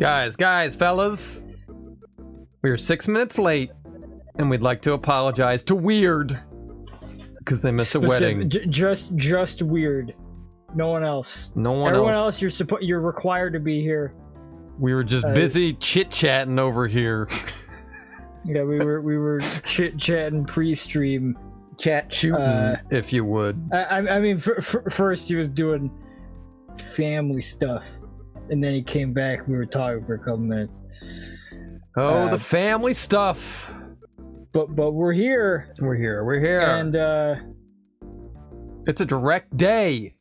Guys, fellas. We are 6 minutes late, and we'd like to apologize to Weird because they missed a wedding. Just Weird. No one else. Everyone else, you're required to be here. We were just busy chit-chatting over here. Yeah, we were chit-chatting pre-stream. Chat shooting, if you would. I mean, first he was doing family stuff, and then he came back. We were talking for a couple minutes. Oh, the family stuff. But we're here. We're here. And it's a direct day.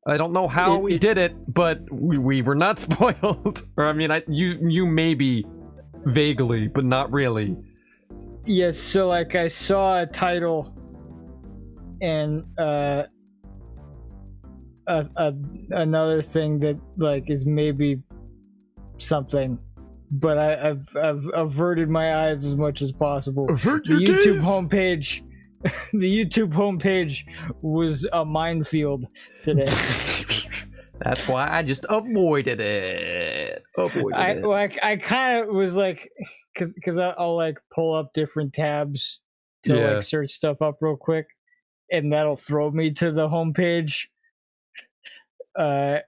I don't know how we did it, but we were not spoiled. Or I mean, you maybe vaguely, but not really. Yes. So like, I saw a title, and another thing that like is maybe something, but I've averted my eyes as much as possible. The YouTube homepage was a minefield today. That's why I just avoided it. I kind of was like, because I'll like pull up different tabs to like search stuff up real quick, and that'll throw me to the homepage.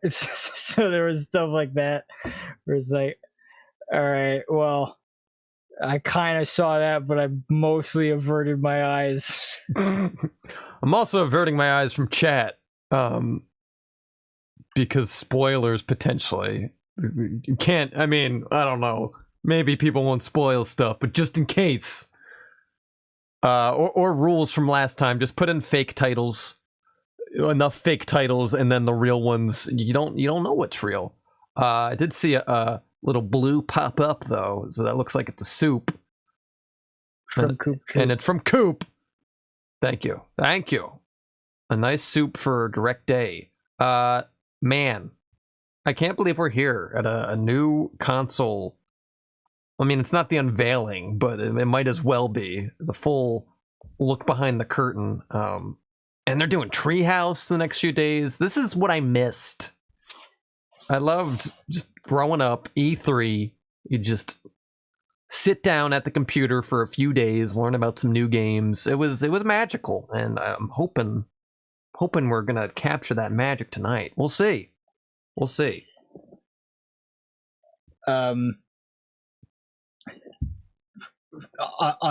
So there was stuff like that where it's like, all right, well, I kind of saw that, but I mostly averted my eyes. I'm also averting my eyes from chat, because spoilers potentially. You can't. I mean, I don't know. Maybe people won't spoil stuff, but just in case. Or rules from last time. Just put in fake titles. Enough fake titles, and then the real ones. You don't know what's real. I did see a little blue pop up though, so that looks like it's a soup. From Coop. And it's from Coop. Thank you. A nice soup for a direct day. Man, I can't believe we're here at a new console. I mean, it's not the unveiling, but it might as well be the full look behind the curtain. And they're doing Treehouse the next few days. This is what I missed. I loved just growing up, E3. You just sit down at the computer for a few days, learn about some new games. It was magical, and I'm hoping we're gonna capture that magic tonight. We'll see. On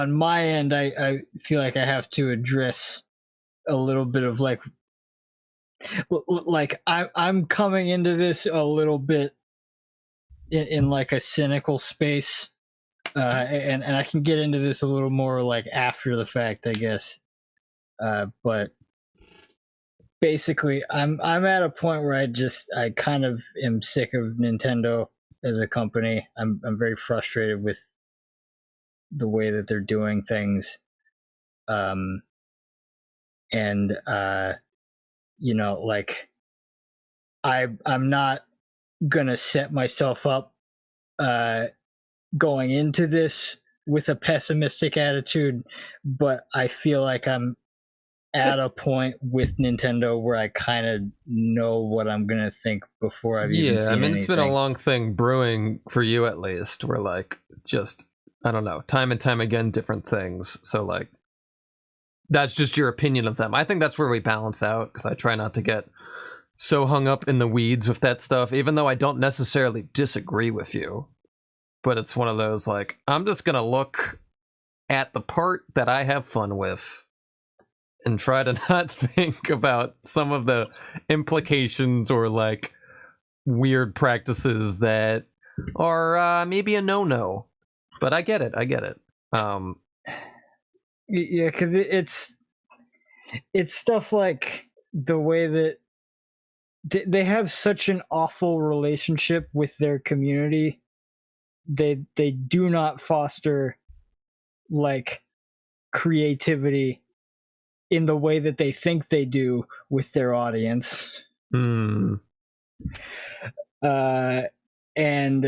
my end, I feel like I have to address a little bit of like I'm coming into this a little bit in like a cynical space, and I can get into this a little more like after the fact, I guess. But basically, I'm at a point where I kind of am sick of Nintendo as a company. I'm very frustrated with the way that they're doing things. And you know, like I'm not gonna set myself up going into this with a pessimistic attitude, but I feel like I'm at a point with Nintendo where I kind of know what I'm gonna think before I've even seen anything. It's been a long thing brewing for you, at least. Where like just, I don't know, time and time again, different things. So like, that's just your opinion of them. I think that's where we balance out, because I try not to get so hung up in the weeds with that stuff, even though I don't necessarily disagree with you. But it's one of those, like, I'm just gonna look at the part that I have fun with and try to not think about some of the implications or like weird practices that are maybe a no-no. But I get it. Yeah, because it's stuff like the way that they have such an awful relationship with their community. They do not foster like creativity in the way that they think they do with their audience. Mm. And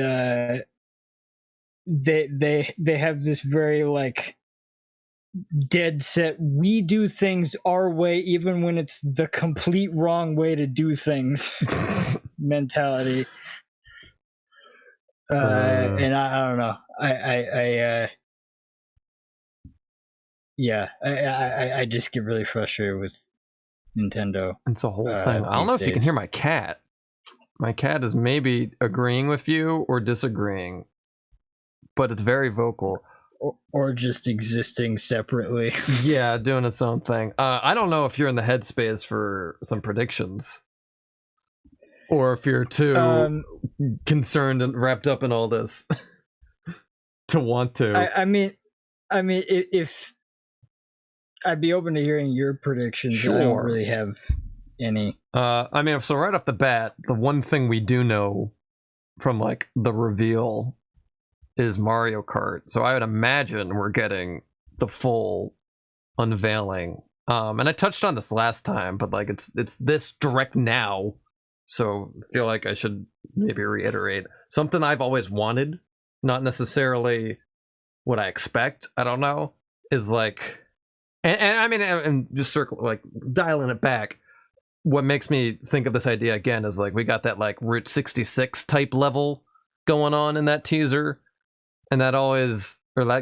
they have this very like dead set, we do things our way even when it's the complete wrong way to do things mentality. And I don't know. I just get really frustrated with Nintendo. It's a whole thing. I don't know if you can hear my cat. My cat is maybe agreeing with you or disagreeing, but it's very vocal. Or just existing separately. Yeah, doing its own thing. I don't know if you're in the headspace for some predictions, or if you're too concerned and wrapped up in all this to want to. I mean, if I'd be open to hearing your predictions. Sure. I don't really have any. I mean, so right off the bat, the one thing we do know from like the reveal is Mario Kart. So I would imagine we're getting the full unveiling. And I touched on this last time, but like it's this direct now. So I feel like I should maybe reiterate something I've always wanted, not necessarily what I expect. I don't know. Is like, and I mean, and just dialing it back. What makes me think of this idea again is like we got that like Route 66 type level going on in that teaser, and that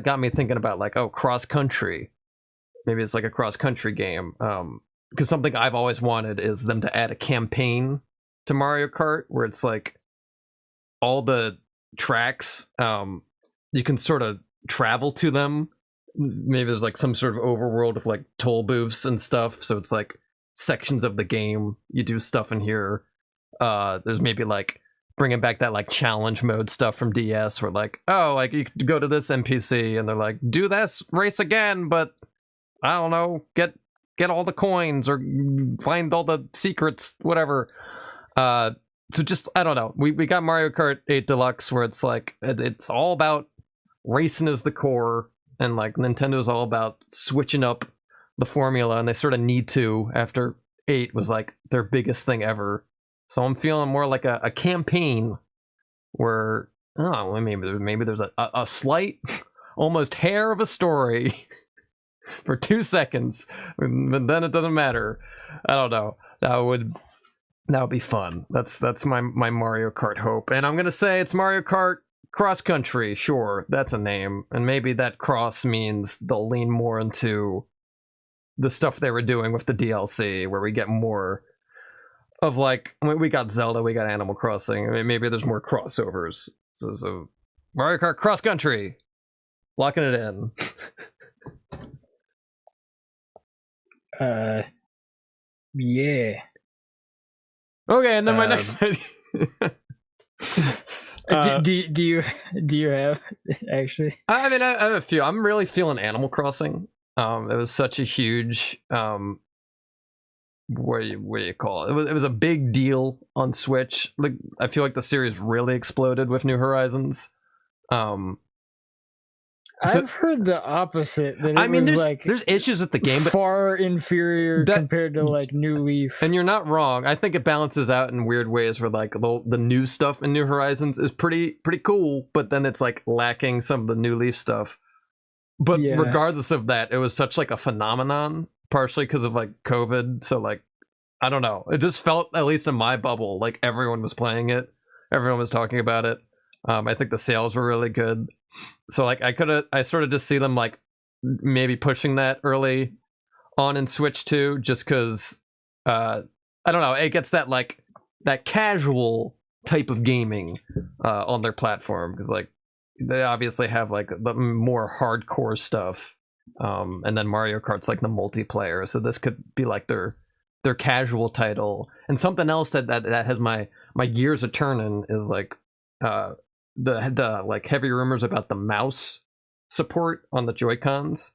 got me thinking about like, oh, cross country. Maybe it's like a cross country game. Because something I've always wanted is them to add a campaign to Mario Kart where it's like all the tracks, you can sort of travel to them. Maybe there's like some sort of overworld of like toll booths and stuff. So it's like sections of the game you do stuff in here. There's maybe like bringing back that like challenge mode stuff from DS where like, oh, like you could go to this NPC and they're like, do this race again, but I don't know, get all the coins or find all the secrets, whatever. So just, I don't know, we got Mario Kart 8 Deluxe where it's like it's all about racing as the core, and like Nintendo's all about switching up the formula, and they sort of need to after 8 was like their biggest thing ever. So I'm feeling more like a campaign where, oh, maybe there's a slight, almost hair of a story for 2 seconds, but then it doesn't matter. I don't know. That would be fun. That's my Mario Kart hope, and I'm gonna say it's Mario Kart Cross Country. Sure, that's a name, and maybe that cross means they'll lean more into the stuff they were doing with the DLC, where we get more of like, we got Zelda, we got Animal Crossing. I mean, maybe there's more crossovers. So Mario Kart Cross Country, locking it in. Yeah. Okay, and then my next idea. Do you have actually? I mean, I have a few. I'm really feeling Animal Crossing. It was such a huge what do you call it? It was a big deal on Switch. Like, I feel like the series really exploded with New Horizons. I've heard the opposite. That there's issues with the game, but far inferior compared to like New Leaf. And you're not wrong. I think it balances out in weird ways where like the new stuff in New Horizons is pretty cool, but then it's like lacking some of the New Leaf stuff. But regardless of that, it was such like a phenomenon, partially because of like COVID. So like, I don't know. It just felt, at least in my bubble, like everyone was playing it. Everyone was talking about it. I think the sales were really good. So like I sort of just see them like maybe pushing that early on in Switch 2, just because I don't know, it gets that like that casual type of gaming on their platform, because like they obviously have like the more hardcore stuff, and then Mario Kart's like the multiplayer, so this could be like their casual title. And something else that has my gears a turning is like the like heavy rumors about the mouse support on the Joy-Cons.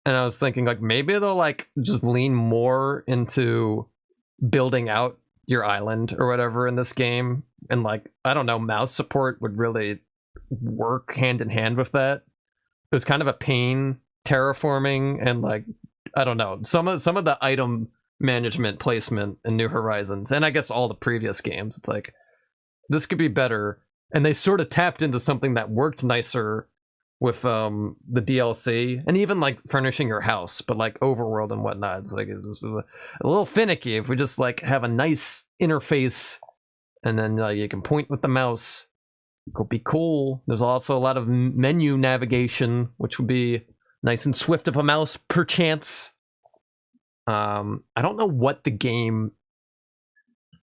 And I was thinking like maybe they'll like just lean more into building out your island or whatever in this game, and like, I don't know, mouse support would really work hand in hand with that. It was kind of a pain terraforming, and like, I don't know, some of the item management placement in New Horizons, and I guess all the previous games, it's like this could be better. And they sort of tapped into something that worked nicer with the DLC, and even like furnishing your house, but like overworld and whatnot. It's like, it was a little finicky if we just like have a nice interface, and then you can point with the mouse. Could be cool. There's also a lot of menu navigation, which would be nice and swift of a mouse, perchance. I don't know what the game,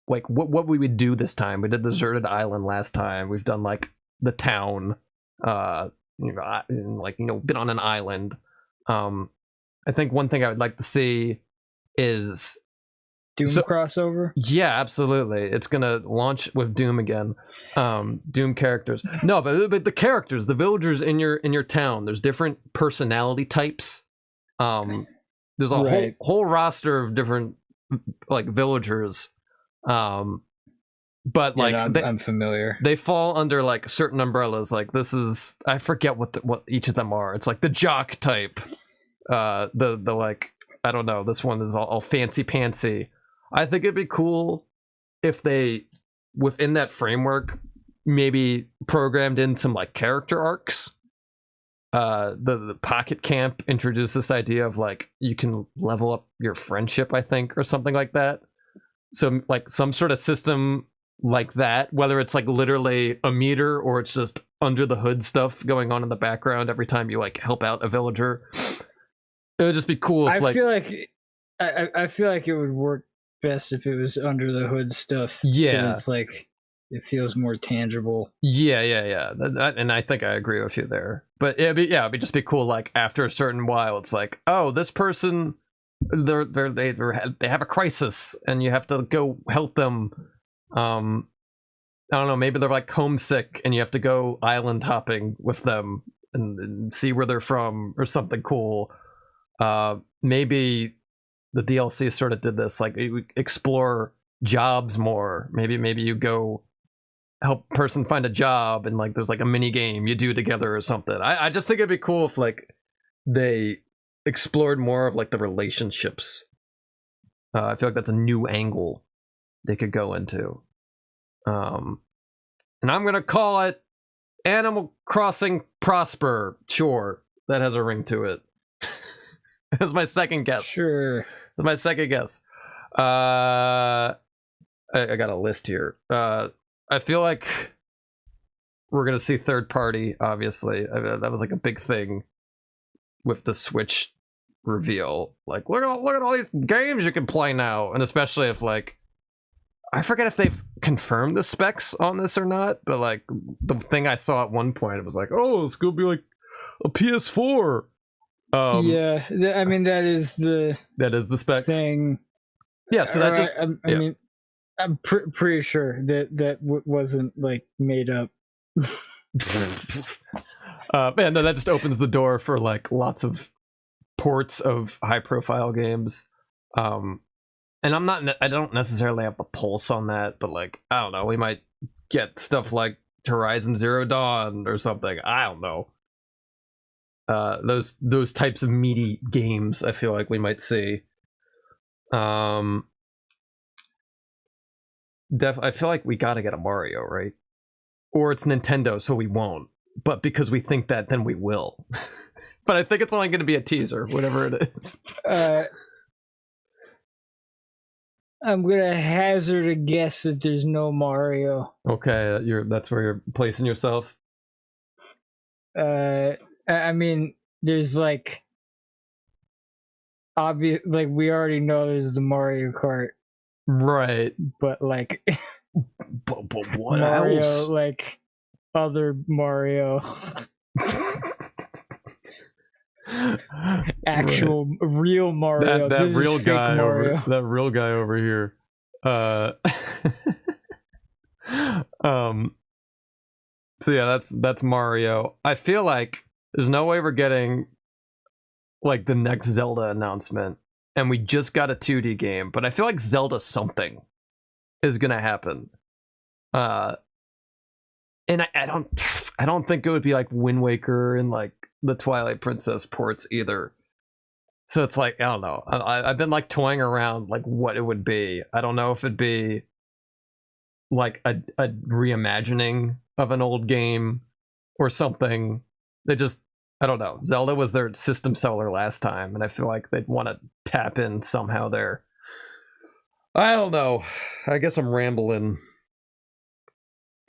like what we would do this time. We did Deserted Island last time. We've done like the town, been on an island. I think one thing I would like to see is Doom crossover. Yeah, absolutely. It's gonna launch with Doom again. Doom characters. No, but the characters, the villagers in your town. There's different personality types. There's a whole roster of different like villagers. But like I'm familiar. They fall under like certain umbrellas. Like this is, I forget what each of them are. It's like the jock type. The like, I don't know. This one is all fancy pantsy. I think it'd be cool if they, within that framework, maybe programmed in some like character arcs. The Pocket Camp introduced this idea of like you can level up your friendship, I think, or something like that. So like some sort of system like that, whether it's like literally a meter or it's just under the hood stuff going on in the background every time you like help out a villager. It would just be cool if I feel like it would work best if it was under the hood stuff. Yeah, so it's like it feels more tangible. Yeah. And I think I agree with you there. But it'd just be cool. Like after a certain while, it's like, oh, this person, they have a crisis, and you have to go help them. I don't know. Maybe they're like homesick, and you have to go island hopping with them and see where they're from, or something cool. Maybe the DLC sort of did this, like you explore jobs more. Maybe you go help person find a job, and like there's like a mini game you do together or something. I just think it'd be cool if like they explored more of like the relationships. I feel like that's a new angle they could go into. And I'm gonna call it Animal Crossing Prosper. Sure, that has a ring to it. That's my second guess. Sure. That's my second guess. I got a list here. I feel like we're gonna see third party. Obviously, that was like a big thing with the Switch reveal. Like, look at all these games you can play now, and especially if like, I forget if they've confirmed the specs on this or not. But like the thing I saw at one point, it was like, oh, it's gonna be like a PS4. Yeah, I mean that is the specs thing. Yeah, so that just I mean, I'm pretty sure that wasn't like made up. Man, that just opens the door for like lots of ports of high profile games. And I don't necessarily have the pulse on that, but like, I don't know, we might get stuff like Horizon Zero Dawn or something. I don't know. Those types of meaty games I feel like we might see. I feel like we gotta get a Mario, right? Or it's Nintendo, so we won't. But because we think that, then we will. But I think it's only going to be a teaser, whatever it is. I'm gonna hazard a guess that there's no Mario. Okay, that's where you're placing yourself. I mean, there's like obvious, like we already know there's the Mario Kart, right? But like, but what Mario, else? like other Mario, actual real Mario, that real guy Mario. that real guy over here. So yeah, that's Mario. I feel like there's no way we're getting like the next Zelda announcement, and we just got a 2D game, but I feel like Zelda something is gonna happen. And I don't think it would be like Wind Waker and like the Twilight Princess ports either. So it's like, I don't know. I've been like toying around like what it would be. I don't know if it'd be like a reimagining of an old game or something. I don't know. Zelda was their system seller last time, and I feel like they'd want to tap in somehow there. I don't know. I guess I'm rambling.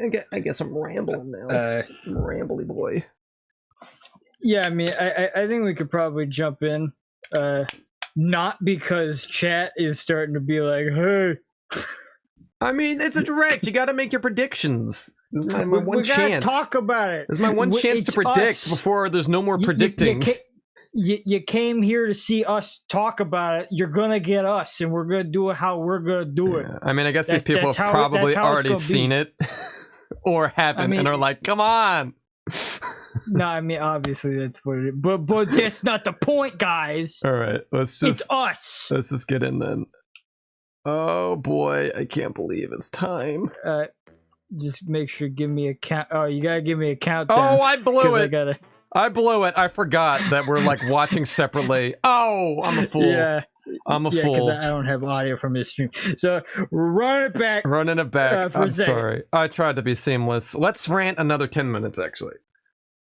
I guess I'm rambling now. I'm a rambly boy. Yeah, I mean, I think we could probably jump in. Not because chat is starting to be like, hey. I mean, it's a direct. You got to make your predictions. My one chance. Talk about it. This is my one chance to predict before there's no more predicting. You came here to see us talk about it. You're gonna get us, and we're gonna do it how we're gonna do it. I mean, I guess these people have probably already seen it, or haven't, and are like, "Come on." No, I mean, obviously that's what it is, but that's not the point, guys. All right, it's us. Let's just get in then. Oh boy, I can't believe it's time. Just make sure give me a count. Oh, you gotta give me a countdown. Oh, I blew it. I blew it. I forgot that we're like watching separately. Oh, I'm a fool. Yeah. I'm a fool. Because I don't have audio from his stream. So we're running it back. I'm sorry. I tried to be seamless. Let's rant another 10 minutes, actually.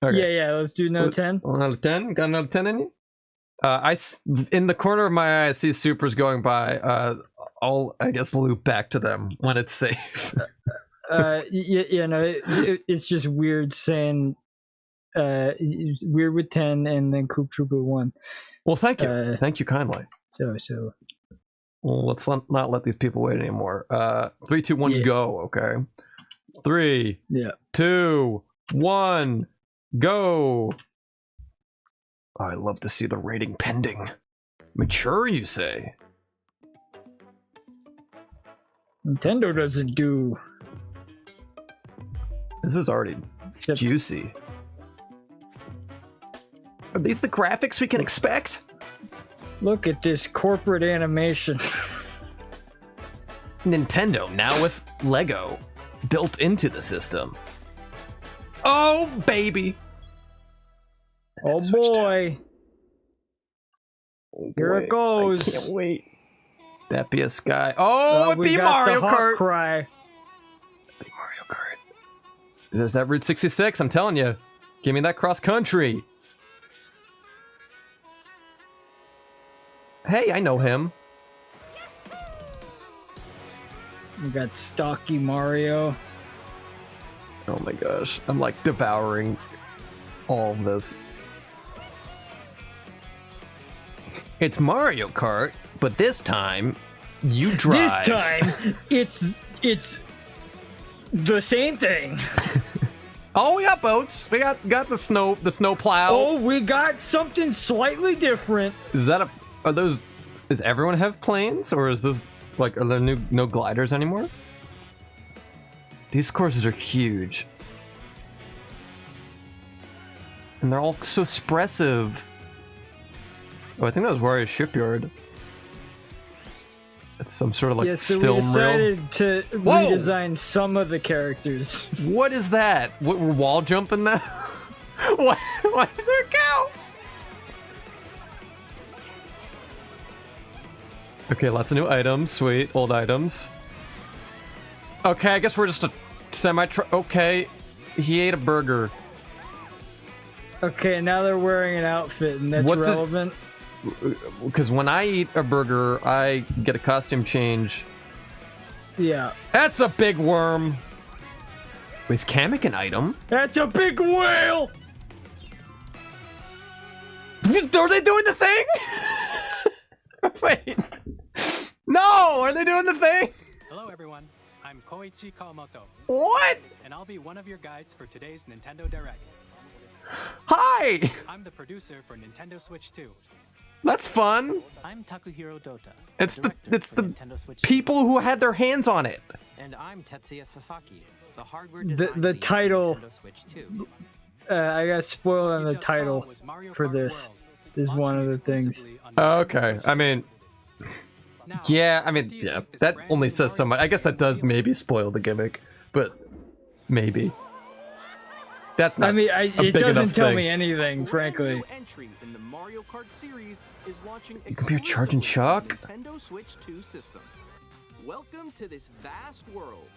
Okay. Yeah. Let's do another 10. Another 10? Got another 10 in you? In the corner of my eye, I see supers going by. I'll, I guess, loop back to them when it's safe. It's just weird saying weird with 10 and then Coop Troop with 1. Well, thank you. Thank you kindly. So. Well, let's not let these people wait anymore. 3, 2, 1, go. Okay. 3, 2, 1, go. Oh, I love to see the rating pending. Mature, you say? Nintendo doesn't do. This is already juicy. Are these the graphics we can expect? Look at this corporate animation. Nintendo, now with Lego built into the system. Oh, baby. Oh, boy. Here it goes. I can't wait. That be a sky. Oh, it'd be Mario Kart. Cry. Be Mario Kart. There's that Route 66. I'm telling you. Give me that cross country. Hey, I know him. We got stocky Mario. Oh my gosh. I'm like devouring all of this. It's Mario Kart, but this time you drive. This time it's the same thing. Oh, we got boats. We got the snow plow. Oh, we got something slightly different. Does everyone have planes, or is this like, are there no gliders anymore? These courses are huge. And they're all so expressive. Oh, I think that was Warrior's Shipyard. It's some sort of like so film we decided reel. to redesign some of the characters. What is that? What, we're wall jumping now? Why is there a cow? Okay, lots of new items. Sweet, old items. Okay, I guess we're just a okay, he ate a burger. Okay, now they're wearing an outfit, and that's relevant. Because when I eat a burger, I get a costume change. Yeah. That's a big worm. Is Kamek an item? That's a big whale! Are they doing the thing? Wait. No! Are they doing the thing? Hello everyone, I'm Koichi Kawamoto. What? And I'll be one of your guides for today's Nintendo Direct. Hi! I'm the producer for Nintendo Switch 2. That's fun. I'm Takuhiro Dota. It's the people who had their hands on it. And I'm Tetsuya Sasaki, the hardware the title. Nintendo Switch 2. I got spoiled on the title for this. Is one of the things. Okay, I mean, yeah, that only says so much. I guess that does maybe spoil the gimmick, but maybe. That's not. It doesn't tell me anything, frankly. You can be a charging Chuck. Nintendo Switch 2 system. Welcome to this vast world.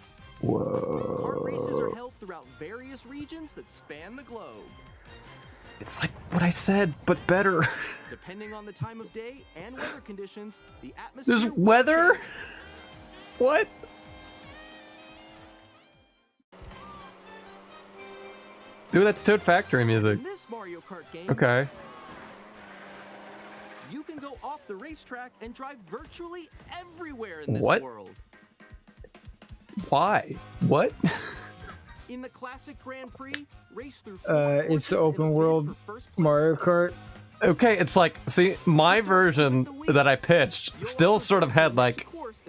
Whoa. Kart races are held throughout various regions that span the globe. It's like what I said, but better. Depending on the time of day and weather conditions, the atmosphere. There's weather? What? Ooh, that's Toad Factory music. In this Mario Kart game, Okay. you can go off the racetrack and drive virtually everywhere in this What? world. Why? What? In the classic Grand Prix, race through It's open world Mario Kart. Okay, it's like, see, my version that I pitched still sort of had like,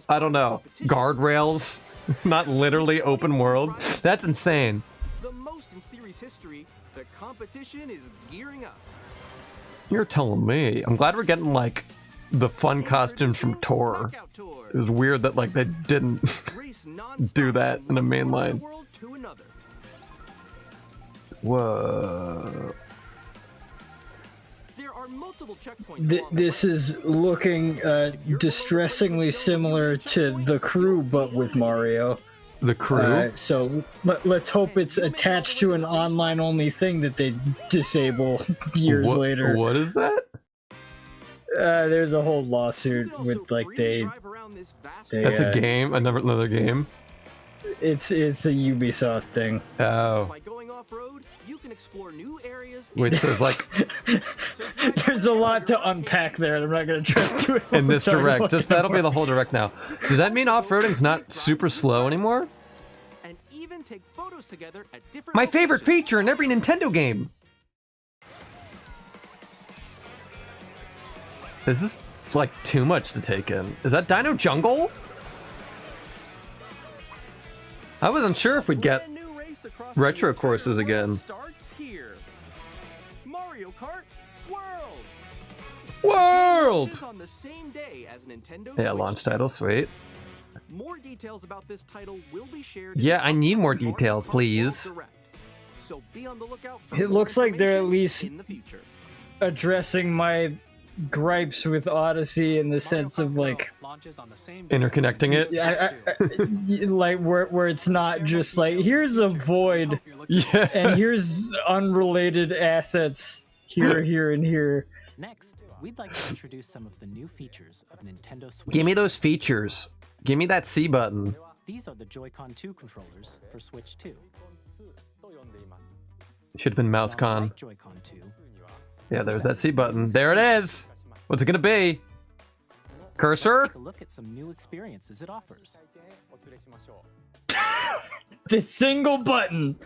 I don't know, guardrails, not literally open world. That's insane. The most in series history, the competition is gearing up. You're telling me. I'm glad we're getting like the fun costumes from Tor. Knockout Tour. It was weird that like they didn't Race nonstop do that in a from main one line. world to another. Whoa. There are multiple checkpoints along the This way. is looking distressingly similar to The Crew, but with Mario. The crew? So let's hope it's attached to an online-only thing that they disable years later. What is that? There's a whole You lawsuit can also with like freely drive around this vast they- That's Yeah. a game? Another game? it's a Ubisoft thing. Oh. By going off-road, you can explore new areas. Wait, so it's like There's a lot to unpack there, and I'm not gonna try to do it in all this the time. direct. Just that'll be the whole direct now. Does that mean off-roading's not super slow anymore? And even take photos together at different My favorite locations. feature in every Nintendo game. Is this like too much to take in? Is that Dino Jungle? I wasn't sure if we'd get Brand new race across retro the entire courses world again. Starts here. Mario Kart World. World. Launches on the same day as Nintendo Yeah, Switch launch 2. title, sweet. More details about this title will be shared. in Yeah, the I need more upcoming details, Mario Kart please. World Direct. So be on the lookout for It more looks like they're at information least- in the future. Addressing my gripes with Odyssey in the sense of like, launches on the same day Interconnecting as it? Nintendo Switch 2. like where it's not just like here's a void Yeah. and here's unrelated assets here and here. Next, we'd like to introduce some of the new features of Nintendo Switch. Give me those features. Give me that C button. These are the Joy-Con 2 controllers for Switch 2. Should have been mouse con. Like Joy-Con 2, Yeah, there's that C button. There it is. What's it gonna be? Cursor? take a look at some new experiences it offers. The single button.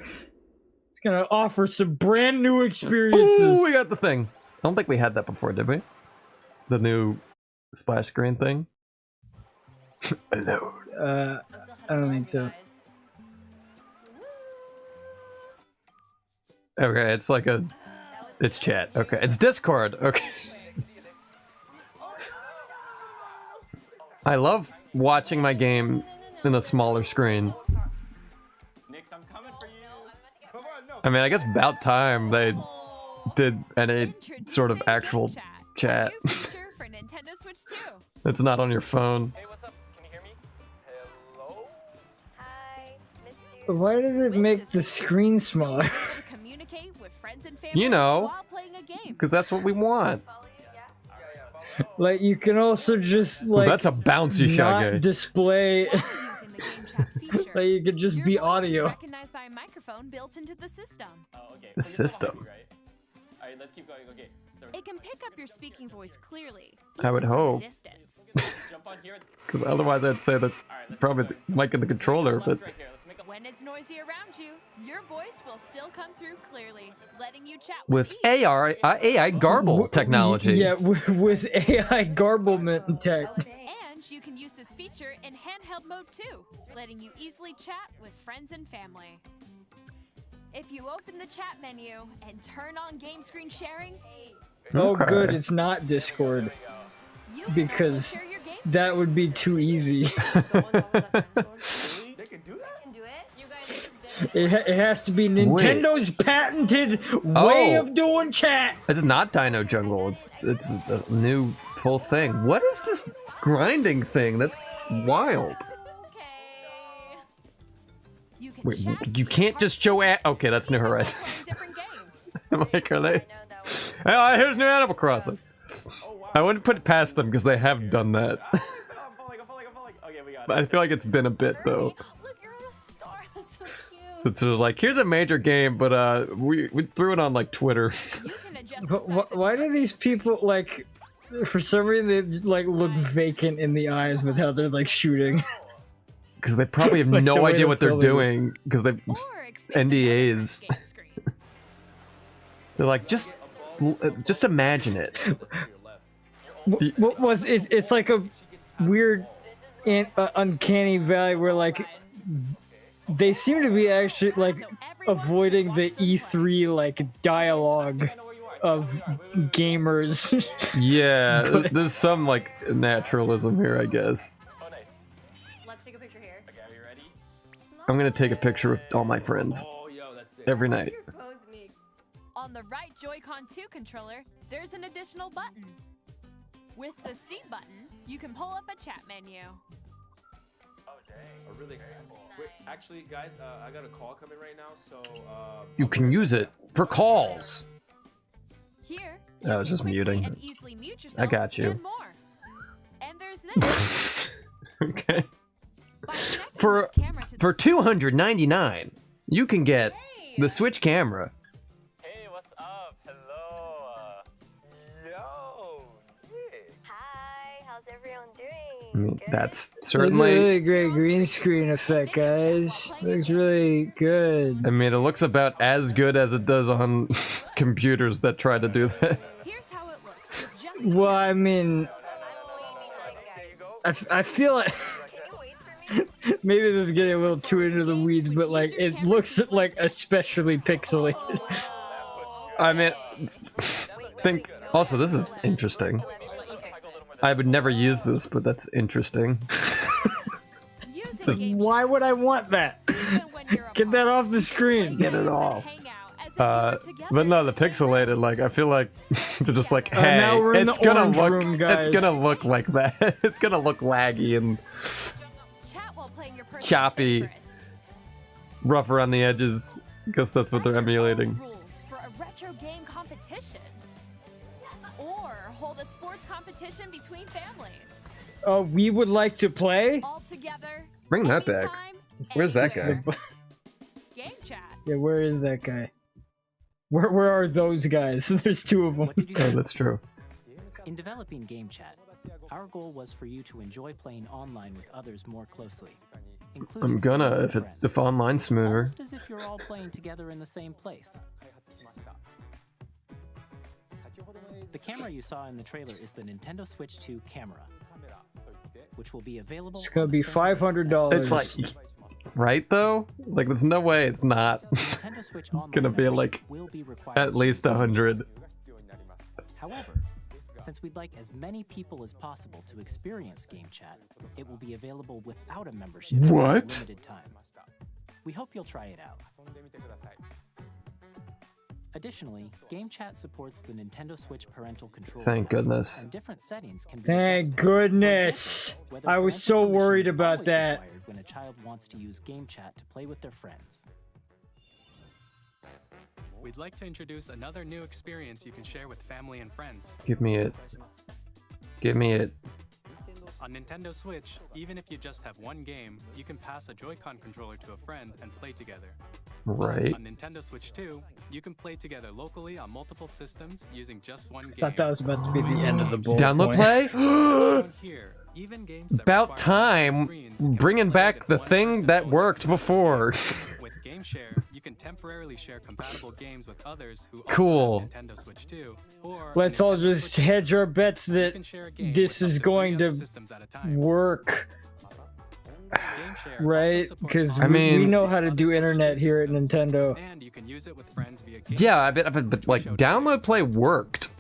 It's gonna offer some brand new experiences. Ooh, we got the thing. I don't think we had that before, did we? The new splash screen thing. Hello. I don't think so. Okay, it's like a. It's chat. Okay, it's Discord. Okay. I love watching my game in a smaller screen. I mean, I guess about time they did any sort of actual chat. A new feature for Nintendo Switch 2. It's not on your phone. Hey, what's up? Can you hear me? Hello? Hi, missed you. Why does it With make this the screen smaller? you'll be able to communicate with friends and family You know. while playing a game. Because that's what we want. Follow you, yeah. Like you can also just Ooh, like that's a bouncy shot, not guy. display. While using the game chat feature, Like you could just your be voice is audio. recognized by a microphone built into the system. Oh, okay. The So you're system. happy, right? Alright, let's keep going. Okay. So It can pick up your speaking voice clearly. I would even from a hope. Distance. jump on here. Because otherwise I'd say that Alright, let's probably keep the going. mic and the controller, Left, but right here. Let's make a When it's noisy around you, your voice will still come through clearly, letting you chat with ease. AI garble technology. Yeah, with AI garblement tech. And you can use this feature in handheld mode too, letting you easily chat with friends and family. If you open the chat menu and turn on game screen sharing, Oh, Okay. good, it's not Discord. you can Because also share your game That would be too easy. They can do that? It has to be Nintendo's patented way Oh. of doing chat. It's not Dino Jungle. It's a new whole thing. What is this grinding thing? That's wild. Okay. You can Wait, chat you with can't just show partners okay, that's New playing Horizons. different games. I'm like, are they? Oh, here's New Animal Crossing. I wouldn't put it past them because they have done that. I'm falling. Okay, we got it. I feel like it's been a bit though. Look, you're on a star. That's so cute. So it's sort of like, here's a major game, but we threw it on like Twitter. You can adjust the But size of why your do these screen. people like? For some reason, they like look vacant in the eyes with how they're like shooting. Because they probably have Like the no way idea they're what they're filming it. doing. Because they've Or expand the NDAs. game screen. They're like, just imagine it. What was it? It's like a weird, uncanny valley where like they seem to be actually like So everyone avoiding can the watch the play. E3 like dialogue of gamers. Yeah, But- there's some like naturalism here, I guess. Oh, nice. Let's take a picture here. Okay, are you ready? I'm gonna take a picture with all my friends Oh, yo, that's it. every night. On the right Joy-Con 2 controller, there's an additional button. With the seat button, you can pull up a chat menu. Oh, dang. Oh, really? Wait, actually, guys, I got a call coming right now, so You can use it for calls. Here, I you was can just quickly muting. and easily mute yourself got you. and more. And there's this. Okay. By connecting For this camera to the for system- $299, you can get the Switch camera. Hey, what's up? Hello. Yo. Yeah. Hi, how's everyone doing? I mean, Good? that's That's a certainly. really great green screen effect, guys. Looks really good. I mean, it looks about as good as it does on computers that try to do that. Here's how it looks. with just Well, I mean, I feel like Can you wait for me? maybe this is getting a little too into the weeds, but like it looks like especially pixelated. I mean, think. Also, this is interesting. I would never use this, but that's interesting. using Just- Game Why would I want that? Even when you're Get that off the screen. Get it off. But But no, the pixelated. Like, I feel like they're just like, hey, now we're in it's the gonna orange look, room, it's guys. gonna look like that. It's gonna look laggy and choppy. rough around the edges, because that's what they're emulating. Rules for a retro game competition, or hold a sports competition between families. We would like to play. All together. Bring that back. anytime, Where's that anywhere. guy? Game chat. Yeah, where is that guy? Where are those guys? There's two of them. What did you Oh, say? that's true. In developing Game Chat, our goal was for you to enjoy playing online with others more closely. including I'm gonna family if and it friends, if online's smoother. almost as if you're all playing together in the same place. The camera you saw in the trailer is the Nintendo Switch 2 camera, which will be available. It's gonna on the be same $500. It's like, right though? Like, there's no way it's not Nintendo Switch Online gonna be membership like will be required at to least use 100. However, since we'd like as many people as possible to experience Game Chat, it will be available without a membership for a What? limited time. We hope you'll try it out. Additionally, Game Chat supports the Nintendo Switch parental controls. Thank now, goodness. and different settings can be Thank adjusted. goodness. For example, whether I was parental so permission worried is about always that. required when a child wants to use Game Chat to play with their friends. We'd like to introduce another new experience you can share with family and friends. Give me it. Give me it. On Nintendo Switch, even if you just have one game, you can pass a Joy-Con controller to a friend and play together. Right. On Nintendo Switch 2, you can play together locally on multiple systems using just one game. Thought that was about to be the end of the bullet Download point. play? Shown here, even games that About require time. multiple screens can be Bringing played back if the one thing person that owns worked multiple before. games. With Game Share, you can temporarily share compatible games with others who also Cool. have Nintendo Switch 2. Or Let's a all Nintendo just Switch hedge our bets you that can share a game this with up is to 3 going other to systems at a time. work, Game Share also right? supports Because I online we mean- know how to other do Switch 2 internet here at systems. Nintendo. And you can use it with friends via Game Yeah, I bet, but like, download play worked.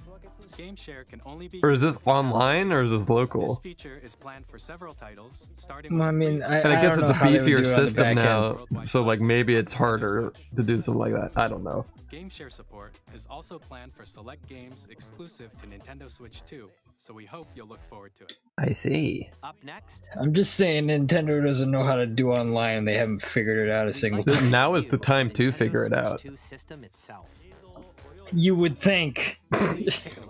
Game Share can only be Or is this used with online or is this This local? feature is planned for several titles, starting Well, I with mean, I, And I guess don't it's a know how they would do beefier it on the system back end. now, so like maybe it's harder to do something like that. I don't know. Game Share support is also planned for select games exclusive to Nintendo Switch 2, so we hope you'll look forward to it. I see. Up next, I'm just saying Nintendo doesn't know how to do online and they haven't figured it out a single Th- time. Now is the time to Nintendo figure it Switch out. 2 system itself. You would think. Please take a look.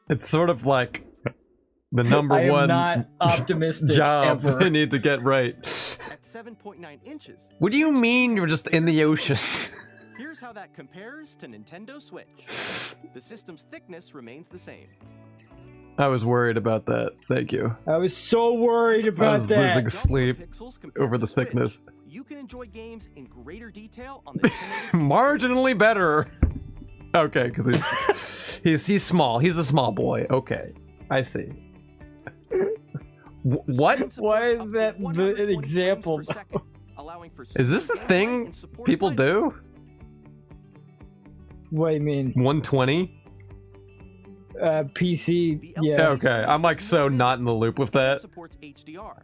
It's sort of like The number I am one not optimistic job ever. they need to get right. At 7.9 inches. What do you Switch 2 mean has you're a just in the very ocean? Here's how that compares to Nintendo Switch. The system's thickness remains the same. I was worried about that. Thank you. I was so worried I about was that. losing sleep Pixels compared over to the Switch. thickness. You can enjoy games in greater detail on the 1080p Marginally better. Okay, because he's small. He's a small boy. Okay, I see. What? Why is that the example? Is this a thing people do? What do you mean? 120? PC, yeah. Okay, I'm like so not in the loop with that. Supports HDR,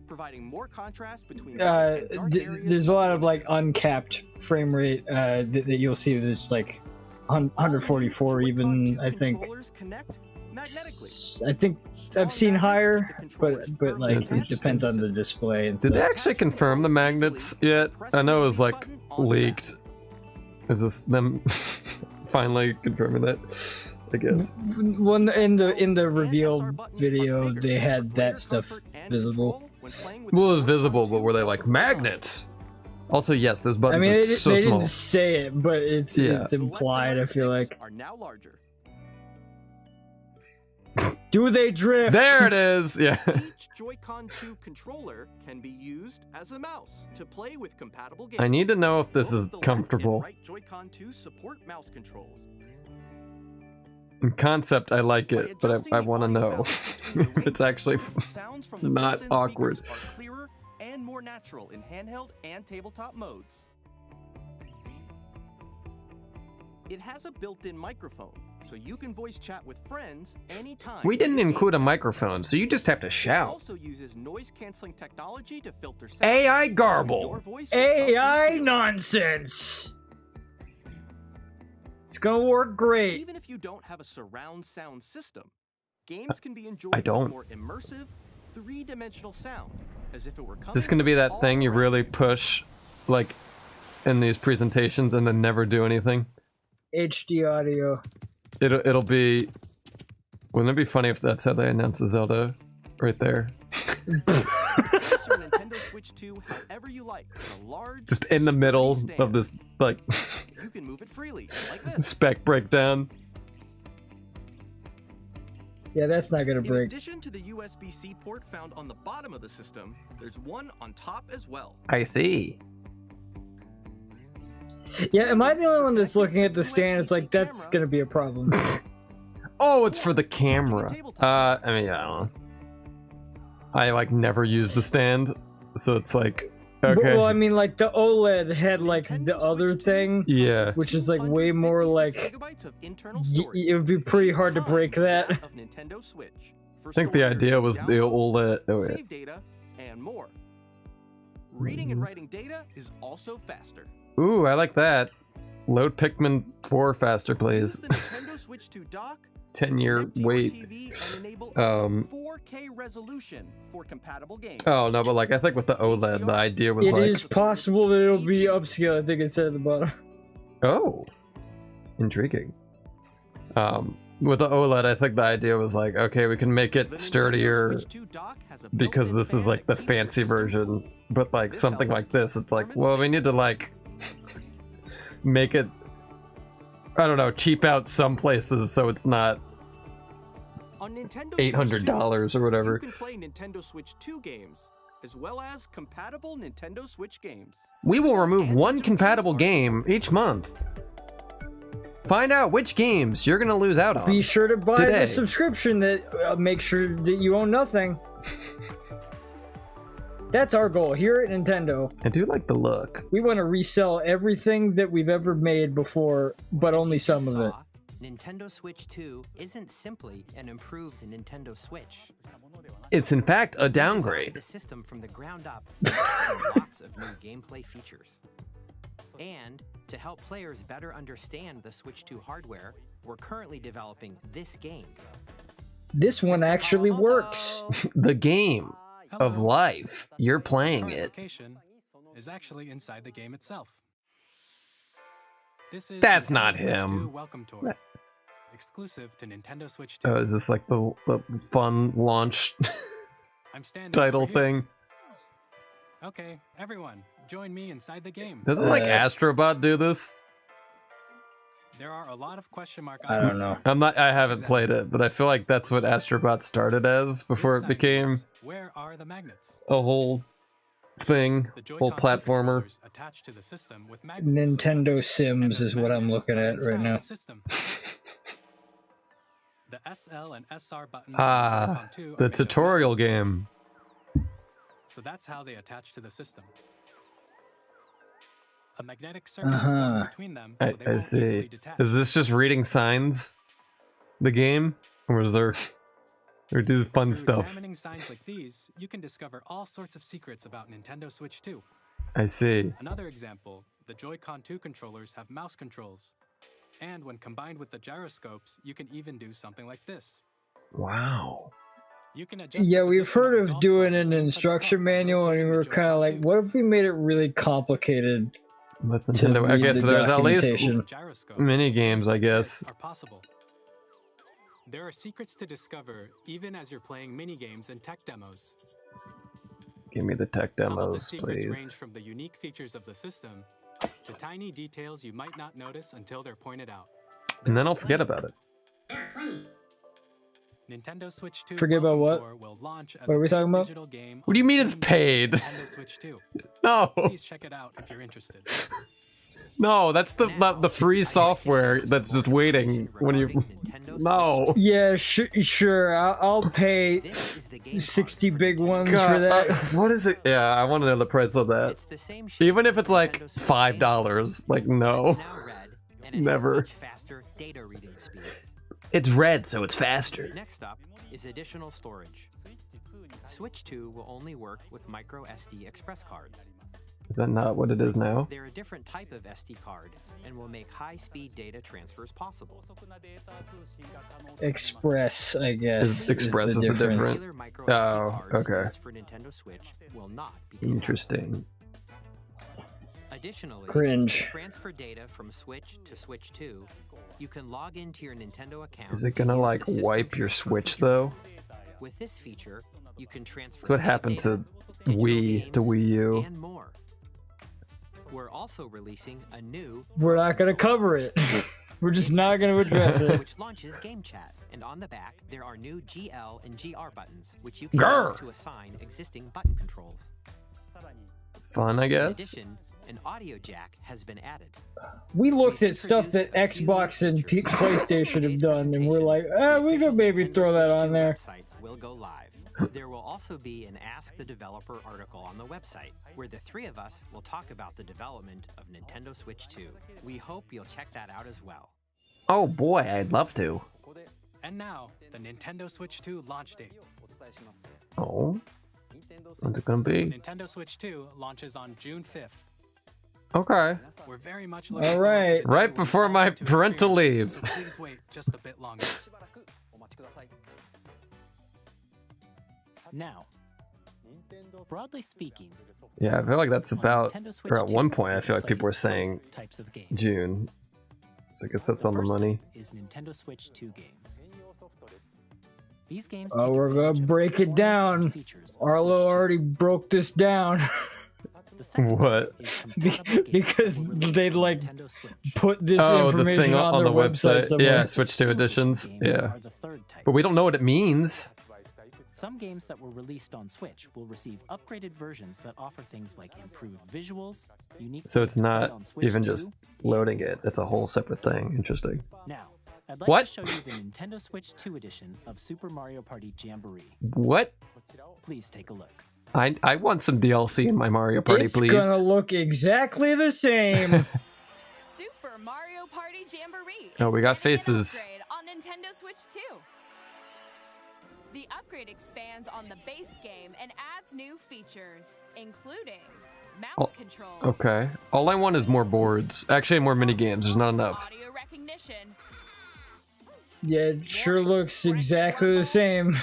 providing more contrast between light and dark areas There's a lot in of like images. uncapped frame rate that you'll see that's like 144 even, I think. Controllers connect magnetically. I think I've seen higher, but like That's it depends on the display and Did stuff. they actually confirm the magnets yet? I know it was like leaked. Is this them finally confirming that? I guess. When in the reveal video, they had that stuff visible. Well, it was visible, but were they like magnets? Also, yes, those I buttons mean, are they so small. didn't say it, but it's Yeah. implied. I feel like. Are now larger. Do they drift? There it is. Yeah. Each Joy-Con 2 controller can be used as a mouse to play with compatible games. I need to know if this Both is the left comfortable. and right Joy-Con 2 support mouse controls. In concept, I like By it, but adjusting I the want to audio know balance between the if it's waveforms, actually sounds from the not built-in awkward. speakers are clearer and more natural in handheld and tabletop modes. It has a built-in microphone, so you can voice chat with friends anytime. We didn't via include a game chat. microphone, so you just have to It shout. also uses noise-canceling technology to filter sound. AI so your garble. voice will come through AI clearly. nonsense. It's gonna work great. Even if you don't have a surround sound system, games can be enjoyed I don't. with more immersive, three-dimensional sound, as if it were Is this going to be that thing you really push, like, in these presentations and then never do anything? HD audio. It'll be. Wouldn't it be funny if that's how they announce the Zelda, right there? Place your Nintendo Switch 2 however you like, with a large, Just in the middle sturdy of stand. this like You can move it freely, like this. spec breakdown. Yeah, that's not gonna In break. addition to the USB-C port found on the bottom of the system, there's one on top as well. I see. Yeah, am I the only one that's looking at the stand? It's like that's gonna be a problem. Oh, it's for the camera. I mean, I don't know. I like never use the stand, so it's like okay. Well, I mean, like the OLED had like the other thing, Yeah. which is like way more like. Gigabytes of internal Y- storage. it would be pretty hard to break that. Of Nintendo Switch. For I think the storing idea your was the downloads, OLED. Oh yeah. save data, and more. Reading and writing data is also faster. Ooh, I like that. Load Pikmin 4 faster, Use please. the Nintendo Switch 2 dock 10-year connect to your wait. TV and enable up to Um, 4K resolution for compatible games. Oh no, but like I think with the OLED, the idea was It like, is possible that it'll be upscale. I think it said at the bottom. oh, intriguing. With the OLED, I think the idea was like, okay, we can make The it Nintendo sturdier Switch 2 dock has a because built-in this is fan like the that keeps your fancy system version. cool. But like This something helps like this, it's like, performance well, we save. need to like make it, I don't know, cheap out some places so it's not On Nintendo $800 or You whatever. can play Nintendo Switch 2 games, as well as compatible Nintendo Switch games. We will remove And one digital compatible games are game each month. Find out which games you're gonna lose out on. Be sure to buy Today. the subscription that make sure that you own nothing. That's our goal here at Nintendo. I do like the look. We want to resell everything that we've ever made before, but only As you some just of it. saw, Nintendo Switch 2 isn't simply an improved Nintendo Switch. It's in fact a We designed downgrade. the system from the ground up with lots of new gameplay features. And to help players better understand the Switch 2 hardware, we're currently developing this game. This one actually works. The game of Hello. life. You're playing Current it. location is actually inside the game itself. This is That's Nintendo not Switch him. 2 Welcome Tour. exclusive to Nintendo Switch 2. Oh, is this like the fun launch I'm standing title over here. thing? Okay, everyone, join me inside the game. Doesn't like Astrobot do this? There are a lot of question mark I don't items know. here. I haven't played it, but I feel like that's what Astrobot started as before This it sign became reads, where are the magnets? a whole thing, The Joy-Con whole 2 platformer. controllers attached to the system with magnets. Nintendo Sims And is the what I'm magnets looking are at right inside now. the system. The SL and SR buttons Ah, on the Joy-Con 2 are the made of tutorial game. metal, so that's how they attach to the system. A magnetic circuit is formed between them, so they I won't easily see. detach. Is this just reading signs? The game? Or is there... or do fun Through stuff? examining signs like these, you can discover all sorts of secrets about Nintendo Switch 2. I see. Another example, the Joy-Con 2 controllers have mouse controls. And when combined with the gyroscopes, you can even do something like this. Wow. You can adjust Yeah, the we've position heard a of golf doing club an with the instruction cup manual, and we rotating the were kind of Joy-Con like, 2. what if we made it really complicated? Unless To Nintendo... I read guess the there's at least documentation. Gyroscopes, mini games, things I like guess. this are possible. There are secrets to discover even as you're playing mini games and tech demos. Give me the tech Some of the demos, secrets range please. from the unique features of the system to tiny details you might not notice until they're pointed out. And then I'll forget about it. Nintendo Switch 2 Forget about Welcome what? Tour will launch as What a are we paid talking about? digital game What do you on the mean it's same day paid? as Nintendo Switch 2. No! Please check it out if you're interested. No, that's the free software that's just waiting when you... No! Yeah, sure. I'll pay This is the game 60 card big Nintendo ones for God, that. what is it? Yeah, I want to know the price of that. It's the same shape Even if as it's like Nintendo Switch $5, like no. It's now red, and it Never. has much faster data reading speeds. It's red, so it's faster. Next up is additional storage. Switch 2 will only work with micro SD express cards. Is that not what it is now? They're a different type of SD card and will make high-speed data transfers possible. Express, I guess. Express is the difference. Regular micro Oh, SD cards okay. used for Nintendo Switch will not be compatible. Interesting. Additionally, Cringe. to transfer data from Switch to Switch 2, you can log into your Nintendo account. Is it to gonna use like the system wipe your transfer Switch feature. though? With this feature, you can transfer That's what save happened data, to digital Wii, to games, Wii U. and more. We're also releasing a new We're not going to cover it. We're just not going to address it. which launches Game Chat, and on the back there are new GL and GR buttons, which you can Grr. use to assign existing button controls. Fun, I In guess. addition, an audio jack has been added. We looked at stuff that Xbox and PlayStation have done, and we're like, we could maybe throw that on there. Website will go live. There will also be an Ask the Developer article on the website, where the three of us will talk about the development of Nintendo Switch 2. We hope you'll check that out as well. Oh boy, I'd love to. And now, the Nintendo Switch 2 launch date. Oh, what's it gonna be? Nintendo Switch 2 launches on June 5th. Okay. We're very much looking All forward to right. the day Right when before you all my get to parental experience it, leave. So please wait just a bit longer. Now, broadly speaking, Yeah, I feel like that's about, Nintendo Switch or at 2, one point, I feel like play people were both saying types of games. June. So I guess that's on the First up money. is Nintendo Switch 2 games. These games Oh, take we're advantage gonna of break the it performance down. and features of Arlo Switch 2. already broke this down The second What? type is compatible games because that were released they'd on like Nintendo Switch. put this Oh, the information thing on their the website. somewhere. Yeah, Switch 2 editions. Games Yeah. are the third type. But we don't know what it means. Some games that were released on Switch will receive upgraded versions that offer things like improved visuals, unique So it's ways to play not on Switch even 2, just loading it. It's a whole separate thing. Interesting. Now, I'd like What? to show you the Nintendo Switch 2 edition of Super Mario Party Jamboree. What? Please take a look. I want some DLC in my Mario Party, It's please. gonna look exactly the same. Super Mario Party Jamboree. Oh, we is got getting an faces. upgrade on Nintendo Switch 2. The upgrade expands on the base game and adds new features, including mouse controls, Okay. All I want is more boards. Actually, more mini games. There's not enough. audio recognition, Yeah, it sure looks exactly the same.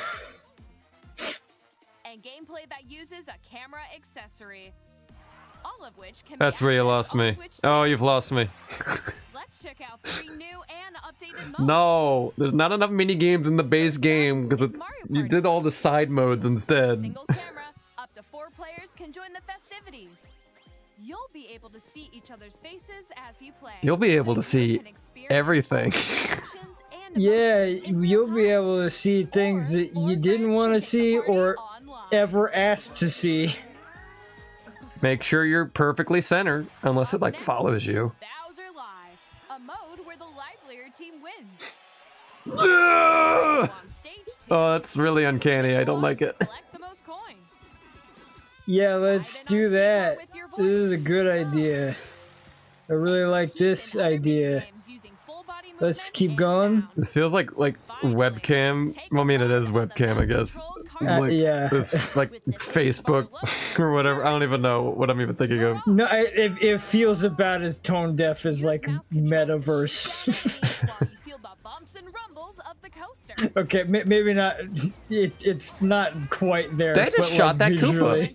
and gameplay that uses a camera accessory. All of which can That's be where you accessed lost on me. Switch Oh, 2. you've lost me. Let's Let's check out 3 new and updated modes. No, there's not enough mini games in the base game because it's you did all the side modes instead. Single camera, up to 4 players can join the festivities. You'll be able to see each other's faces as you play. You'll be able to see everything. Yeah, you'll be able to see things that you didn't want to see or ever asked to see. Make sure you're perfectly centered, unless it like follows you. Bowser Live, a mode where the livelier team wins. Oh, that's really uncanny. I don't like it. Yeah, let's do that. This is a good idea. I really like this idea. Let's keep going. This feels like webcam. Well, I mean, it is webcam, I guess. Like, yeah. This like Facebook or whatever. I don't even know what I'm even thinking of. No, it feels about as tone deaf as like metaverse. Okay, maybe not. It's not quite there. They just shot that Koopa.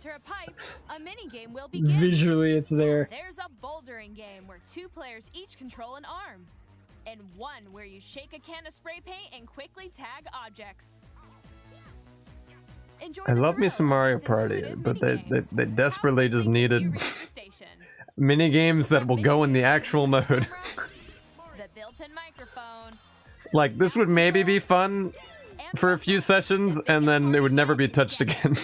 Visually, it's there. There's a bouldering game where 2 players each control an arm, and one where you shake a can of spray paint and quickly tag objects. I love me some Mario Party, but they desperately just needed mini games that will go in the actual mode. The built-in microphone. Like this would maybe be fun for a few sessions, and then it would never be touched again.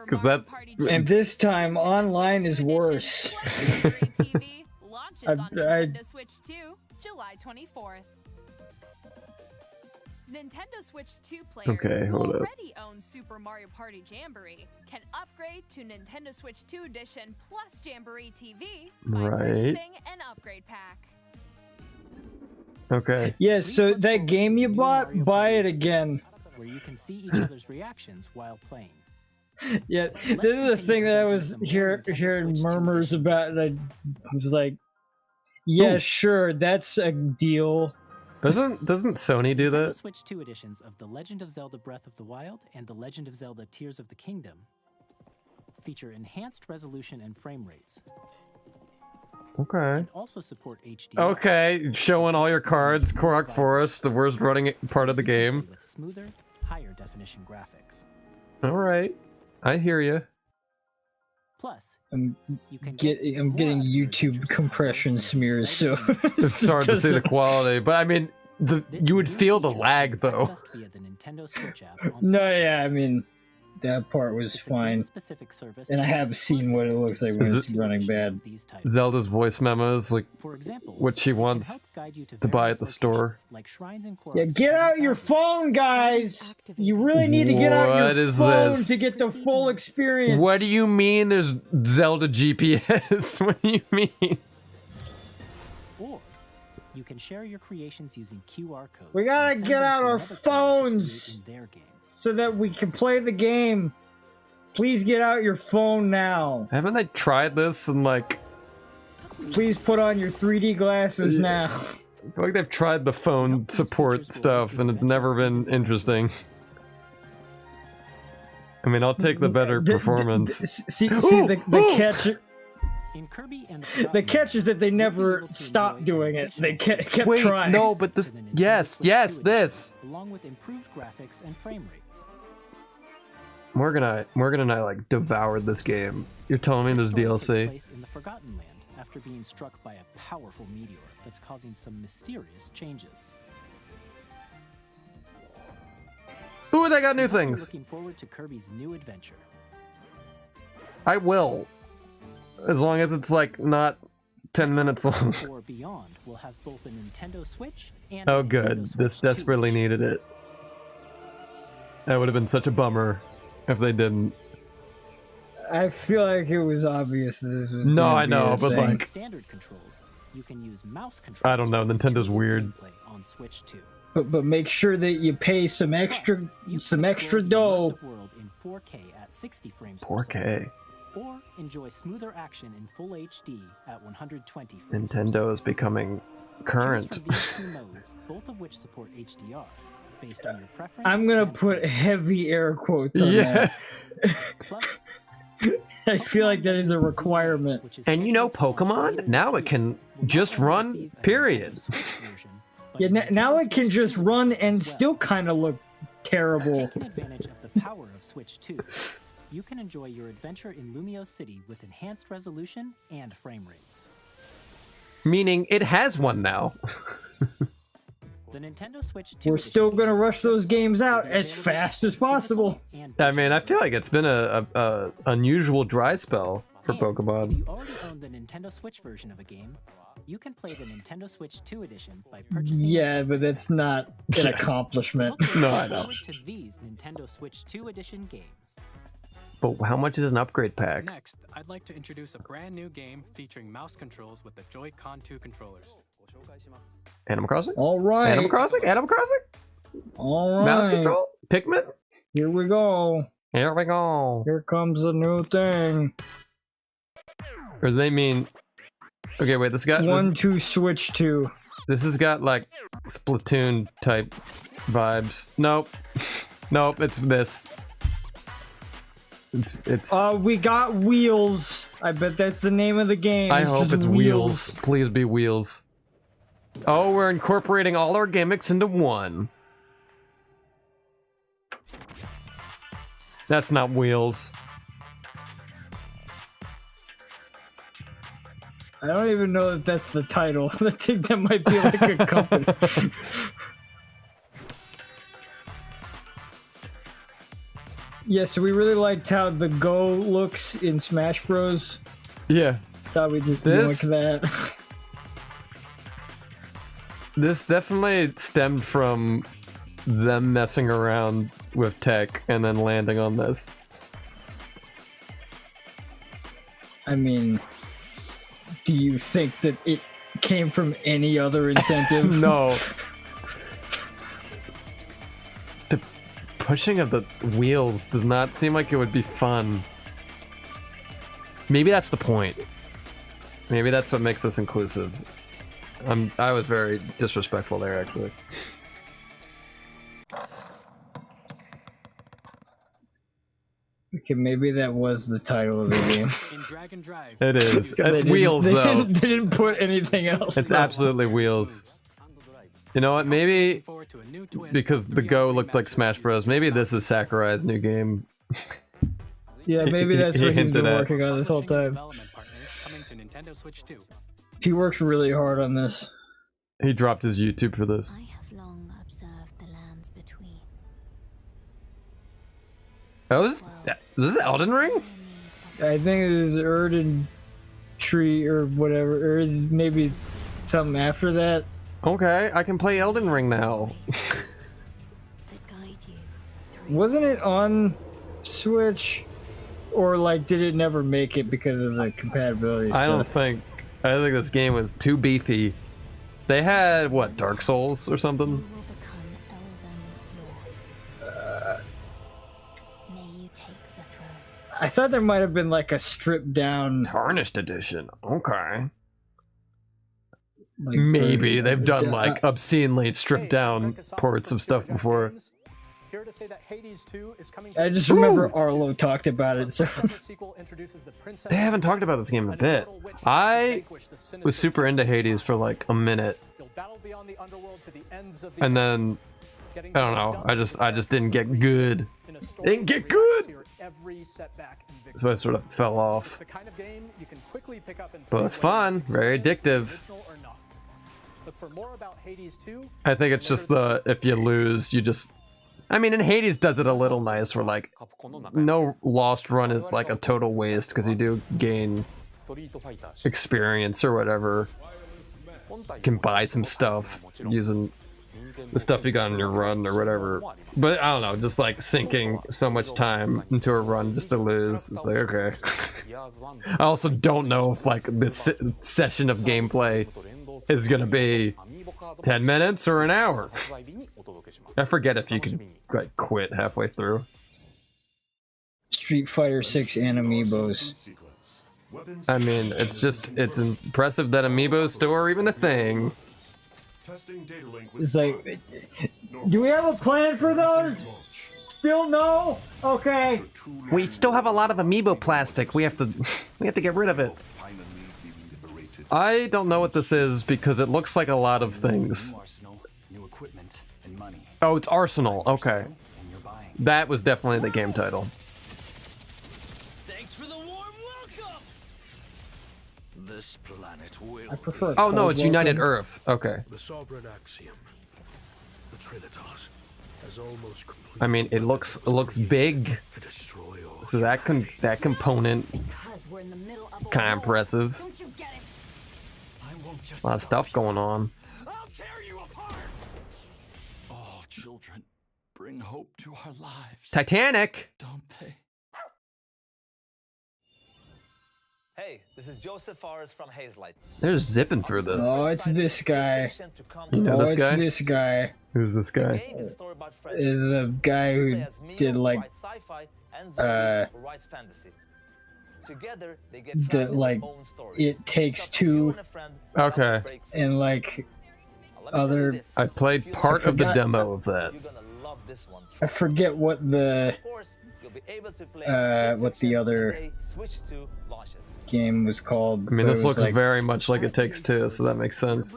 Because that's and this time online is worse. Launches on Nintendo Switch 2, July 24th. Nintendo Switch 2 players who already own Super Mario Party Jamboree can upgrade to Nintendo Switch 2 Edition plus Jamboree TV by purchasing an upgrade pack. Okay. Yeah, so that game you bought, buy it again. Where you can see each other's reactions while playing. Yeah, this is the thing that I was hearing murmurs about, and I was like, yeah, sure, that's a deal. Doesn't Sony do that? Switch 2 editions of The Legend of Zelda Breath of the Wild and The Legend of Zelda Tears of the Kingdom feature enhanced resolution and frame rates. Okay. And also support HD. Okay, showing all your cards, Korok Forest, the worst running part of the game. With smoother, higher definition graphics. All right, I hear you. Plus, I'm getting YouTube compression smears, so it's hard to see the quality. But I mean, you would feel the lag though. No, yeah, I mean that part was fine, and I have seen what it looks like when it's running bad. Zelda's voice memos, like what she wants to buy at the store. Yeah, get out your phone, guys! You really need to get out your phone to get the full experience. What do you mean there's Zelda GPS? What do you mean? Or you can share your creations using QR codes. We gotta get out our phones so that we can play the game. Please get out your phone now. Haven't they tried this and like... Please put on your 3D glasses now. I feel like they've tried the phone support stuff and it's never been interesting. I mean, I'll take the better performance. See the catch... In Kirby and the catch is that they never stopped doing it. They kept Wait, trying. No, but this... Yes, this! Along with improved graphics and frame rates. Morgan and I like devoured this game. You're telling me there's DLC? In the Forgotten Land after being struck by a powerful meteor that's causing some mysterious changes. Ooh, they got new things. Looking forward to Kirby's new adventure. I will. As long as it's like not 10 minutes long. Or Beyond will have both a Nintendo Switch and Oh good, this desperately needed it. That would have been such a bummer if they didn't. I feel like it was obvious this was. No, I know, but thing. like standard controls, you can use mouse controls. I don't know, Nintendo's weird. On Switch 2. But make sure that you pay some extra dough. World in 4K at 60 frames 4K. Or enjoy smoother action in full HD at 120 frames. Nintendo is becoming current. Choose from these 2 modes, both of which support HDR. Based on your preference. I'm gonna put heavy air quotes on that. Plus, I feel like that is a requirement. And you know Pokemon? Now it can just run, period. Yeah, now it can just run and still kind of look terrible. Taking advantage of the power of Switch 2, you can enjoy your adventure in Lumio City with enhanced resolution and frame rates. Meaning it has one now. The Nintendo Switch 2 We're still gonna rush those games out as fast as possible. I mean, I feel like it's been a unusual dry spell for If Pokemon. you already own the Nintendo Switch version of a game, you can play the Nintendo Switch 2 edition by purchasing. Yeah, but that's not an accomplishment. No, I know. Forward to these Nintendo Switch 2 edition games. But how much is an upgrade pack? Next, I'd like to introduce a brand new game featuring mouse controls with the Joy-Con 2 controllers. Animal Crossing? All right. Animal Crossing? Animal Crossing? All right. Mouse control? Pikmin? Here we go. Here we go. Here comes a new thing. Or do they mean... Okay, wait, this got... 1, 2, Switch 2. This has got, like, Splatoon type vibes. Nope. Nope, it's this. It's... We got Wheels. I bet that's the name of the game. I It's hope just it's Wheels. Please be Wheels. Oh, we're incorporating all our gimmicks into one. That's not Wheels. I don't even know if that's the title. I think that might be like a company. Yeah, so we really liked how the Go looks in Smash Bros. Yeah. Thought we just This- look that. This definitely stemmed from them messing around with tech and then landing on this. I mean, do you think that it came from any other incentive? No. The pushing of the wheels does not seem like it would be fun. Maybe that's the point. Maybe that's what makes us inclusive. I was very disrespectful there, actually. Okay, maybe that was the title of the game. In Drag and Drive, It is. They It's didn't- Wheels, they though. Didn't, they didn't put anything else. It's though. absolutely Wheels. You know what? Maybe forward to a new twist because of the 3 Go on 3 looked like matches Smash Bros. Maybe this is Sakurai's new game. Yeah, maybe that's He what he's hinted been at. working on this whole Publishing and time. development partners coming to Nintendo Switch 2. He works really hard on this. He dropped his YouTube for this. I have long observed the lands between. Oh, is this Elden Ring? I think it is Erden Tree or whatever, or is maybe something after that. Okay, I can play Elden Ring now. Wasn't it on Switch? Or like, did it never make it because of the compatibility stuff? I think this game was too beefy. They had what, Dark Souls or something? I thought there might have been like a stripped down Tarnished edition. Okay. like, Maybe version. they've done like obscenely stripped down ports of stuff before. Here to say that Hades 2 is coming I just remember Arlo talked about it, so They haven't talked about this game in a bit. I was super into Hades for like a minute. And then I don't know, I just didn't get good. Didn't get good! So I sort of fell off. But it's fun, very addictive. I think it's just if you lose, you just... I mean, and Hades does it a little nice where like, no lost run is like a total waste because you do gain experience or whatever. You can buy some stuff using the stuff you got in your run or whatever. But I don't know, just like sinking so much time into a run just to lose. It's like, okay. I also don't know if like this session of gameplay is gonna be 10 minutes or an hour. I forget if you can like quit halfway through. Street Fighter 6 and Amiibos. I mean, it's impressive that Amiibos still are even a thing. It's like, do we have a plan for those? still no? Okay. We still have a lot of amiibo plastic. We have to get rid of it. I don't know what this is because it looks like a lot of things. New equipment and money. Oh, it's Arsenal. Okay. That was definitely the game title. Thanks for the warm welcome. This planet will. I prefer. Oh no, it's United Earth. Okay. The sovereign axiom. The Trinitas has almost completed. I mean, it looks big. So that component kind of impressive. Don't you get it? A lot of stuff going on. I'll tear you apart. All children bring hope to our lives. Titanic. Don't they? Hey, this is Joseph Forrest from Hazelight. They're zipping through this. Oh, it's this guy. You know this guy? It's this guy. Who's this guy? Is the guy who did like Together, they get the like It Takes Two. Okay. And like other. I played part of the demo of that. I forget what the other game was called. I mean, this looks like, very much like It Takes Two, so that makes sense.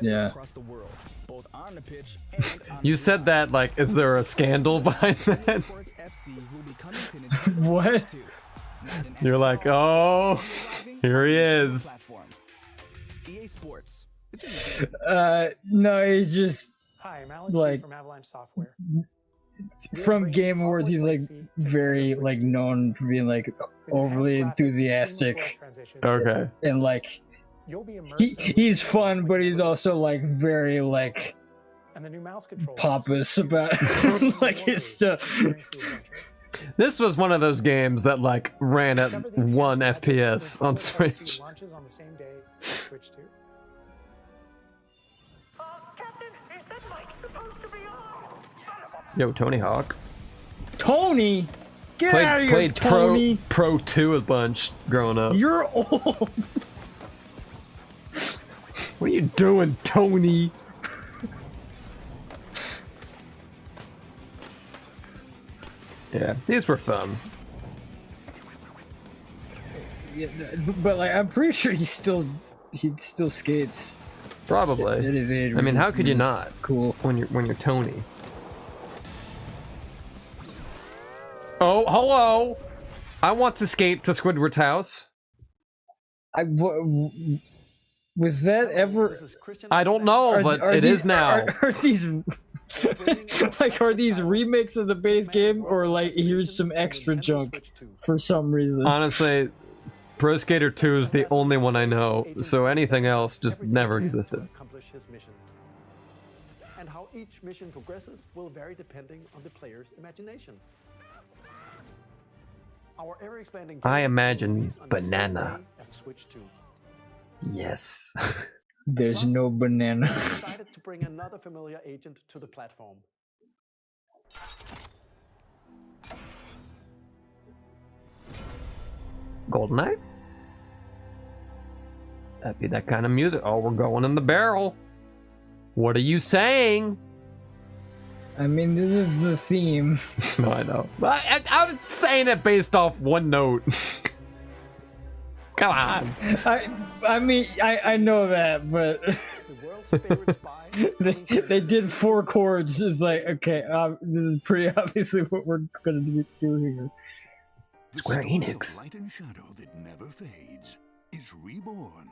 Yeah. You said that like, is there a scandal behind that? What? You're like, oh, here he is. No, he's just Hi, I'm Alan like from Avalanche Software. from Game Awards. He's like very like known for being like overly enthusiastic. Okay. And like he's fun, but he's also like very like And the new mouse control pompous about like his stuff. This was one of those games that like ran at 1 FPS on Switch. Launches on the same day Switch 2. Yo, Tony Hawk. Tony, get out of here, Played Tony. Pro 2 a bunch growing up. You're old. What are you doing, Tony? Yeah, these were fun. Yeah, but like I'm pretty sure he still skates. Probably. At his age. I mean, how could you not? Cool. When you're Tony. Oh, hello! I want to skate to Squidward's house. Was that ever? I don't know, but it is now. Are these like are these remakes of the base game, or like here's some extra junk for some reason? Honestly, Pro Skater 2 is the only one I know, so anything else just never existed. Accomplish his mission. And how each mission progresses will vary depending on the player's imagination. Our ever-expanding I game imagine will release on the same banana. day as Switch 2. Yes. There's no banana. We decided to bring another familiar agent to the platform. GoldenEye? That'd be that kind of music. Oh, we're going in the barrel. What are you saying? I mean, this is the theme. No, I know. I was saying it based off one note. Come on. I mean, I know that, but they did 4 chords. It's like, okay, this is pretty obviously what we're gonna do here. Square Enix. Light and shadow that never fades is reborn.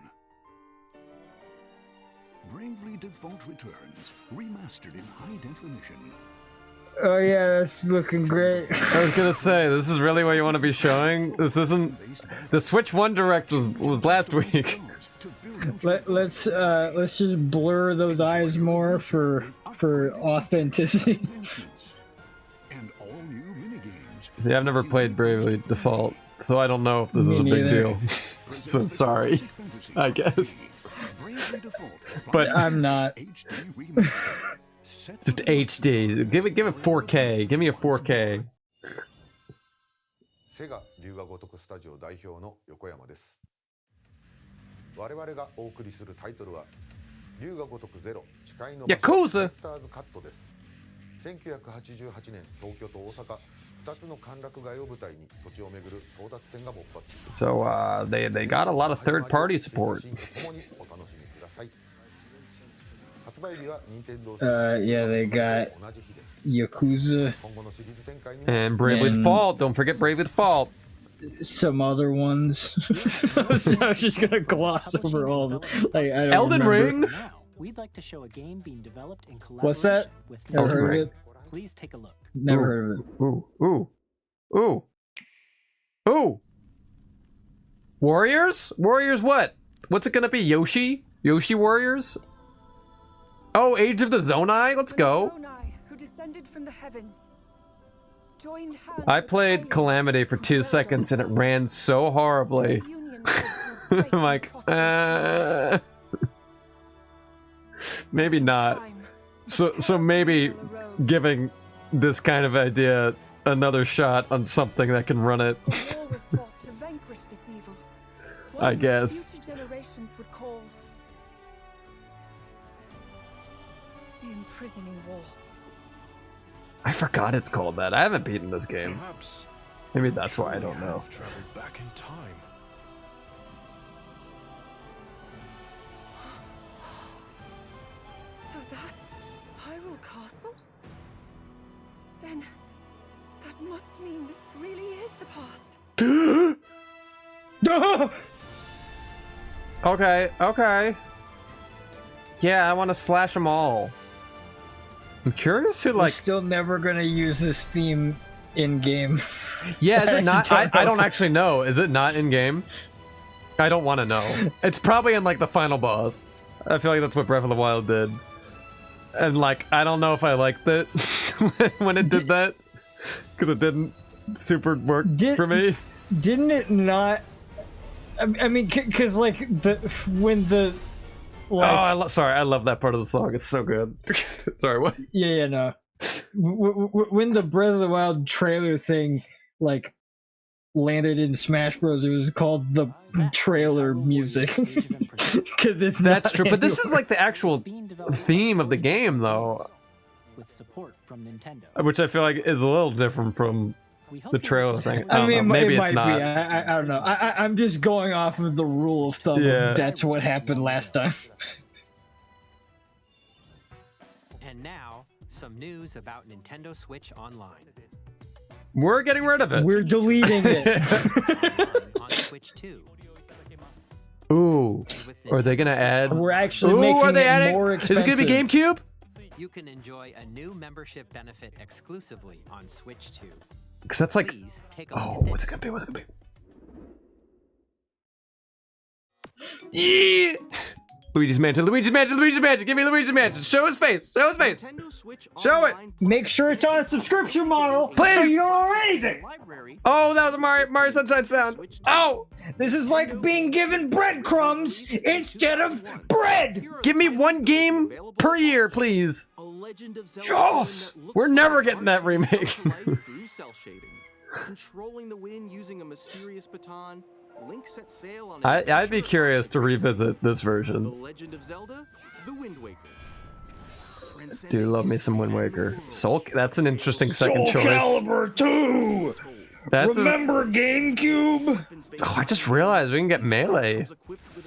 Bravely Default returns, remastered in high definition. Oh yeah, that's looking great. I was gonna say, this is really what you want to be showing? This isn't... The Switch 1 Direct was last week. Let's just blur those eyes more for authenticity. And all new minigames. See, I've never played Bravely Default, so I don't know if this is a big deal. So sorry, I guess. But I'm not. Just HD. Give it 4K. Give me a 4K. セガ龍が如くスタジオ代表の横山です。我々がお送りするタイトルは龍が如くゼロ誓いのヤクザターズカットです。1988年、東京と大阪2つの歓楽街を舞台に土地を巡る争奪戦が勃発。 So they got a lot of third party support. 共にお楽しみください。発売日は任天堂 Yeah, they got Yakuza And Bravely Default. Don't forget Bravely Default. Some other ones. I was just gonna gloss over all of them. Like, I don't Elden remember. Ring. Now, we'd like to show a game being developed in What's that? collaboration with Never Elden heard Ring. of it. Please take a look. Never heard of it. Ooh. Warriors? Warriors what? What's it gonna be? Yoshi? Yoshi Warriors? Oh, Age of the Zonai? Let's go. Who descended from the heavens. Joined hands I played Calamity for 2 seconds and it ran so horribly. I'm like, maybe not. So maybe giving this kind of idea another shot on something that can run it. to vanquish this evil. I guess. Future generations would call the imprisoning war. I forgot it's called that. I haven't beaten this game. Maybe that's why I don't know. Traveled back in time. So that's Hyrule Castle? Then that must mean this really is the past. Okay. Yeah, I want to slash them all. I'm curious who, We're like... still never gonna use this theme in game. Yeah, is it not? I don't know. actually know. Is it not in game? I don't want to know. It's probably in like the final boss. I feel like that's what Breath of the Wild did. And like, I don't know if I liked it when it did that. Because it didn't super work for me. Didn't it not? I mean, because like when the like, oh, sorry, I love that part of the song. It's so good. Sorry, what? Yeah, no. When the Breath of the Wild trailer thing like landed in Smash Bros, it was called the trailer music. Because it's That's not true, but this anywhere. is like the actual theme of the game, though. With support from Nintendo. Which I feel like is a little different from the trailer thing. I don't know. it Maybe might it's not. be. I don't know. I'm just going off of the rule of thumb. Yeah. That's what happened last time. And now, some news about Nintendo Switch Online. We're getting rid of it. We're deleting it. On Switch 2. Ooh. Are they gonna add? We're actually Ooh, making are they it adding? more Is it gonna be expensive. GameCube? You can enjoy a new membership benefit exclusively on Switch 2. Because that's like. Please take a Oh, look at what's it this. gonna be? What's it gonna be? Yeah. Luigi's Mansion. Luigi's Mansion. Luigi's Mansion. Give me Luigi's Mansion. Show his face. Show his face. Show it. Make sure it's on a subscription model, Please. so you don't know anything. Oh, that was a Mario Sunshine sound. Oh. This is like being given breadcrumbs instead of bread. Give me one game per year, please. Yes! We're never getting that remake. Through cell shading. Controlling the wind using a mysterious baton. Link set sail on I'd be curious to revisit this The version. Legend of Zelda, The Wind Waker. Dude, love me some Wind Waker. Soul. That's an interesting second Soul choice. Calibur 2. That's Remember GameCube? Oh, I just realized we can get Melee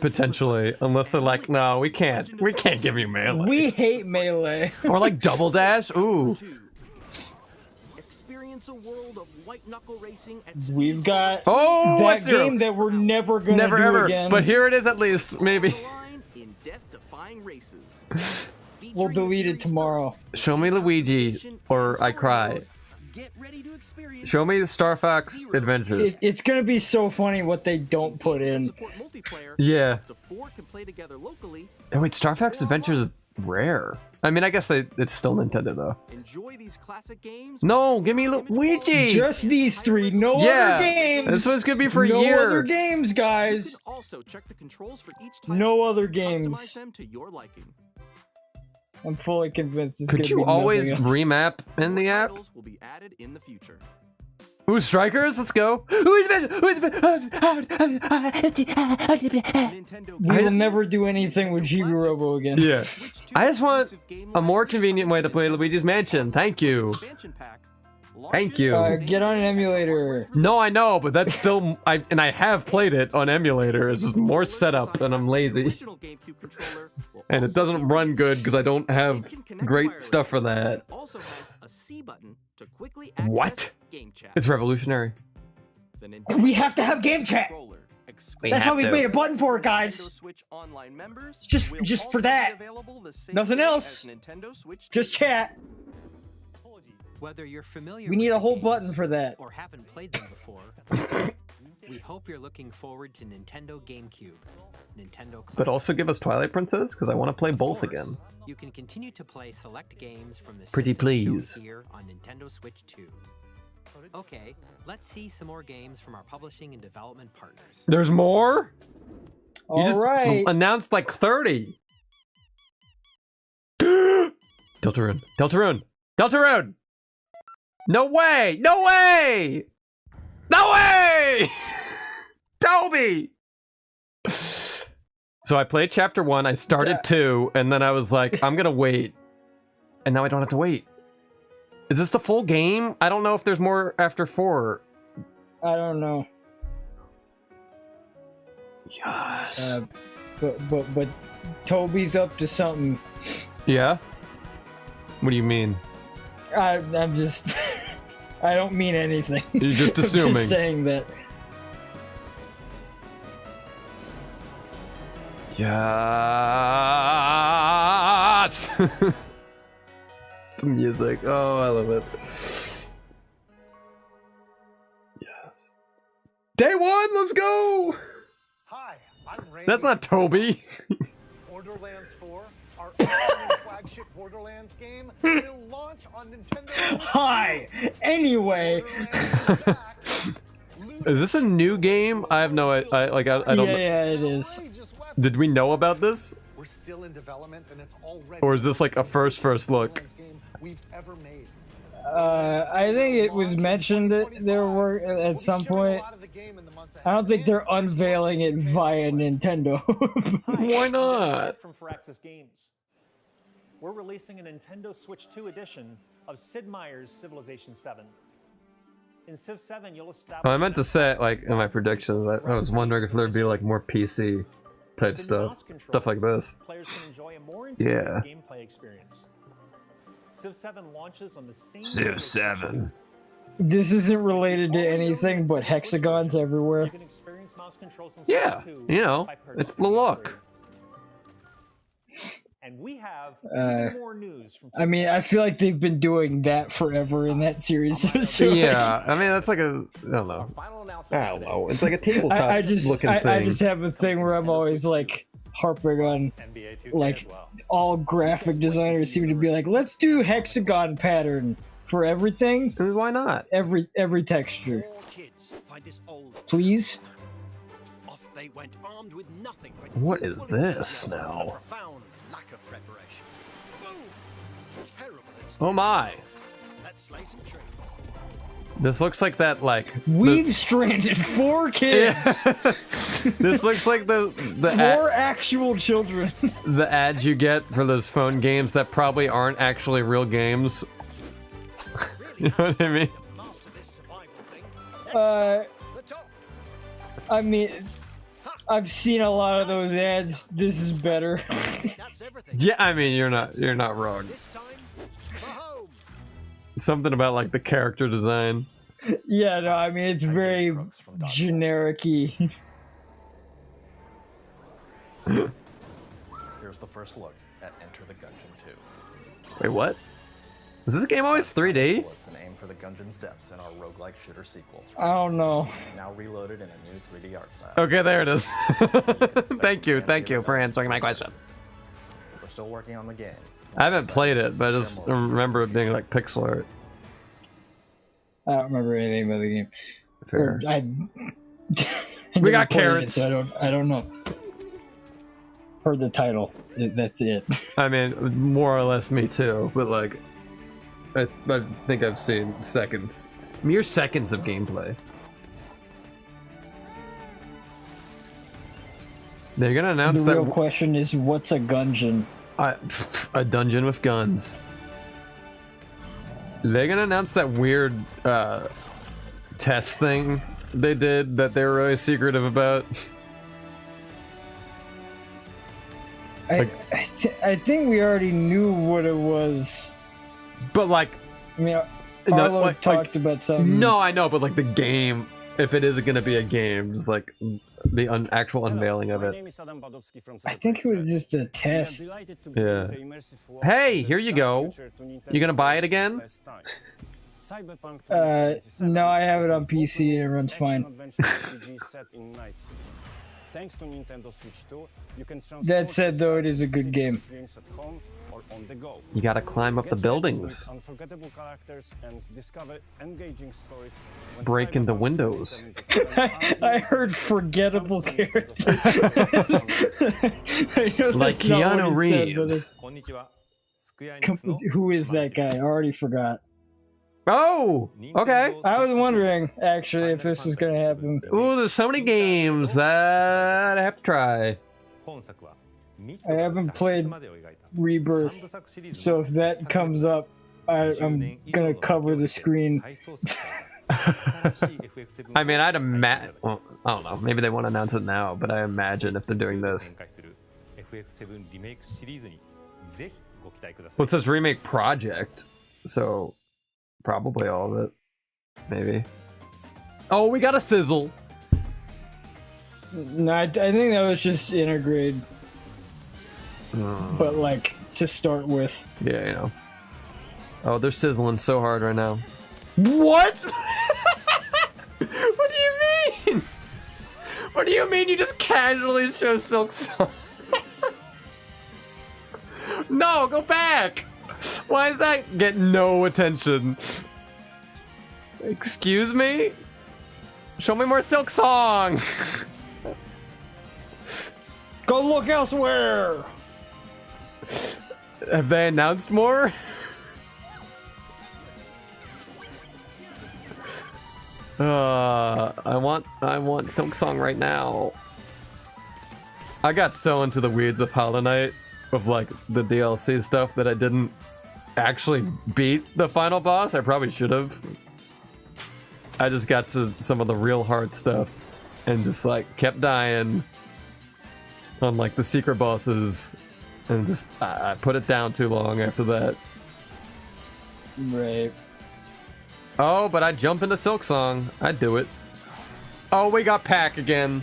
potentially, unless they're like, no, we can't. We can't give you Melee. We hate Melee. Or like Double Dash. Ooh. Experience a world of white knuckle racing at We've got Oh, that F-Zero. game that we're never gonna Never do ever. again. But here it is at least, maybe. in death-defying races. We'll delete it tomorrow. Show me Luigi, or I cry. Get ready to experience Show me the Star Fox Adventures. It's gonna be so funny what they don't put in. support multiplayer. Yeah. Up to 4 can play together locally. Oh wait, Star Fox Adventures is rare. I mean, I guess it's still Nintendo though. Enjoy these classic games. No, give me Luigi. Just these three, no Yeah, other games. this one's gonna be for a no year. other games, guys. Also check the controls for each type. No other Customize games. them to your liking. I'm fully convinced it's Could gonna you be always nothing else. remap in the app? Titles will be added in the future. Ooh, strikers, let's go. Who's been? We will never do anything with Chibi Robo again. Yeah. I just want a more convenient way to play Luigi's Mansion. Thank you. Thank you. Get on an emulator. No, I know, but that's still I have played it on emulator. It's just more setup, and I'm lazy. And it doesn't run good because I don't have great stuff for that. What? It's revolutionary. We have to have game chat. That's why we made a button for it, guys. Just for that. Nothing else. Just chat. Whether you're familiar We need a whole button for that. or haven't played them before, we hope you're looking forward to Nintendo GameCube. Nintendo But also give us Twilight Princess because I want to play both again. You can continue to play select games from the Pretty system shown please. here on Nintendo Switch 2. Okay, let's see some more games from our publishing and development partners. There's more? You just Alright. announced like 30. Deltarune. Deltarune. Deltarune! No way! No way! No way! Toby! So I played chapter 1, I started 2, and then I was like, I'm gonna wait. And now I don't have to wait. Is this the full game? I don't know if there's more after 4. I don't know. Yes. But Toby's up to something. Yeah? What do you mean? I'm just I don't mean anything. You're just I'm assuming. just saying that. Yes! The music. Oh, I love it. Yes. Day 1, let's go! Hi, I'm Randy. That's not Toby. Borderlands 4, our upcoming flagship Borderlands game, will launch on Nintendo Switch. Hi. Anyway. Is this a new game? I have no I don't know. Yeah, it is. Did we know about this? We're still in development and it's already Or is this like a first look? we've ever made. I think it was mentioned that there were at some point. I don't think they're unveiling it via Nintendo. Why not? From Firaxis Games. We're releasing a Nintendo Switch 2 edition of Sid Meier's Civilization 7. In Civ 7, you'll establish... Oh, I meant to say, like, in my predictions, I was wondering if there'd be, like, more PC type stuff. Stuff like this. Players can enjoy a more intuitive Yeah. gameplay experience. Civ 7 launches on the same... Civ 7. This isn't related to anything but hexagons everywhere. You can experience mouse controls in Yeah, Switch 2 you know, by it's purchasing the the look. upgrade. And we have even more news from I mean, I feel like they've been doing that forever in that series. So Yeah, I mean, that's like a, I don't know. I don't know. It's like a tabletop I just looking thing. I just have a thing where I'm always like harping on, like, all graphic designers seem to be like, let's do hexagon pattern for everything. Why not? Every texture. Please. Off they went armed with nothing but What is this now? profound lack of preparation. Boom! Terrible. Oh my. Let's slay some trees. This looks like that, like... We've stranded 4 kids. This looks like the 4 actual children. the ads you get for those phone games that probably aren't actually real games. You know what I mean? I mean, I've seen a lot of those ads. This is better. Yeah, I mean, you're not wrong. Something about like the character design. Yeah, no, I mean, it's very generic-y. Here's the first look at Enter the Gungeon 2. Wait, what? Was this game always 3D? Bullets and aim for the Gungeon's depths in our roguelike shooter sequel. I don't know. Now reloaded in a new 3D art style. Okay, there it is. Thank you for answering my question. We're still working on the game. I haven't played it, but I just remember it being like pixel art. I don't remember anything about the game. Fair. We got carrots. So I don't know. Heard the title. That's it. I mean, more or less me too, but like, I think I've seen seconds Mere seconds of gameplay. They're gonna announce the that real question is, what's a gungeon? A dungeon with guns. They're gonna announce that weird test thing they did that they were really secretive about. I think we already knew what it was. But like, I mean, no, Arlo talked about something. No, I know, but like the game, if it is gonna be a game, just like the actual unveiling of it. I think it was just a test. Yeah. Hey, here you go. You gonna buy it again? No, I have it on PC and it runs fine. Thanks to Nintendo Switch 2, you can That said, though, it is a good game. At home or on the go. You gotta climb up the buildings. Unforgettable characters and discover engaging stories. Break into windows. I heard forgettable characters. Like Keanu Reeves. Who is that guy? I already forgot. Oh, okay. I was wondering, actually, if this was going to happen. Ooh, there's so many games that I have to try. I haven't played Rebirth, so if that comes up, I'm going to cover the screen. I mean, I'd imagine... Well, I don't know. Maybe they won't announce it now, but I imagine if they're doing this. Well, it says remake project, so... Probably all of it. Maybe. Oh, we got a sizzle! No, I think that was just intergrade. But, like, to start with. Yeah, you know. Oh, they're sizzling so hard right now. What? What do you mean? What do you mean you just casually show Silk Song? No, go back! Why does that get no attention? Excuse me? Show me more Silk Song! Go look elsewhere! Have they announced more? I want Silk Song right now. I got so into the weeds of Hollow Knight, of like the DLC stuff, that I didn't actually beat the final boss. I probably should have. I just got to some of the real hard stuff and just like kept dying on like the secret bosses, and just I put it down too long after that. Right. Oh, but I'd jump into Silk Song. I'd do it. Oh, we got Pack again.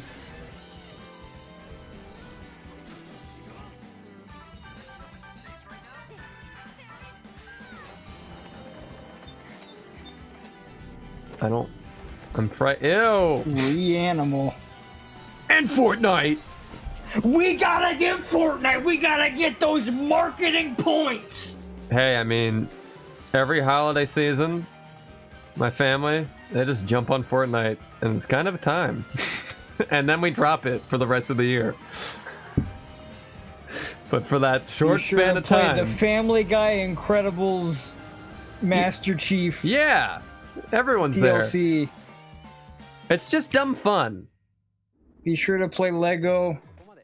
I'm frightened. Ew! Reanimal. And Fortnite! We gotta get Fortnite! We gotta get those marketing points! Hey, I mean, every holiday season, my family, they just jump on Fortnite, and it's kind of a time. And then we drop it for the rest of the year. But for that short span of time... The Family Guy, Incredibles, Master Chief... Yeah! Everyone's DLC. there. It's just dumb fun. Be sure to play Lego.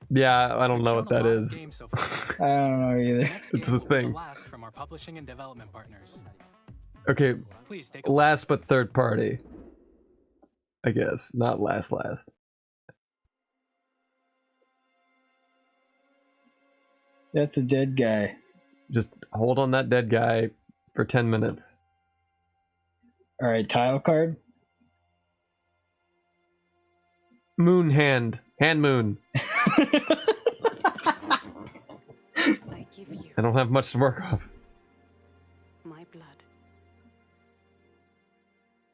Yeah, I don't know what that is. I don't know either. It's a thing. From our publishing and development partners. Okay, last but third party. I guess, not last. That's a dead guy. Just hold on that dead guy for 10 minutes. Alright, tile card. Moon hand. Hand moon. I don't have much to work off. My blood.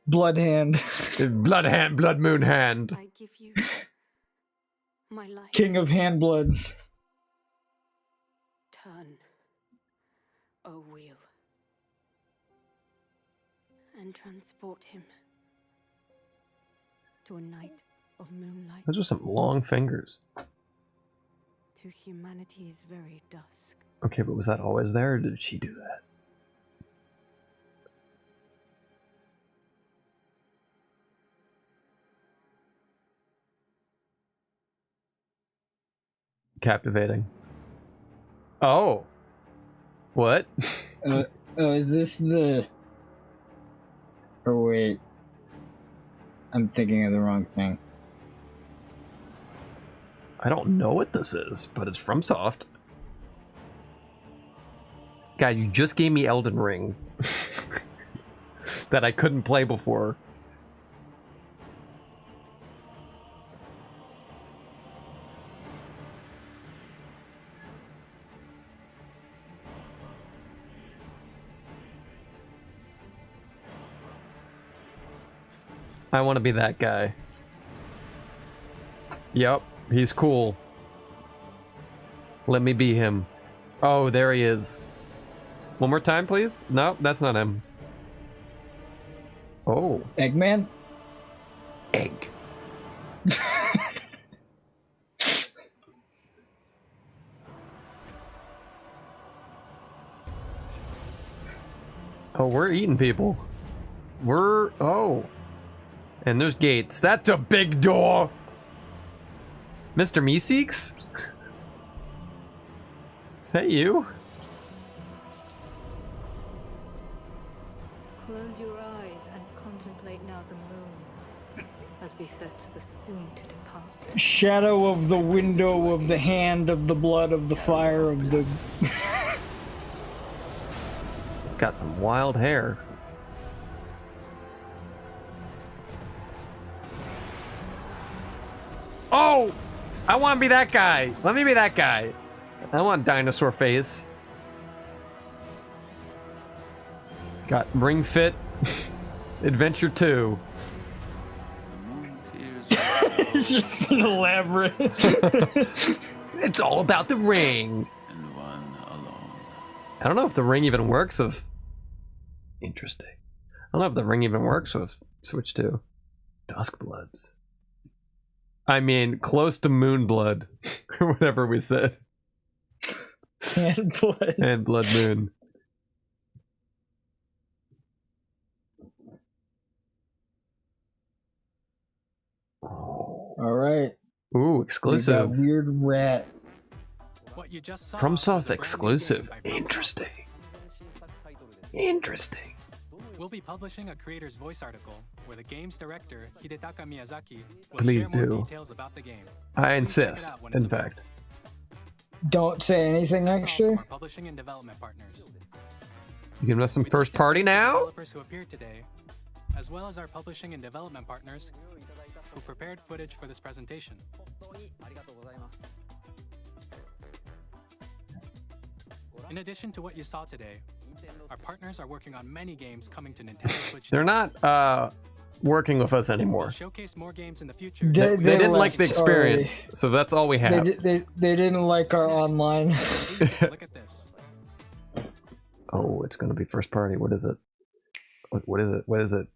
Blood hand. Blood hand, blood moon hand. I give you my life. King of hand blood. Turn, O wheel, and transport him to a night of moonlight. Those are some long fingers. To humanity's very dusk. Okay, but was that always there, or did she do that? captivating. Oh. What? Is this the... Oh, wait. I'm thinking of the wrong thing. I don't know what this is, but it's FromSoft. God, you just gave me Elden Ring. That I couldn't play before. I want to be that guy. Yep, he's cool. Let me be him. Oh, there he is. One more time, please? No, that's not him. Oh. Eggman? Egg. Oh, we're eating people. We're... Oh. And there's gates. That's a big door! Mr. Meeseeks? Is that you? Close your eyes and contemplate now the moon, as befits the soon to depart. Shadow of the window of the hand of the blood of the fire of the... It's got some wild hair. Oh! I want to be that guy. Let me be that guy. I want dinosaur face. Got Ring Fit. Adventure 2. It's just an elaborate... It's all about the ring. And one alone. I don't know if the ring even works with... Interesting. I don't know if the ring even works with Switch 2. Duskbloods. I mean, close to Moonblood. Or whatever we said. And blood. And Blood Moon. Alright. Ooh, exclusive. We got Weird Rat. What you just saw FromSoft exclusive. Interesting. Interesting. We'll be publishing a creator's voice article where the game's director, Hidetaka Miyazaki, will Please share more do. details about the game. I insist, in fact. Don't say anything extra. Our publishing and development partners. You giving us some first party now? Developers who appeared today, as well as our publishing and development partners who prepared footage for this presentation. In addition to what you saw today, our partners are working on many games coming to Nintendo Switch. They're not working with us anymore. We'll showcase more games in the future. They didn't like the left experience, so that's all we have. They didn't like our online. Look at this. Oh, it's gonna be first party. What is it? What is it? What is it?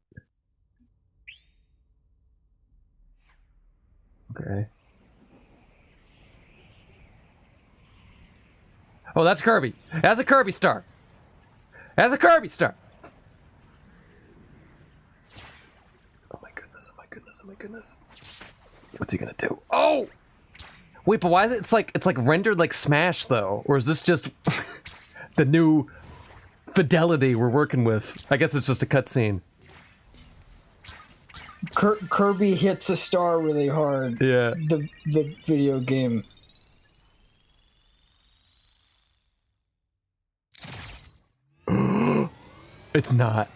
Okay. Oh, that's Kirby. That's a Kirby star. That's a Kirby star. Oh my goodness! Oh my goodness! Oh my goodness! What's he gonna do? Oh! Wait, but why is it? It's like rendered like Smash though, or is this just the new fidelity we're working with? I guess it's just a cutscene. Kirby hits a star really hard. Yeah. The video game. It's not.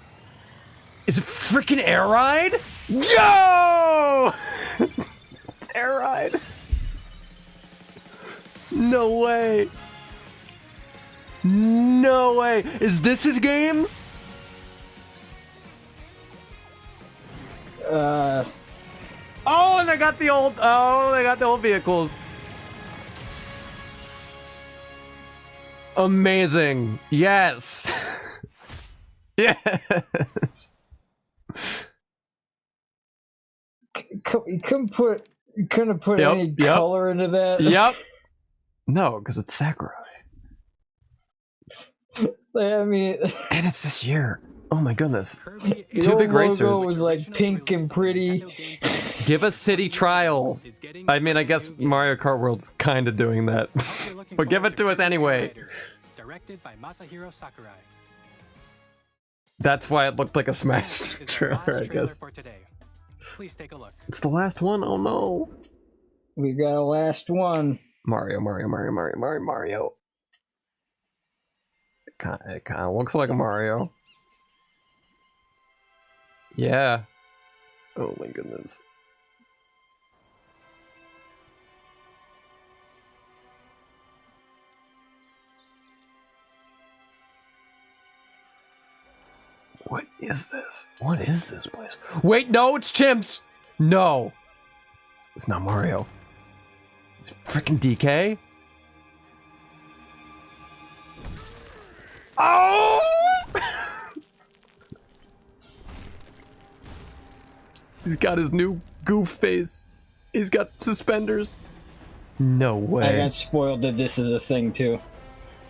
Is it freaking Air Ride? Yo! It's Air Ride. No way. No way. Is this his game? Oh, and they got the old vehicles. Amazing. Yes. Yes. You couldn't put any color into that. Yep. No, because it's Sakurai. I mean, and it's this year. Oh my goodness. The Two old big racers. logo was like pink and pretty. Give us City Trial. I mean, I guess Mario Kart World's kind of doing that. But give it to us anyway. Directed by Masahiro Sakurai. That's why it looked like a Smash trailer, I guess. For today. Please take a look. It's the last one? Oh no. We got a last one. Mario. It kind of looks like a Mario. Yeah. Oh my goodness. What is this? What is this place? Wait, no, it's chimps! No! It's not Mario. It's freaking DK? Oh! He's got his new goof face. He's got suspenders. No way. I got spoiled that this is a thing too.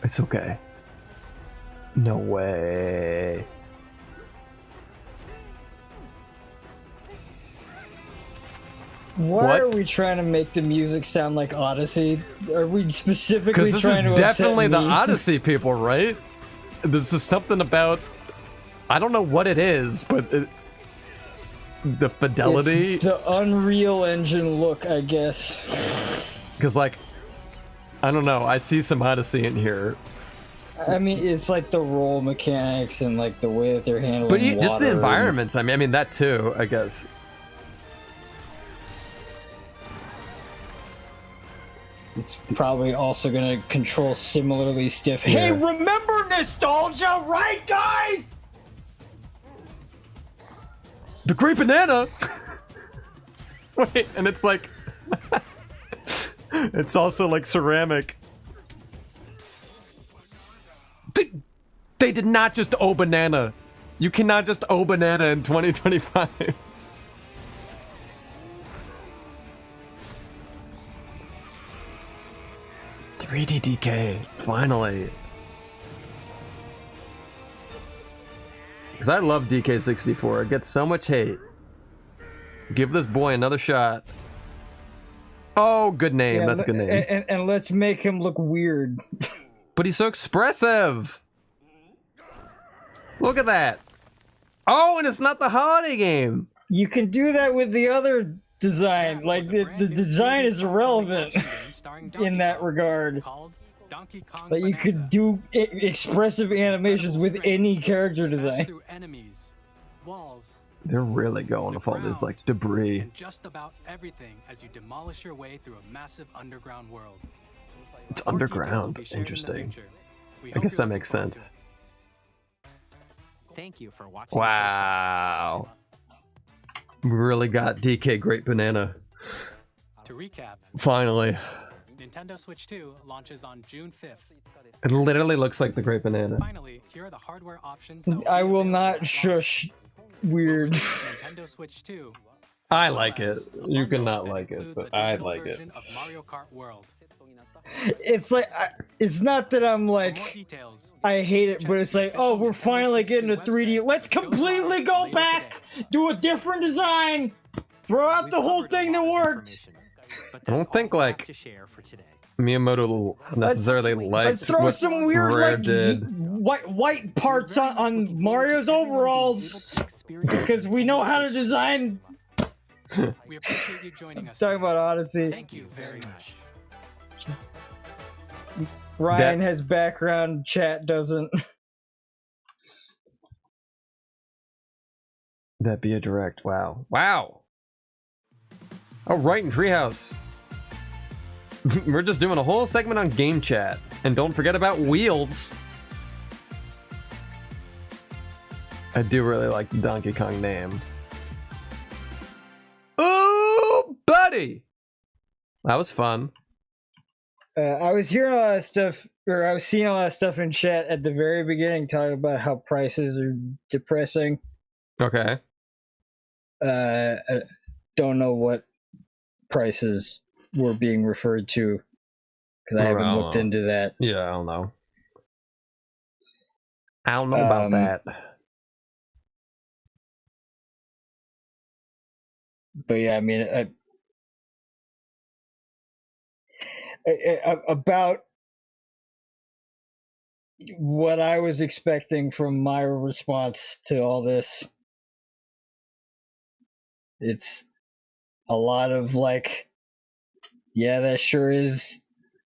It's okay. No way. Why are we trying to make the music sound like Odyssey? Are we specifically Because this trying is to definitely upset the me? Odyssey people, right? There's just something about... I don't know what it is, but the fidelity... It's the Unreal Engine look, I guess. Because, like, I don't know, I see some Odyssey in here. I mean, it's like the roll mechanics and like the way that they're handling But just the water environments, I mean that too, I guess. It's probably also going to control similarly stiff. Hey, remember nostalgia, right, guys? The Great Banana! Wait, and it's like... it's also like ceramic. They did not just banana. You cannot just banana in 2025. 3D DK, finally. Because I love DK64, it gets so much hate. Give this boy another shot. Oh, good name, that's a good name. And let's make him look weird. But he's so expressive! Look at that! Oh, and it's not the holiday game! You can do that with the other design. Like, the design is irrelevant in that regard. But you could do expressive animations with any character design. They're really going with all this, like, debris. And just about everything as you demolish your way through a massive underground world. It's underground. Interesting. I guess that makes sense. Thank you for watching. Wow. We really got DK Great Banana. To recap, finally. Nintendo Switch 2 launches on June 5th. It literally looks like the Great Banana. Finally, here are the hardware options. I will not shush weird. Nintendo Switch 2. I like it. You cannot like it, but I like it. Of Mario Kart World. It's like, it's not that I'm like, I hate it, but it's like, oh, we're finally getting a 3D. Let's completely go back, do a different design, throw out the whole thing that worked. I don't think, like, Miyamoto necessarily liked let's throw what some weird, Rare like, did. white parts on Mario's overalls, because we know how to design. We appreciate you joining us. Talking about Odyssey. Thank you very much. Ryan has background, chat doesn't. That be a direct. Wow. Wow. Oh, right in Treehouse. We're just doing a whole segment on game chat. And don't forget about wheels. I do really like the Donkey Kong name. Ooh, buddy! That was fun. I was hearing a lot of stuff, or I was seeing a lot of stuff in chat at the very beginning talking about how prices are depressing. Okay. I don't know what prices were being referred to because I haven't looked into that. Yeah, I don't know. I don't know about that. But yeah, I mean, about what I was expecting from my response to all this. It's a lot of like, yeah, that sure is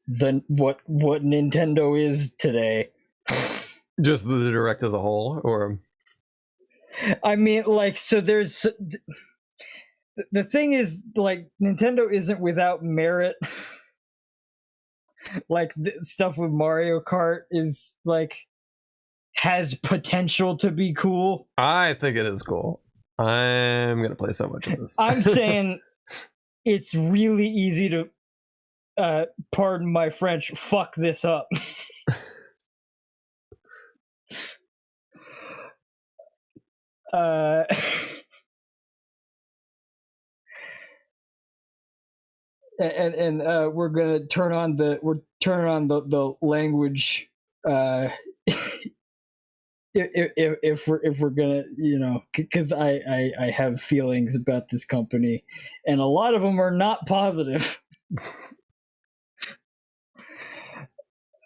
what Nintendo is today. Just the direct as a whole, or I mean, like, so there's the thing is, like, Nintendo isn't without merit. Like, stuff with Mario Kart is like has potential to be cool. I think it is cool. I'm gonna play so much of this. I'm saying it's really easy to, pardon my French, fuck this up. And we're gonna turn on the language if we're gonna, you know, because I have feelings about this company, and a lot of them are not positive.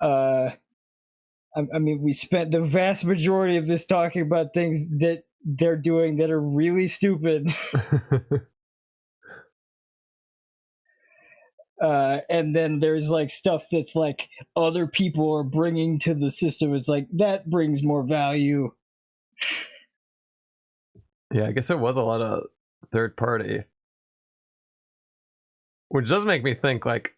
I mean, we spent the vast majority of this talking about things that they're doing that are really stupid. And then there's like stuff that's like other people are bringing to the system. It's like that brings more value. Yeah, I guess it was a lot of third party, which does make me think like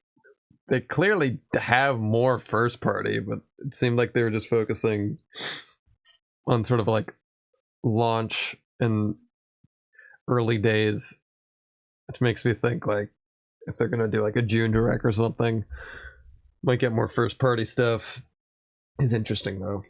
they clearly have more first party, but it seemed like they were just focusing on sort of like launch and early days, which makes me think like if they're gonna do like a June direct or something, might get more first party stuff. Is interesting though.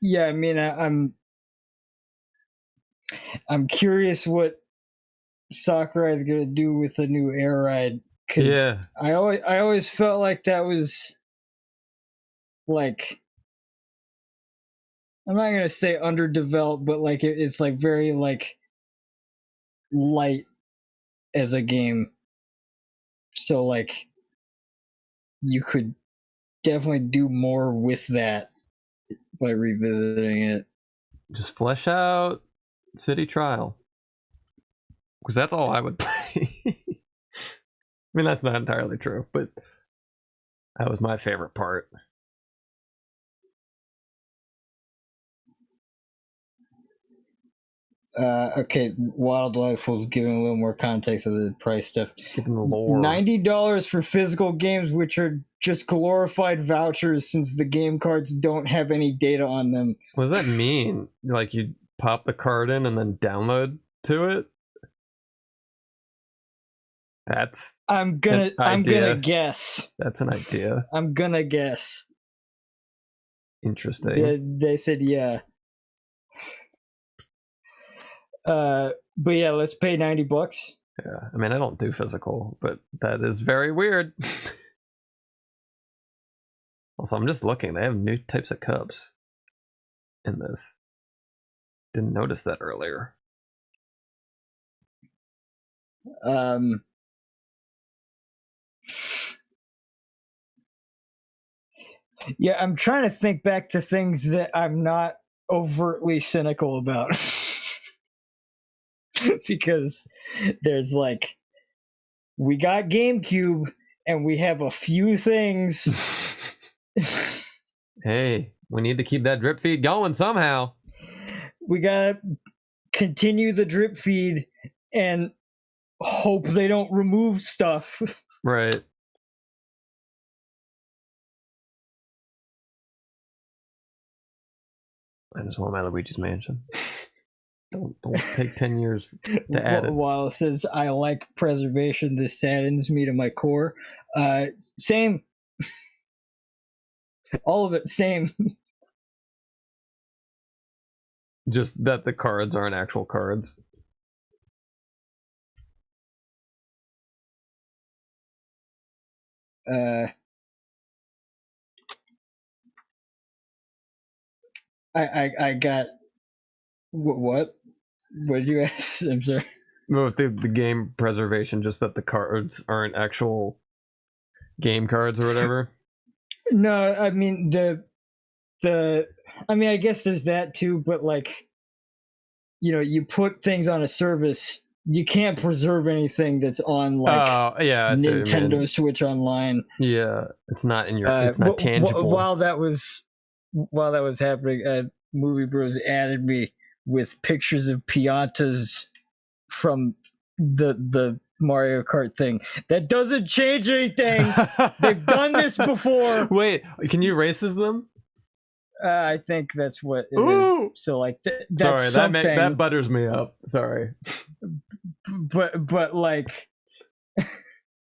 Yeah, I mean, I'm curious what Sakurai is gonna do with the new air ride, because Yeah, I always felt like that was like, I'm not gonna say underdeveloped, but like it's like very like light as a game. So like you could definitely do more with that by revisiting it. just flesh out City Trial, because that's all I would play. I mean, that's not entirely true, but that was my favorite part. Okay, Wildlife was giving a little more context of the price stuff. Giving the lore. $90 for physical games, which are just glorified vouchers since the game cards don't have any data on them. What does that mean? Like you pop the card in and then download to it? That's I'm gonna guess. That's an idea. I'm gonna guess. Interesting. They said yeah. But yeah, let's pay $90. Yeah, I mean, I don't do physical, but that is very weird. Also, I'm just looking. They have new types of cups in this. Didn't notice that earlier. Yeah, I'm trying to think back to things that I'm not overtly cynical about. Because there's like, we got GameCube and we have a few things. Hey, we need to keep that drip feed going somehow. We gotta continue the drip feed and hope they don't remove stuff. Right. I just want my Luigi's Mansion. Don't take 10 years to add it. While it says I like preservation, this saddens me to my core. Same. All of it, same. Just that the cards aren't actual cards. I got what? What did you ask? I'm sorry. Well, with the game preservation, just that the cards aren't actual game cards or whatever. No, I mean I mean, I guess there's that too, but like, you know, you put things on a service, you can't preserve anything that's on like Nintendo Switch Online. Yeah, it's not in your. It's not tangible. While that was happening, Movie Bros added me with pictures of Piantas from the Mario Kart thing. That doesn't change anything. They've done this before. Wait, can you races them? I think that's what it is. So like that's sorry, that butters me up. Sorry, but like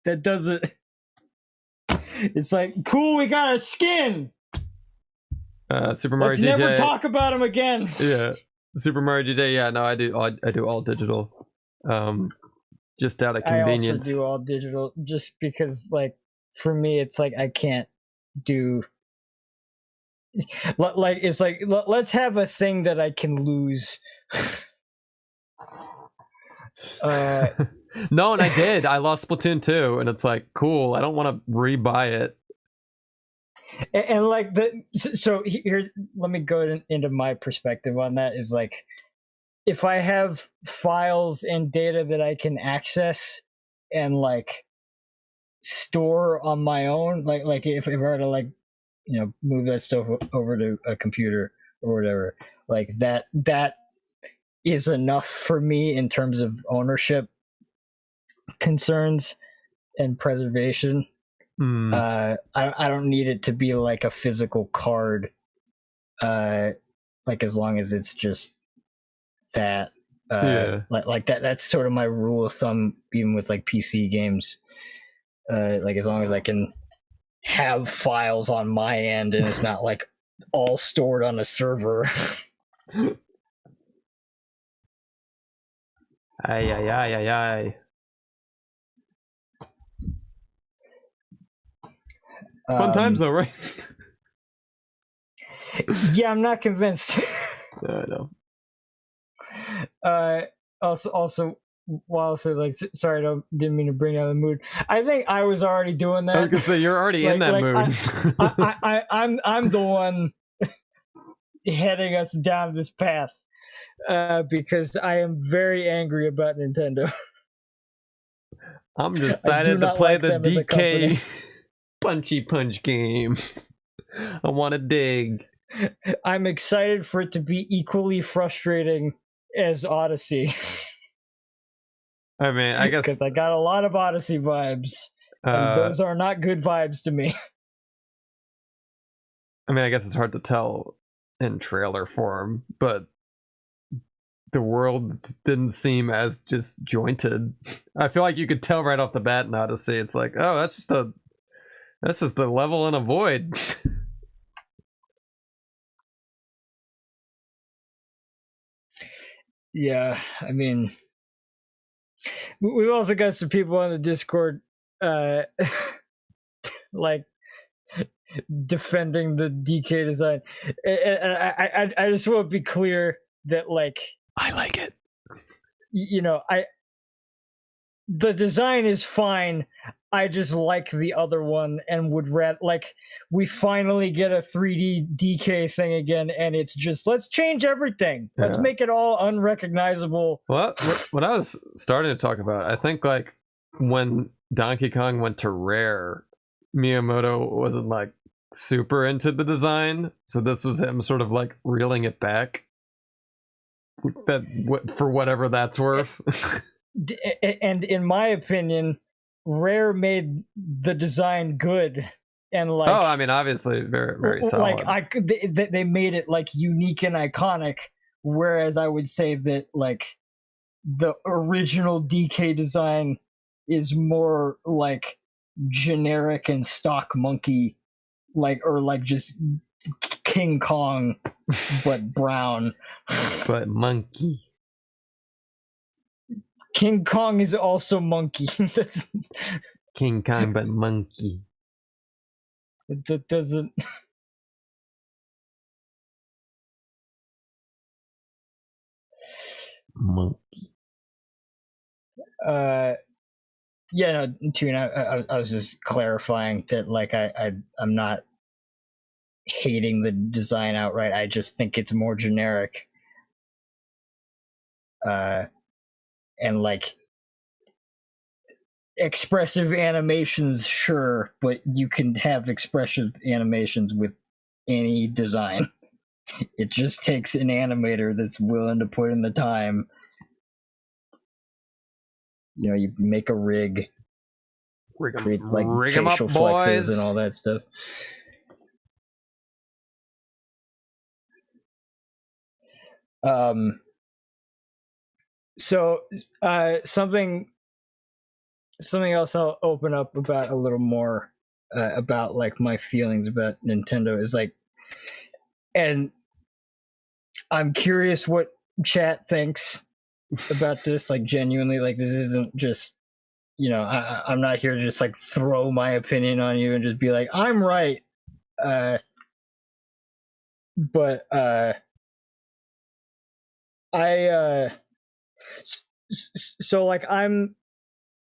that doesn't. It's like cool. We got a skin. Super Mario Let's DJ. never talk about him again. Yeah, Super Mario DJ. Yeah, no, I do all digital. Just out of convenience. I also do all digital, just because like for me, it's like I can't do. Like it's like let's have a thing that I can lose. No, and I did. I lost Splatoon 2, and it's like cool. I don't want to rebuy it. And like so here, let me go into my perspective on that. Is like if I have files and data that I can access and like store on my own, like if I were to like, you know, move that stuff over to a computer or whatever, like that is enough for me in terms of ownership concerns and preservation. I don't need it to be like a physical card, like as long as it's just that like that's sort of my rule of thumb even with like PC games, like as long as I can have files on my end and it's not like all stored on a server. Ay. Fun times though, right? Yeah, I'm not convinced. I know. Also, while like, sorry, I didn't mean to bring down the mood. I think I was already doing that. I was gonna say you're already in that mood. I'm the one heading us down this path because I am very angry about Nintendo. I'm decided to play the DK punchy punch game. I want to dig. I'm excited for it to be equally frustrating as Odyssey. I mean, I guess because I got a lot of Odyssey vibes, and those are not good vibes to me. I mean, I guess it's hard to tell in trailer form, but the world didn't seem as disjointed. I feel like you could tell right off the bat in Odyssey. It's like, oh, that's just a level in a void. Yeah, I mean, we've also got some people on the Discord, like defending the DK design, and I just want to be clear that, like, I like it. You know, the design is fine. I just like the other one and would rather, like, we finally get a 3D DK thing again, and it's just, let's change everything. Let's make it all unrecognizable. Well, what I was starting to talk about, I think, like, when Donkey Kong went to Rare, Miyamoto wasn't, like, super into the design, so this was him sort of, like, reeling it back. For whatever that's worth. And in my opinion, Rare made the design good, and like, oh, I mean, obviously very, very solid. Like they made it like unique and iconic, whereas I would say that like the original DK design is more like generic and stock monkey, like, or like just King Kong but brown. But monkey. King Kong is also monkey. King Kong but monkey. That doesn't. Yeah, no, Tune. I was just clarifying that, like, I'm not hating the design outright. I just think it's more generic. And like expressive animations, sure, but you can have expressive animations with any design. It just takes an animator that's willing to put in the time. You know, you make a rig, create like facial flexes and all that stuff. So something else I'll open up about a little more about like my feelings about Nintendo is like, and I'm curious what chat thinks about this. Like, genuinely, like, this isn't just, you know, I'm not here to just like throw my opinion on you and just be like, I'm right. But so like I'm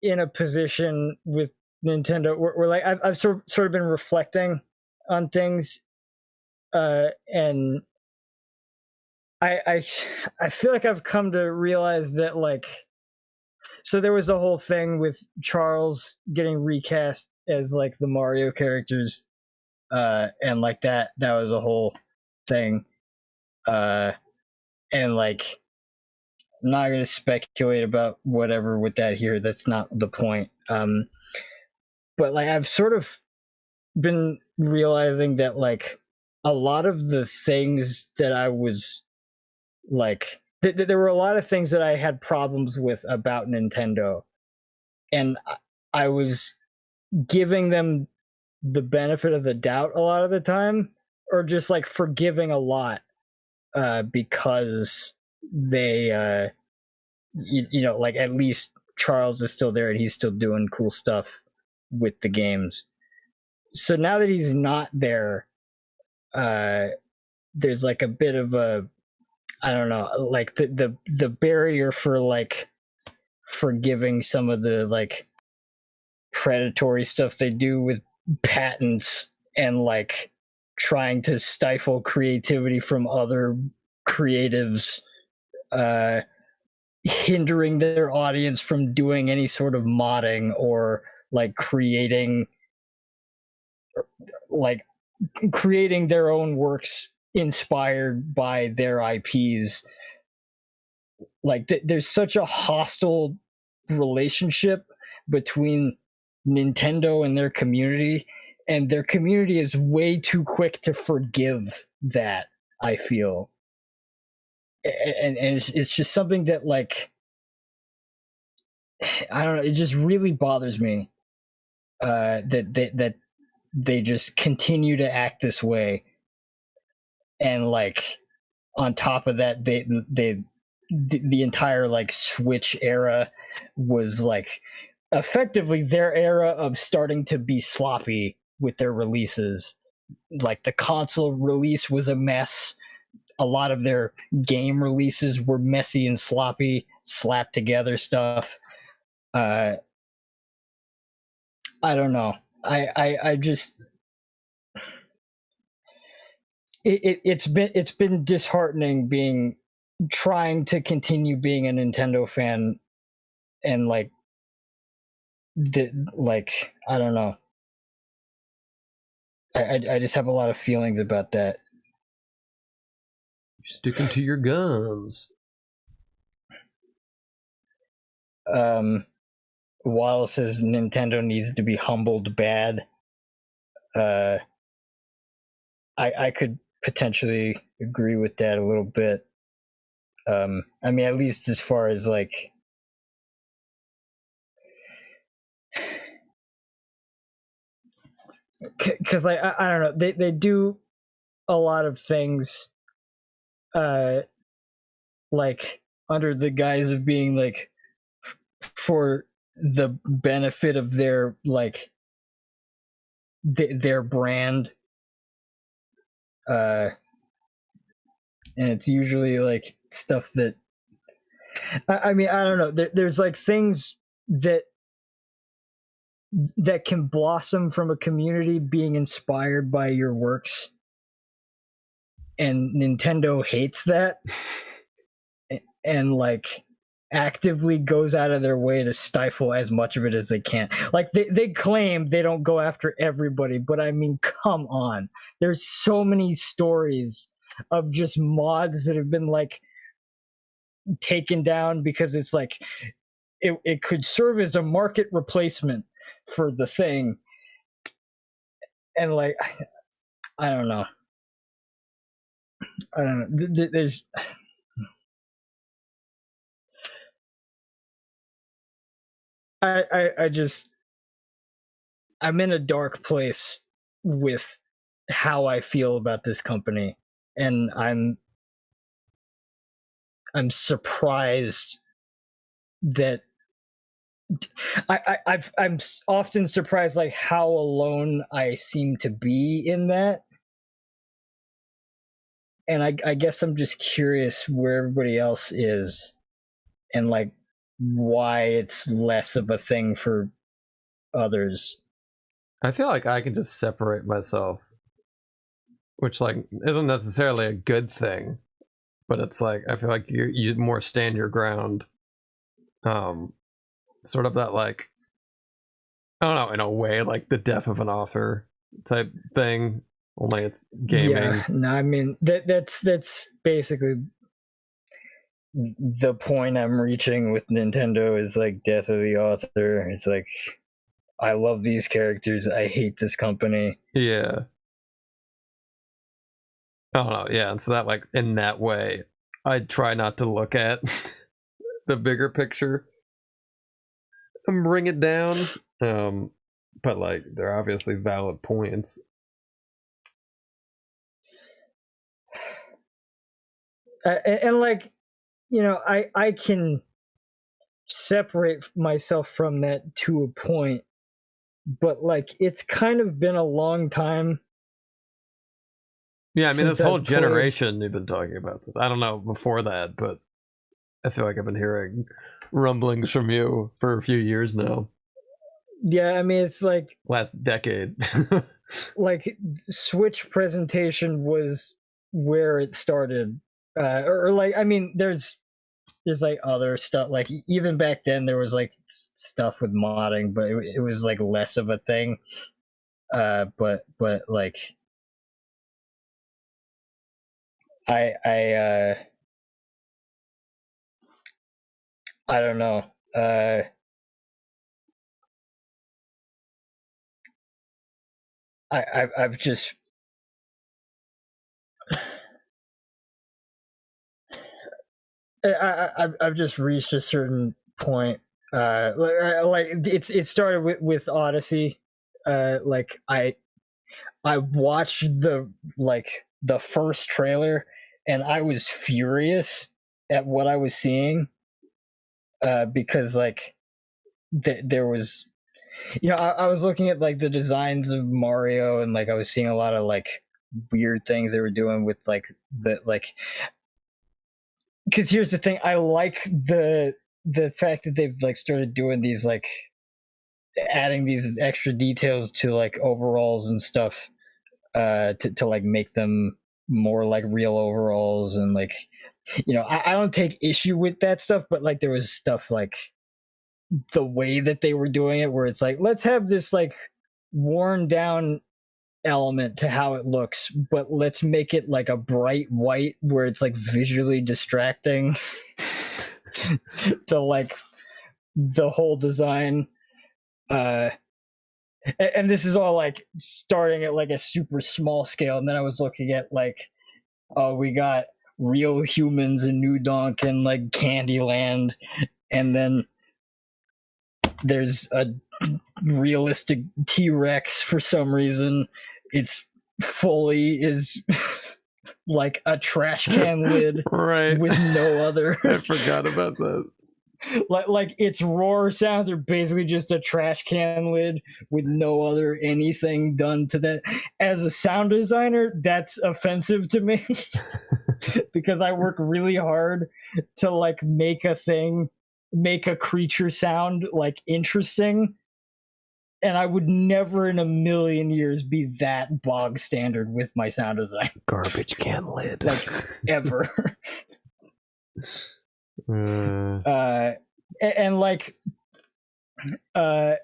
in a position with Nintendo where like I've sort of been reflecting on things, and I feel like I've come to realize that, like, so there was a whole thing with Charles getting recast as like the Mario characters, and like that was a whole thing, and like I'm not going to speculate about whatever with that here. That's not the point. But like I've sort of been realizing that like a lot of the things that I was like, there were a lot of things that I had problems with about Nintendo, and I was giving them the benefit of the doubt a lot of the time, or just like forgiving a lot, because they you know, like, at least Charles is still there and he's still doing cool stuff with the games. So now that he's not there, there's like a bit of a, I don't know, like the barrier for like forgiving some of the like predatory stuff they do with patents and like trying to stifle creativity from other creatives, hindering their audience from doing any sort of modding or like creating their own works inspired by their IPs. Like there's such a hostile relationship between Nintendo and their community, and their community is way too quick to forgive that, I feel. And it's just something that, like, I don't know, it just really bothers me, that they just continue to act this way. And like on top of that, the entire like Switch era was like effectively their era of starting to be sloppy with their releases. Like the console release was a mess. A lot of their game releases were messy and sloppy, slapped together stuff. I don't know. I just it's been disheartening trying to continue being a Nintendo fan, and like I don't know. I just have a lot of feelings about that. You're sticking to your guns. Wallace says Nintendo needs to be humbled bad. I could potentially agree with that a little bit. I mean, at least as far as like, because like I don't know, they do a lot of things, like under the guise of being like for the benefit of their like their brand. And it's usually like stuff that I mean, I don't know. There's like things that can blossom from a community being inspired by your works, and Nintendo hates that, and like actively goes out of their way to stifle as much of it as they can. Like they claim they don't go after everybody, but I mean, come on. There's so many stories of just mods that have been like taken down because it's like it could serve as a market replacement for the thing, and like I don't know. There's I just I'm in a dark place with how I feel about this company, and I'm surprised that I'm often surprised like how alone I seem to be in that, and I guess I'm just curious where everybody else is, and like why it's less of a thing for others. I feel like I can just separate myself, which like isn't necessarily a good thing, but it's like I feel like you more stand your ground. Sort of that like I don't know, in a way like the death of an author type thing. Only it's gaming. Yeah, no, I mean that's basically the point I'm reaching with Nintendo is like death of the author. It's like I love these characters. I hate this company. Yeah. I don't know, yeah, and so that like in that way, I try not to look at the bigger picture and bring it down. But like they're obviously valid points. And like, you know, I can separate myself from that to a point, but like it's kind of been a long time. Yeah, I mean this whole generation you've been talking about this. I don't know before that, but I feel like I've been hearing rumblings from you for a few years now. Yeah, I mean it's like last decade. Like Switch presentation was where it started. Or like I mean there's like other stuff, like even back then there was like stuff with modding, but it was like less of a thing. But like I don't know. I've just I've just reached a certain point. Like it started with Odyssey. Like I watched the first trailer and I was furious at what I was seeing. Because like there was, you know, I was looking at like the designs of Mario, and like I was seeing a lot of like weird things they were doing with like the like. Because here's the thing, I like the fact that they've like started doing these like adding these extra details to like overalls and stuff, to like make them more like real overalls, and like, you know, I don't take issue with that stuff, but like there was stuff like the way that they were doing it where it's like, let's have this like worn down element to how it looks, but let's make it like a bright white where it's like visually distracting to like the whole design. And this is all like starting at like a super small scale, and then I was looking at like, oh, we got real humans in New Donk and like Candyland, and then there's a realistic T-Rex for some reason. It's fully is like a trash can lid, right, with no other. I forgot about that. like its roar sounds are basically just a trash can lid with no other anything done to that. As a sound designer, that's offensive to me because I work really hard to like make a creature sound like interesting, and I would never in a million years be that bog standard with my sound design. Garbage can lid. Like ever. And like the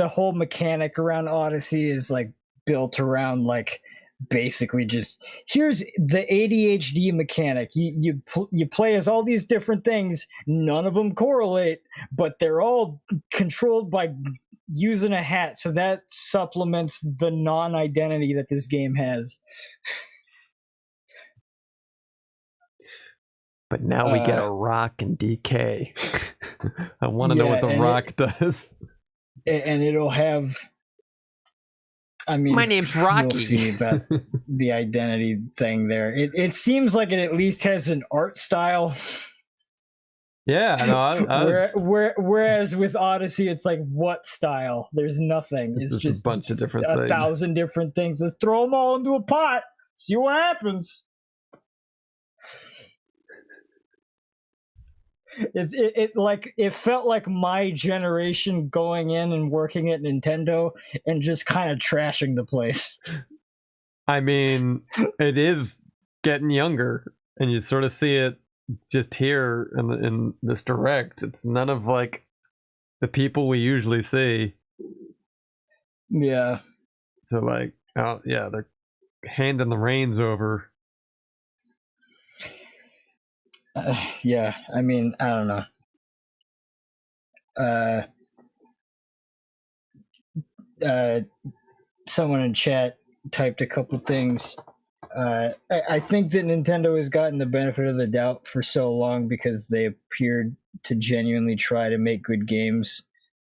whole mechanic around Odyssey is like built around like basically just here's the ADHD mechanic. You play as all these different things, none of them correlate, but they're all controlled by using a hat, so that supplements the non-identity that this game has. But now we get a rock and DK. I want to know what the rock does. And it'll have, I mean, my name's Rocky. We'll see about the identity thing there. It seems like it at least has an art style. Yeah, no. Whereas with Odyssey, it's like, what style? There's nothing. It's just a bunch of different things. 1,000 different things. Let's throw them all into a pot. See what happens. It felt like my generation going in and working at Nintendo and just kind of trashing the place. I mean, it is getting younger, and you sort of see it just here in this direct. It's none of like the people we usually see. Yeah. So like, oh yeah, they're handing the reins over. Yeah, I mean, I don't know. Someone in chat typed a couple things. I think that Nintendo has gotten the benefit of the doubt for so long because they appeared to genuinely try to make good games.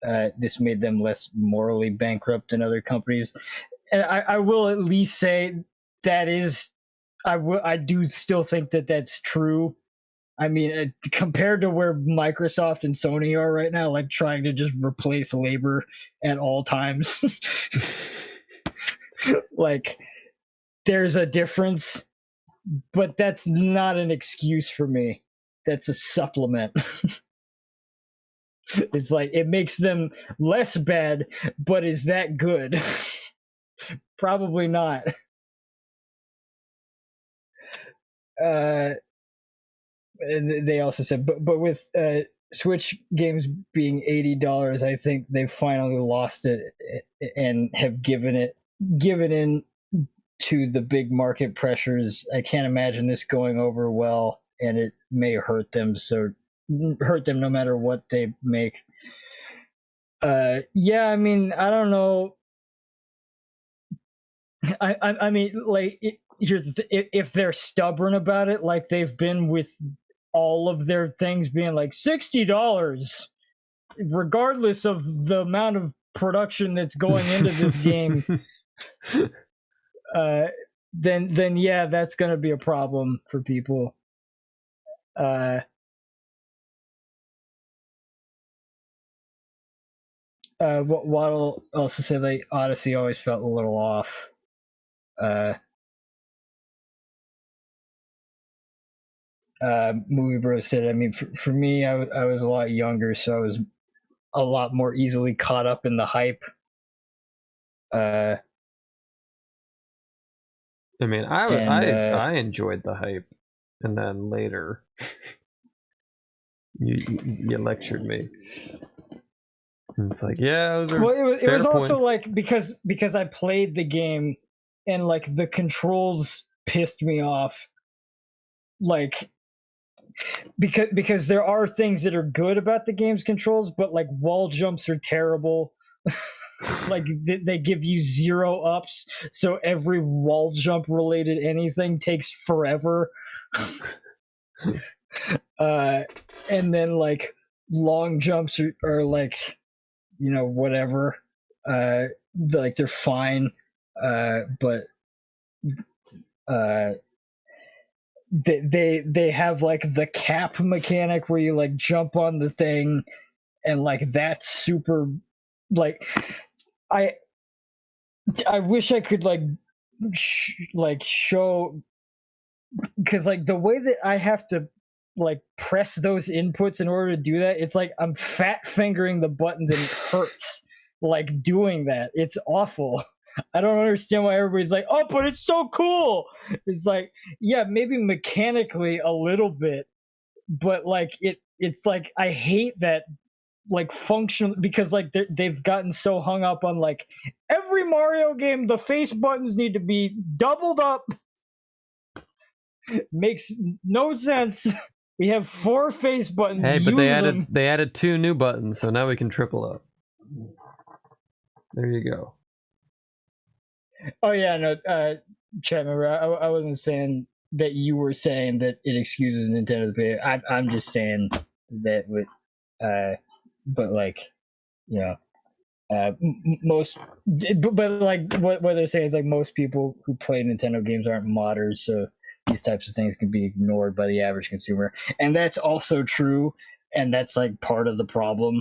This made them less morally bankrupt than other companies. And I will at least say that is, I do still think that that's true. I mean, compared to where Microsoft and Sony are right now, like trying to just replace labor at all times. Like, there's a difference, but that's not an excuse for me. That's a supplement. It's like, it makes them less bad, but is that good? Probably not. And they also said, but with Switch games being $80, I think they've finally lost it and have given in to the big market pressures. I can't imagine this going over well, and it may hurt them. So hurt them no matter what they make. Yeah, I mean, I don't know. I mean, like, if they're stubborn about it, like they've been with all of their things being like $60, regardless of the amount of production that's going into this game, then yeah, that's going to be a problem for people. Waddle also said like Odyssey always felt a little off. Movie Bro said, I mean, for me, I was a lot younger, so I was a lot more easily caught up in the hype. I mean, I enjoyed the hype, and then later you lectured me. And it's like, yeah, those are it was also points. like because I played the game and like the controls pissed me off, like because there are things that are good about the game's controls, but like wall jumps are terrible. Like they give you 0 ups, so every wall jump related anything takes forever. And then like long jumps are like, you know, whatever. Like they're fine, but they have like the cap mechanic where you like jump on the thing, and like that's super. Like, I wish I could like show, because like the way that I have to like press those inputs in order to do that, it's like I'm fat fingering the buttons and it hurts like doing that. It's awful. I don't understand why everybody's like, oh, but it's so cool. It's like, yeah, maybe mechanically a little bit, but like it's like I hate that like function, because like they've gotten so hung up on like every Mario game the face buttons need to be doubled up. Makes no sense. We have 4 face buttons. Hey, but Use they added 2 new buttons, so now we can triple up. There you go. Oh yeah, no, chat member. I wasn't saying that you were saying that it excuses Nintendo to pay. I'm just saying that with, but like, you know, most, but like what they're saying is like most people who play Nintendo games aren't modders, so these types of things can be ignored by the average consumer, and that's also true. And that's like part of the problem,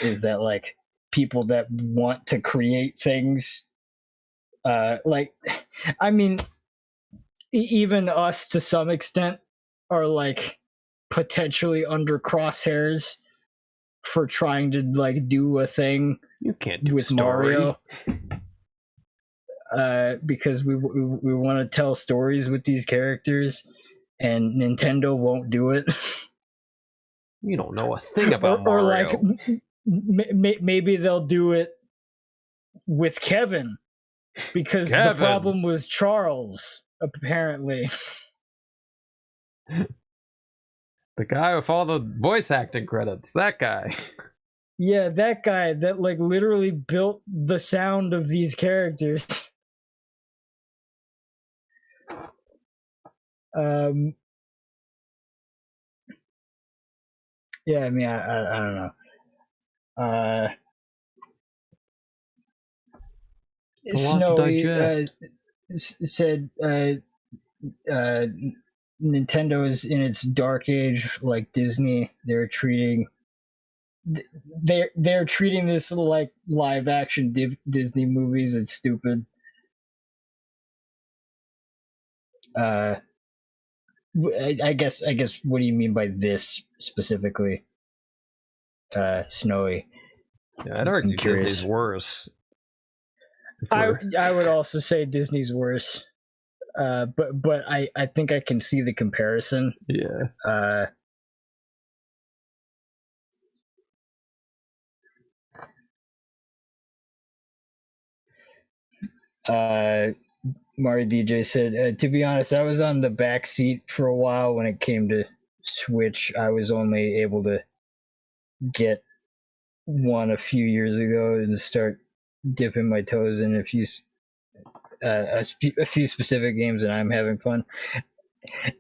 is that like people that want to create things. Like, I mean, even us to some extent are like potentially under crosshairs for trying to like do a thing. You can't do with story. Mario, because we want to tell stories with these characters, and Nintendo won't do it. You don't know a thing about or Mario. like maybe they'll do it with Kevin. Because the problem was Charles, apparently. The guy with all the voice acting credits. That guy. Yeah, that guy that like literally built the sound of these characters. Yeah, I mean, I don't know. Snowy said Nintendo is in its dark age like Disney. They're treating this like live action Disney movies. It's stupid. I guess what do you mean by this specifically, Snowy? Yeah, I'd argue Disney's worse. I would also say Disney's worse, but I think I can see the comparison. Yeah. Mario DJ said, to be honest, I was on the back seat for a while when it came to Switch. I was only able to get one a few years ago and start dipping my toes in a few specific games, and I'm having fun.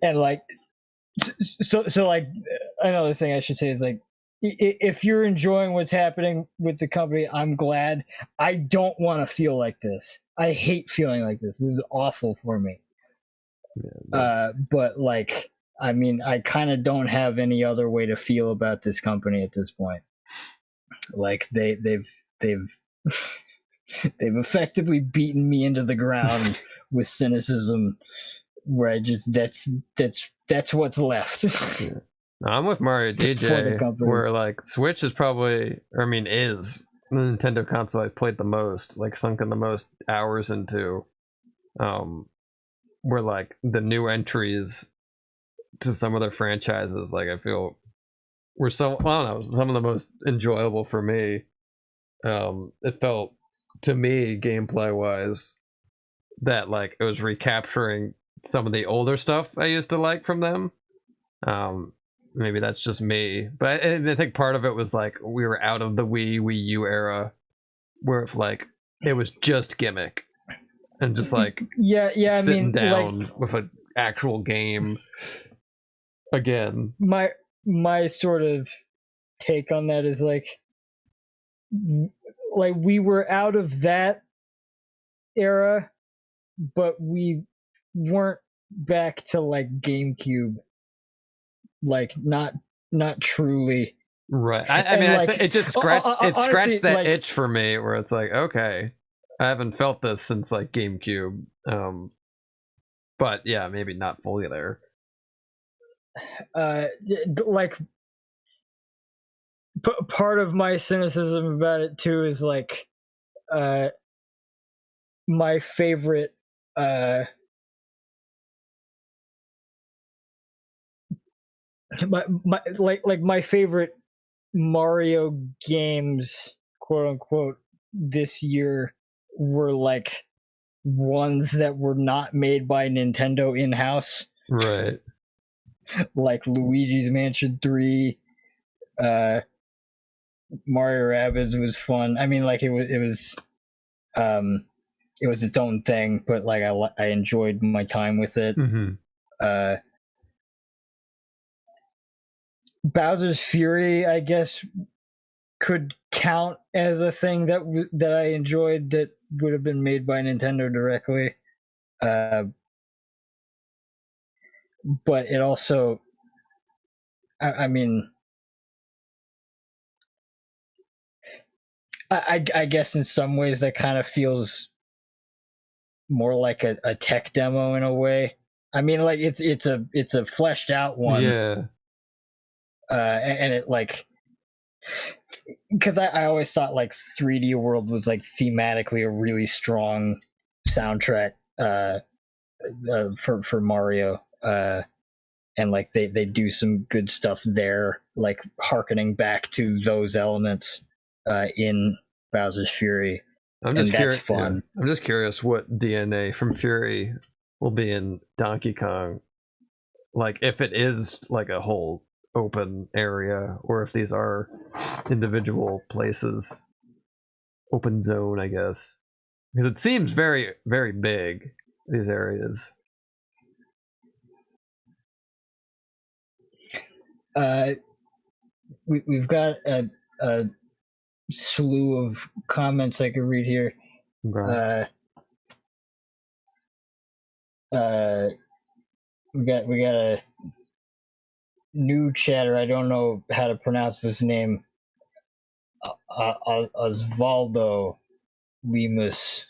And like, so like another thing I should say is like, if you're enjoying what's happening with the company, I'm glad. I don't want to feel like this. I hate feeling like this. This is awful for me. Yeah, but like, I mean, I kind of don't have any other way to feel about this company at this point. Like they've effectively beaten me into the ground with cynicism, where I just that's what's left. Yeah. I'm with Mario DJ, where like Switch is probably, is the Nintendo console I've played the most, like sunk in the most hours into. Where like the new entries to some of their franchises, like I feel were I don't know, some of the most enjoyable for me. It felt to me, gameplay wise, that like it was recapturing some of the older stuff I used to like from them. Maybe that's just me, but I think part of it was like we were out of the Wii U era, where it's like it was just gimmick and just like sitting down like, with an actual game again. My sort of take on that is like we were out of that era, but we weren't back to like GameCube, like not truly. Right. I mean, like, it just scratched honestly, scratched that like, itch for me, where it's like, okay, I haven't felt this since like GameCube. But yeah, maybe not fully there. Like part of my cynicism about it too is like, my favorite my favorite Mario games, quote unquote, this year were like ones that were not made by Nintendo in-house. Right. Like Luigi's Mansion 3, Mario Rabbids was fun. I mean, like it was its own thing, but like I enjoyed my time with it. Bowser's Fury, I guess, could count as a thing that I enjoyed that would have been made by Nintendo directly. But it also, I mean, I guess in some ways that kind of feels more like a tech demo in a way. I mean, like it's a fleshed out one. Yeah. And it like, because I always thought like 3D World was like thematically a really strong soundtrack for Mario, and like they do some good stuff there, like harkening back to those elements in Bowser's Fury. I'm just and that's curious. fun. Yeah. I'm just curious what DNA from Fury will be in Donkey Kong. Like if it is like a whole open area, or if these are individual places, open zone, I guess, because it seems very, very big, these areas. We've got a slew of comments I could read here. Right. We got a new chatter. I don't know how to pronounce this name. Osvaldo Lemus.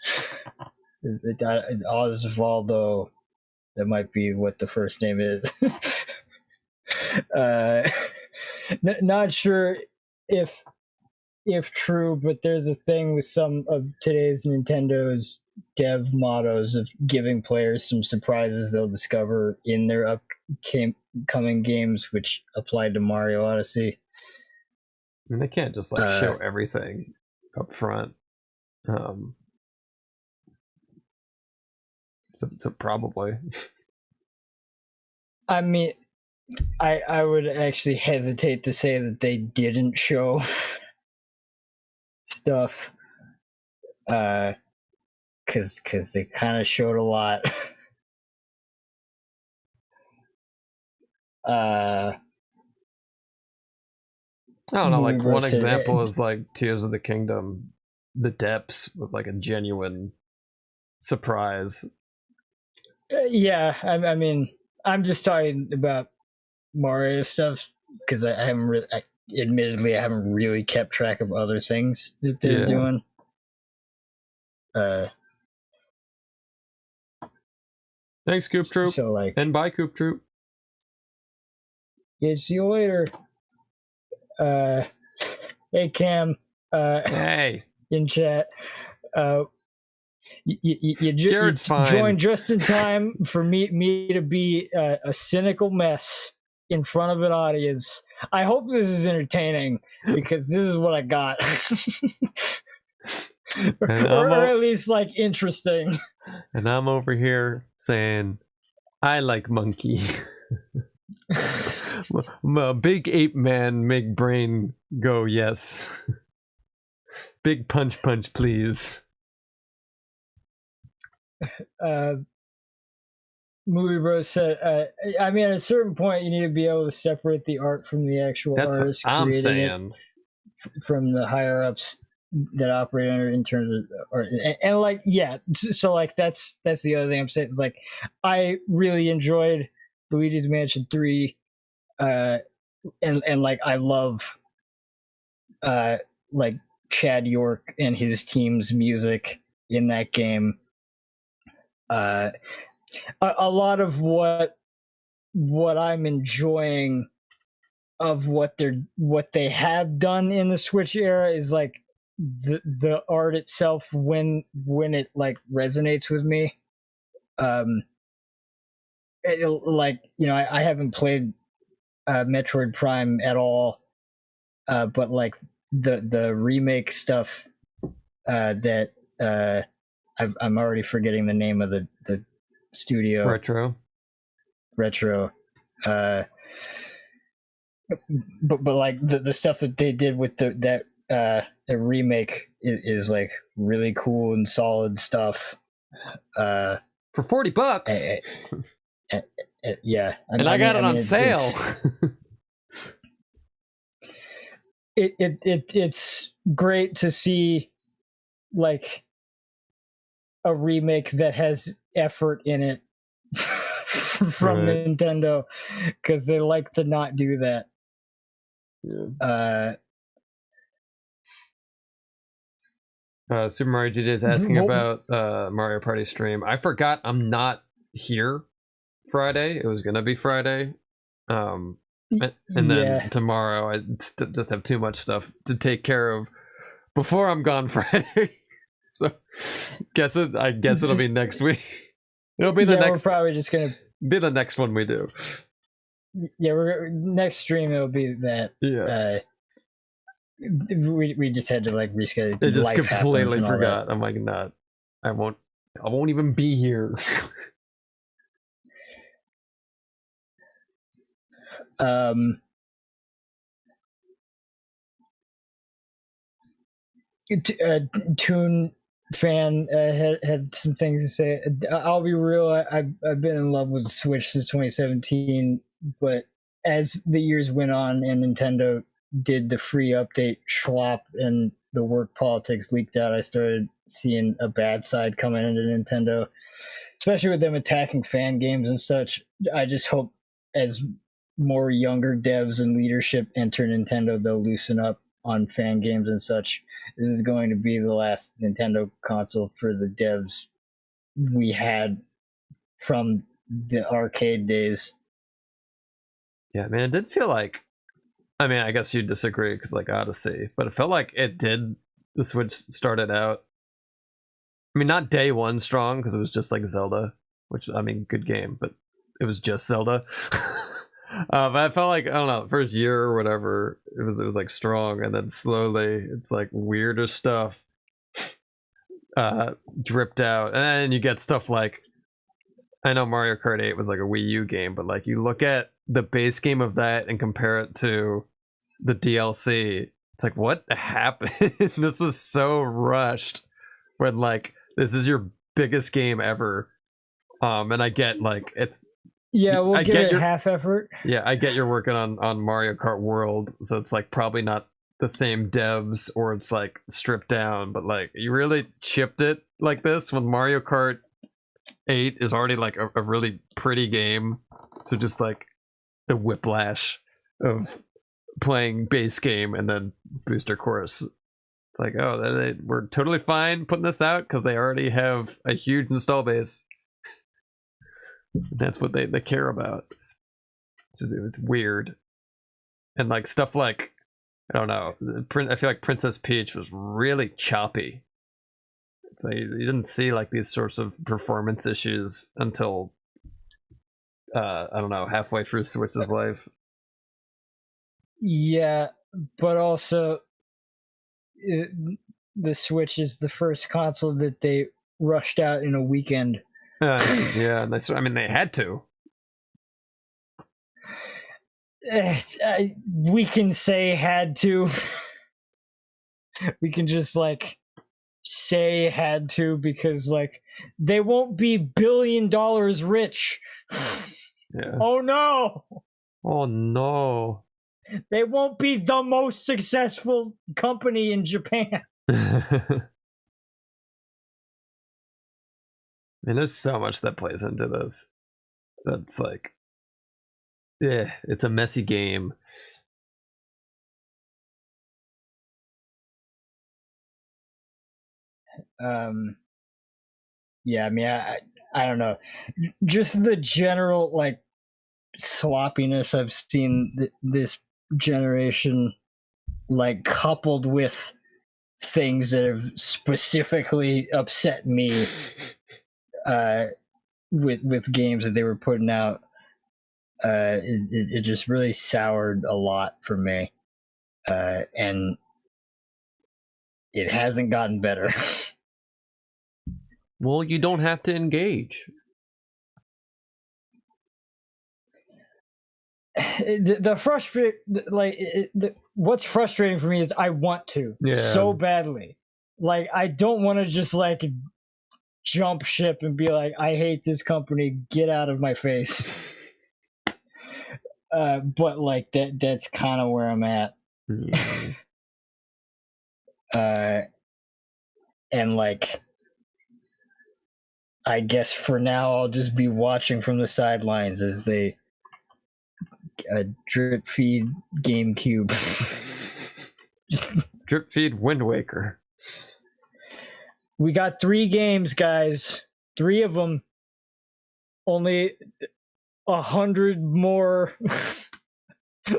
Osvaldo. That might be what the first name is. Not sure if true, but there's a thing with some of today's Nintendo's dev mottos of giving players some surprises they'll discover in their upcoming games, which apply to Mario Odyssey. I mean, they can't just like show everything up front. So probably. I mean, I would actually hesitate to say that they didn't show stuff, because they kind of showed a lot. I don't know, like one example is like Tears of the Kingdom. The Depths was like a genuine surprise. Yeah, I mean, I'm just talking about Mario stuff because I haven't really, admittedly, I haven't really kept track of other things that they're doing. Thanks, Coop Troop. So like, and bye, Coop Troop. Yeah, see you later. Hey Cam. Hey. In chat. You fine. joined just in time for me to be a cynical mess in front of an audience. I hope this is entertaining because this is what I got. or at least like interesting. And I'm over here saying, I like monkey. Big ape man make brain go yes. Big punch please. Movie Bros said, I mean, at a certain point, you need to be able to separate the art from the actual That's artist. what I'm saying. From the higher ups. that operate under in terms of and like yeah, so like that's the other thing I'm saying. It's like I really enjoyed Luigi's Mansion 3, and like I love like Chad York and his team's music in that game. A lot of what I'm enjoying of what they have done in the Switch era is like the art itself when it like resonates with me. Like, you know, I haven't played Metroid Prime at all, but like the remake stuff that I'm already forgetting the name of the studio. Retro. But like the stuff that they did with that remake is like really cool and solid stuff. For $40. Yeah, and I got it on sale. It's great to see like a remake that has effort in it from Nintendo, because they like to not do that. Super Mario DJ is asking about Mario Party stream. I forgot I'm not here Friday. It was gonna be Friday, and then tomorrow I just have too much stuff to take care of before I'm gone Friday. So I guess it'll be next week. It'll be the next. We're probably just gonna be the next one we do. Yeah, next stream it'll be that. Yeah. We just had to like reschedule. I just completely forgot. I'm like, not. I won't even be here. Toon fan had some things to say. I'll be real. I've been in love with the Switch since 2017, but as the years went on and Nintendo did the free update schlop and the work politics leaked out, I started seeing a bad side coming into Nintendo, especially with them attacking fan games and such. I just hope as more younger devs and leadership enter Nintendo, they'll loosen up on fan games and such. This is going to be the last Nintendo console for the devs we had from the arcade days. Yeah, man, it did feel like, I mean, I guess you disagree because like Odyssey, but it felt like the Switch started out, I mean, not day one strong because it was just like Zelda, which, I mean, good game, but it was just Zelda. But I felt like, I don't know, first year or whatever, it was like strong, and then slowly it's like weirder stuff dripped out, and then you get stuff like, I know Mario Kart 8 was like a Wii U game, but like you look at the base game of that and compare it to the DLC, it's like, what happened? This was so rushed when like this is your biggest game ever. And I get like it's we'll give it half effort. Yeah, I get you're working on Mario Kart World, so it's like probably not the same devs or it's like stripped down, but like you really chipped it like this when Mario Kart 8 is already like a really pretty game. So just like the whiplash of playing base game and then booster course. It's like, oh, we're totally fine putting this out because they already have a huge install base. That's what they care about. It's weird. And like stuff like, I don't know, I feel like Princess Peach was really choppy. It's like you didn't see like these sorts of performance issues until I don't know, halfway through Switch's life. Yeah, but also the Switch is the first console that they rushed out in a weekend. Yeah, I mean they had to. We can say had to. We can just like say had to because like they won't be $1 billion rich. Yeah. Oh no. Oh no. They won't be the most successful company in Japan. And there's so much that plays into this. That's like, yeah, it's a messy game. Yeah, I mean, I don't know. Just the general like sloppiness I've seen this generation, like coupled with things that have specifically upset me with games that they were putting out, it just really soured a lot for me, and it hasn't gotten better. Well, you don't have to engage. What's frustrating for me is I want to so badly. Like, I don't want to just like jump ship and be like, I hate this company, get out of my face. But like that's kind of where I'm at. And like, I guess for now I'll just be watching from the sidelines as they drip feed GameCube. Drip feed Wind Waker. We got 3 games, guys. 3 of them. Only 100 more,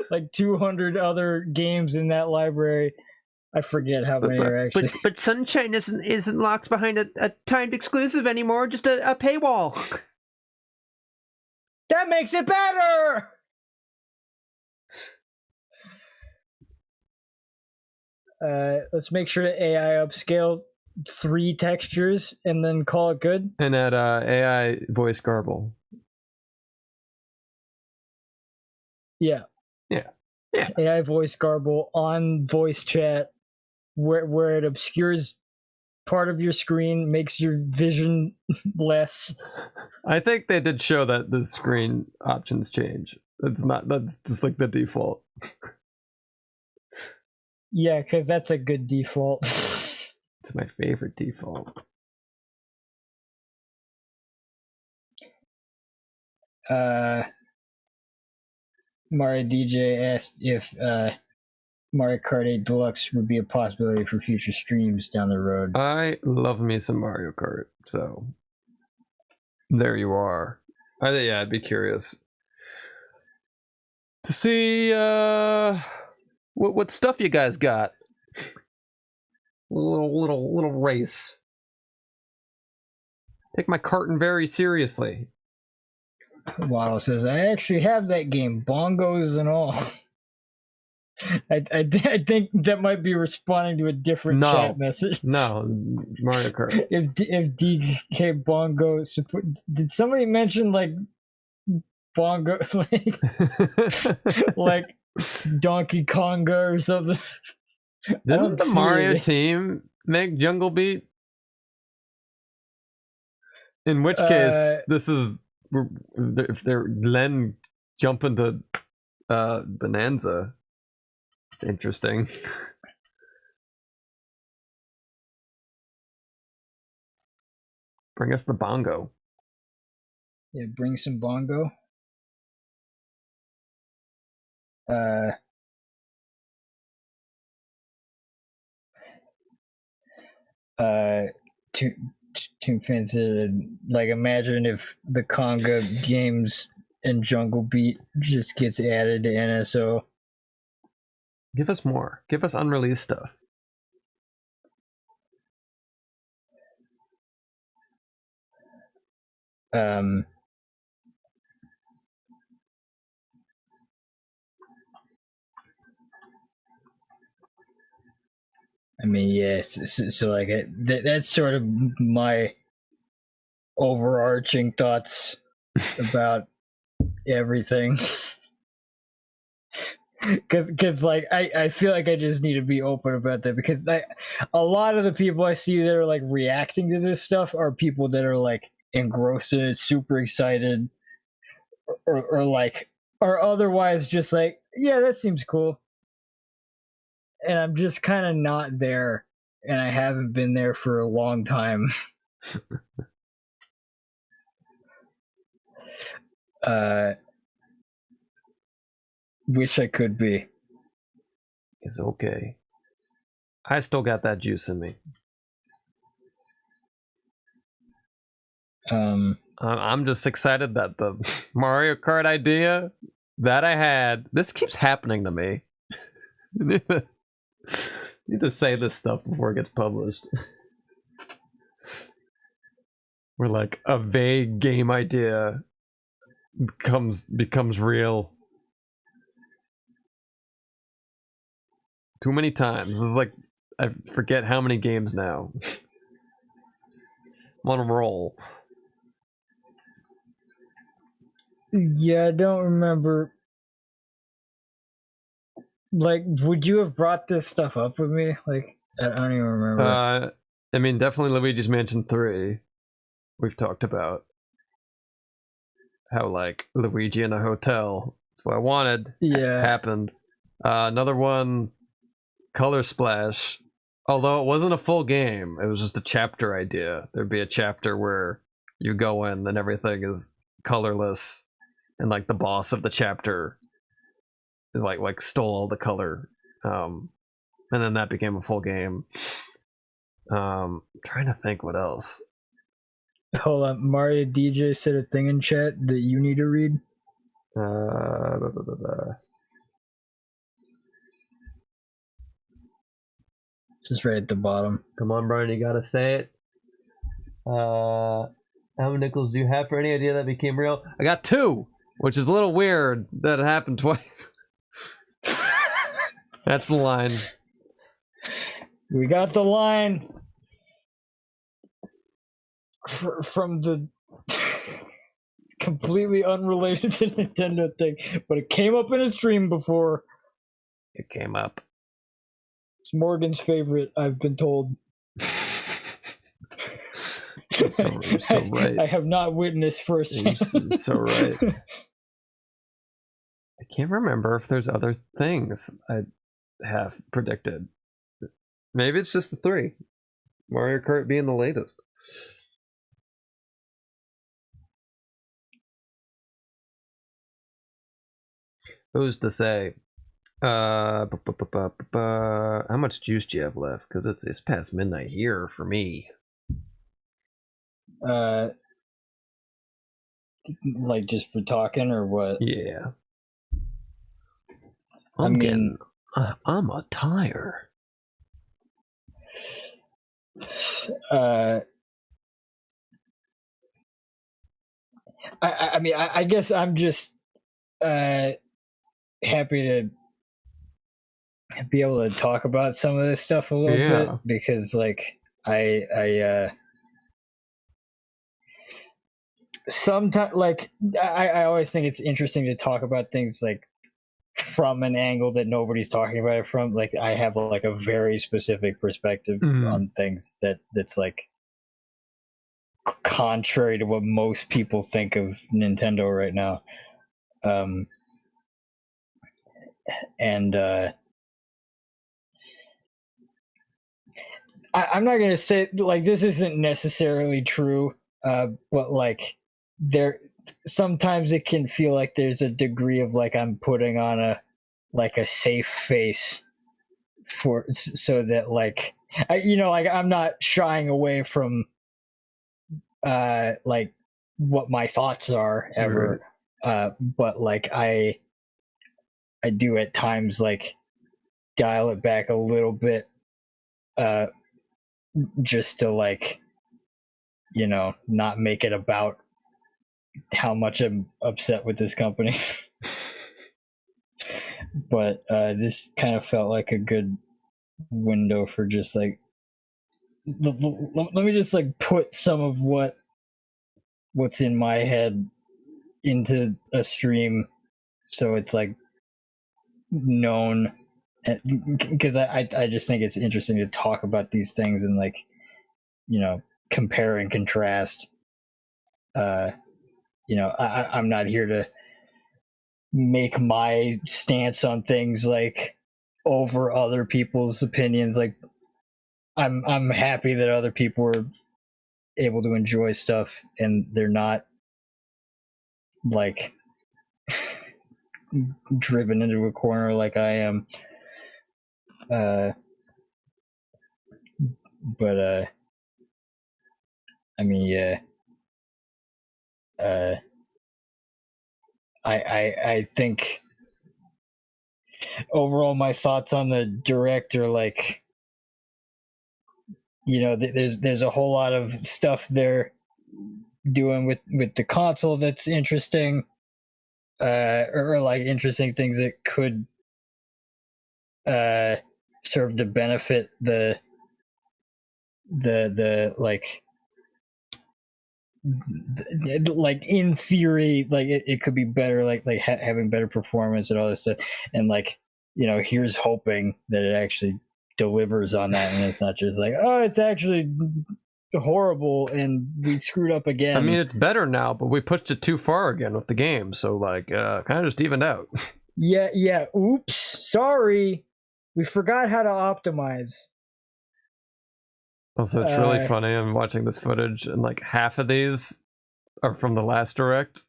like 200 other games in that library. I forget how many are actually. But Sunshine isn't locked behind a timed exclusive anymore, just a paywall. That makes it better! Let's make sure to AI upscale 3 textures and then call it good. And add AI voice garble. Yeah. AI voice garble on voice chat, where it obscures part of your screen, makes your vision less. I think they did show that the screen options change. That's just like the default. Yeah, because that's a good default. It's my favorite default. Mario DJ asked if Mario Kart 8 Deluxe would be a possibility for future streams down the road. I love me some Mario Kart, so there you are. I'd be curious to see what stuff you guys got. Little race. Take my karting very seriously. Waddle says, I actually have that game, bongos and all. I think that might be responding to a different chat message. No, Mario Kart. If DK Bongo support, did somebody mention like bongo like Donkey Konga or something? Didn't the Mario team make Jungle Beat? In which case, this is if they're Len jumping to Bonanza. It's interesting. Bring us the bongo. Yeah, bring some bongo. Toon fans like, imagine if the Conga games and Jungle Beat just gets added to NSO. Give us more. Give us unreleased stuff. I mean, yeah, so like that's sort of my overarching thoughts about everything. Because like I feel like I just need to be open about that, because a lot of the people I see that are like reacting to this stuff are people that are like engrossed in it, super excited, or like, or otherwise just like, yeah, that seems cool. And I'm just kind of not there and I haven't been there for a long time. Wish I could be. It's okay. I still got that juice in me. I'm just excited that the Mario Kart idea that I had, this keeps happening to me. Need to say this stuff before it gets published. Where like a vague game idea becomes real. Too many times. This is like, I forget how many games now. I'm on a roll. Yeah, I don't remember. Like, would you have brought this stuff up with me? Like, I don't even remember. I mean, definitely Luigi's Mansion 3. We've talked about how, like, Luigi in a hotel. That's what I wanted. Yeah. Happened. Another one, Color Splash. Although it wasn't a full game, it was just a chapter idea. There'd be a chapter where you go in and everything is colorless, and like the boss of the chapter like stole all the color, and then that became a full game. Trying to think what else. Hold on, Mario DJ said a thing in chat that you need to read. Just right at the bottom. Come on, Brian, you gotta say it. How many nickels do you have for any idea that became real? I got 2, which is a little weird that it happened twice. That's the line. We got the line from the completely unrelated to Nintendo thing, but it came up in a stream before. It came up. It's Morgan's favorite, I've been told. So right. I have not witnessed firsthand. So right. I can't remember if there's other things I have predicted. Maybe it's just the 3. Mario Kart being the latest. Who's to say? How much juice do you have left? Because it's past midnight here for me. Like just for talking or what? Yeah. I'm a tire. I mean, I guess I'm just happy to be able to talk about some of this stuff a little bit, because like I sometimes, like, I always think it's interesting to talk about things like from an angle that nobody's talking about it from. Like, I have like a very specific perspective on things that's like contrary to what most people think of Nintendo right now. I'm not gonna say like this isn't necessarily true, but like sometimes it can feel like there's a degree of like I'm putting on a safe face so that like like I'm not shying away from like what my thoughts are ever, but like I do at times like dial it back a little bit, just to like not make it about how much I'm upset with this company. But this kind of felt like a good window for just like let me just like put some of what's in my head into a stream, so it's like known, because I just think it's interesting to talk about these things and like compare and contrast. I'm not here to make my stance on things like over other people's opinions. Like I'm happy that other people are able to enjoy stuff and they're not like driven into a corner like I am. But I mean, yeah. I think overall my thoughts on the direct are like, you know, there's a whole lot of stuff they're doing with the console that's interesting, or like interesting things that could serve to benefit the like like in theory, like it could be better, like having better performance and all this stuff, and like, you know, here's hoping that it actually delivers on that, and it's not just like, oh, it's actually horrible and we screwed up again. I mean, it's better now, but we pushed it too far again with the game, so like kind of just evened out. Yeah, oops, sorry, we forgot how to optimize. Also, it's really funny. I'm watching this footage, and like half of these are from the last direct.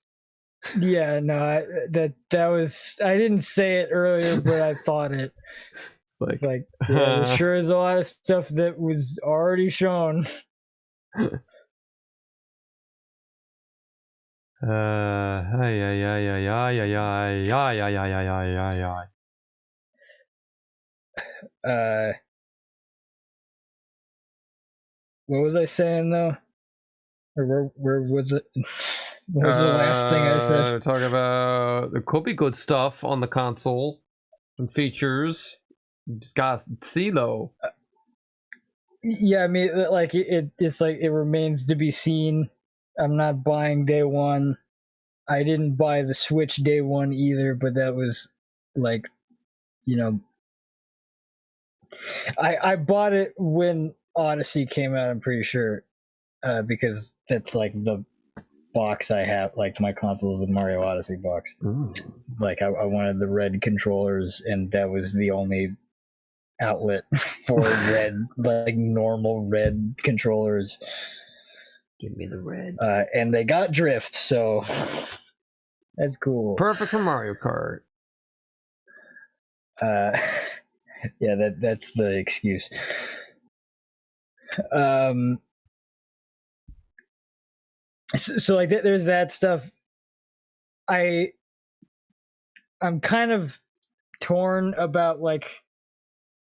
Yeah, no, that was, I didn't say it earlier, but I thought it. It's like yeah, there sure is a lot of stuff that was already shown. What was I saying though? Or where was it? What was the last thing I said? Talking about there could be good stuff on the console and features. You just gotta see though. Yeah, I mean, like it's like it remains to be seen. I'm not buying day one. I didn't buy the Switch day one either, but that was like, you know, I bought it when Odyssey came out, I'm pretty sure, because that's like the box I have. Like my console is the Mario Odyssey box. Ooh. Like I wanted the red controllers, and that was the only outlet for red, like normal red controllers. Give me the red. And they got drift, so that's cool. Perfect for Mario Kart. Yeah, that's the excuse. So like there's that stuff. I'm kind of torn about, like,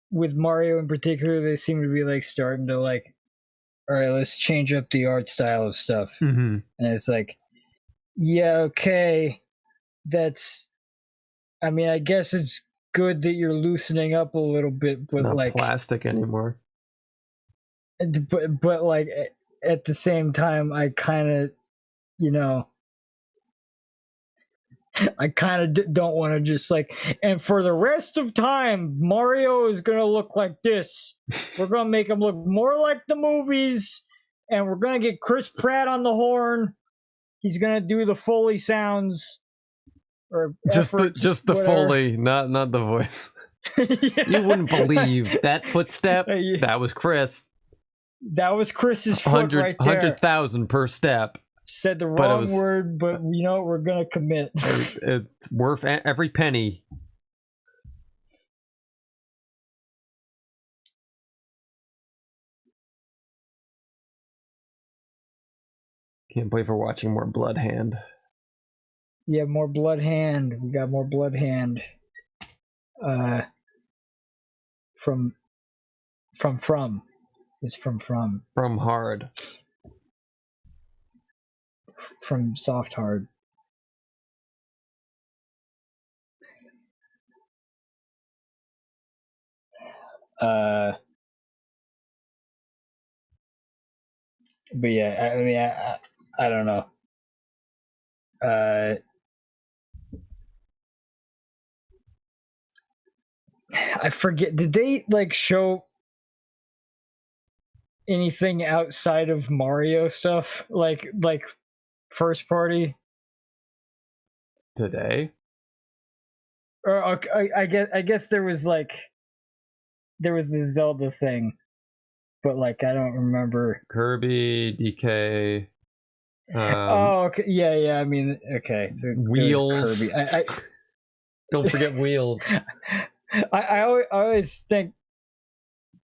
with Mario in particular, they seem to be like starting to like, all right, let's change up the art style of stuff. Mm-hmm. And it's like, yeah, okay, that's, I mean, I guess it's good that you're loosening up a little bit, but it's not like plastic anymore. But like at the same time, I kind of, you know, I kind of don't want to just like, and for the rest of time, Mario is going to look like this. We're going to make him look more like the movies, and we're going to get Chris Pratt on the horn. He's going to do the Foley sounds. Or just the whatever. Foley, not the voice. Yeah. You wouldn't believe that footstep. That was Chris. That was Chris's foot right there. 100,000 per step. Said the wrong word, but you know what, we're gonna commit. It's worth every penny. Can't believe we're watching more Blood Hand. Yeah, more Blood Hand. We got more Blood Hand. From. It's from. From Hard. From Soft Hard. But yeah, I mean, I don't know. I forget. Did they like show anything outside of Mario stuff, like first party today? Or I guess there was the Zelda thing. but like I don't remember. Kirby, DK. Oh, okay. Yeah. I mean, okay. So Wheels. Kirby. I don't forget Wheels. I always think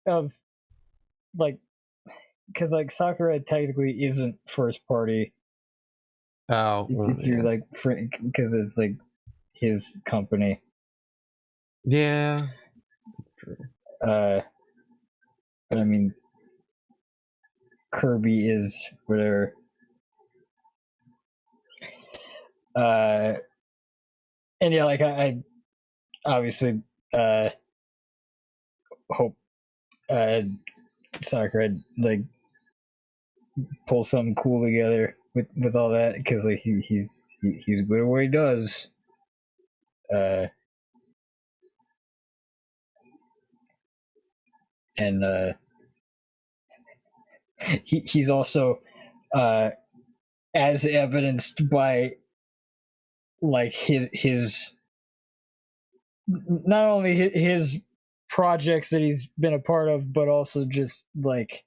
of like because like Sakurai technically isn't first party. Oh, if you're like because it's like his company. Yeah, that's true. But I mean, Kirby is whatever. And yeah, like I obviously hope Sakurai like pull something cool together with all that because like he's good at what he does. And he's also as evidenced by like his not only his projects that he's been a part of, but also just like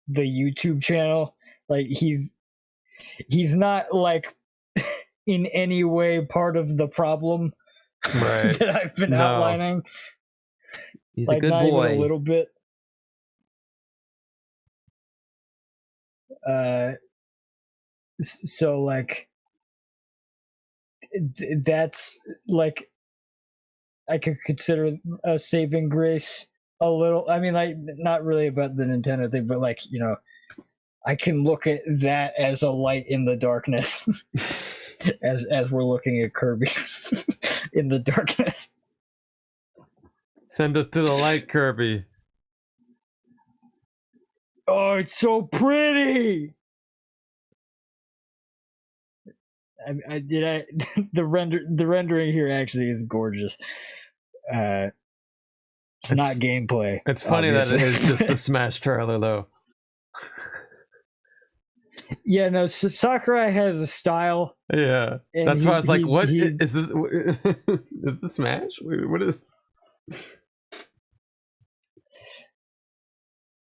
the YouTube channel. Like he's not like in any way part of the problem right. that I've been outlining. He's like, a good not boy. even a little bit. So like that's like I could consider a saving grace a little. I mean, like not really about the Nintendo thing, but like I can look at that as a light in the darkness, as we're looking at Kirby in the darkness. Send us to the light, Kirby. Oh, it's so pretty. The rendering here actually is gorgeous. It's not gameplay. It's funny obviously. That it is just a Smash trailer, though. Yeah, no, Sakurai has a style. Yeah, that's why I was like, "What is this? Is this Smash? What is?"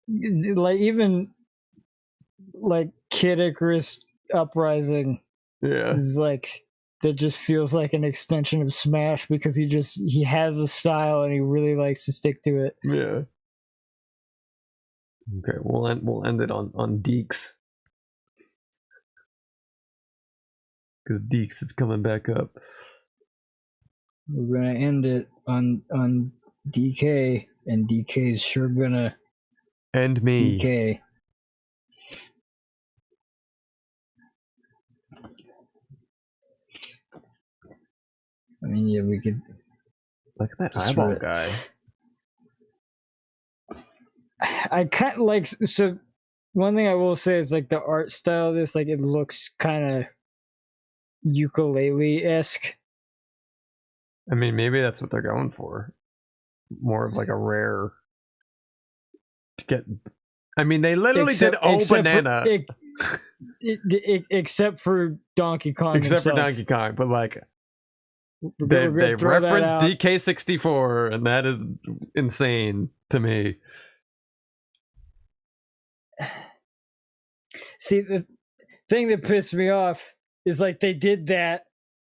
Like even like Kid Icarus Uprising. Yeah, is like that just feels like an extension of Smash because he has a style and he really likes to stick to it. Yeah. Okay, we'll end it on Deeks. Because Deeks is coming back up. We're gonna end it on DK, and DK's sure gonna end me. DK. I mean, yeah, we could look at that eyeball guy. I kind of like so. One thing I will say is like the art style of this, like it looks kind of ukulele-esque. I mean, maybe that's what they're going for. More of like a rare to get. I mean, they literally did Oh Banana. Except for Donkey Kong. Except himself. for Donkey Kong, but like they referenced DK64, and that is insane to me. See, the thing that pissed me off is like they did that,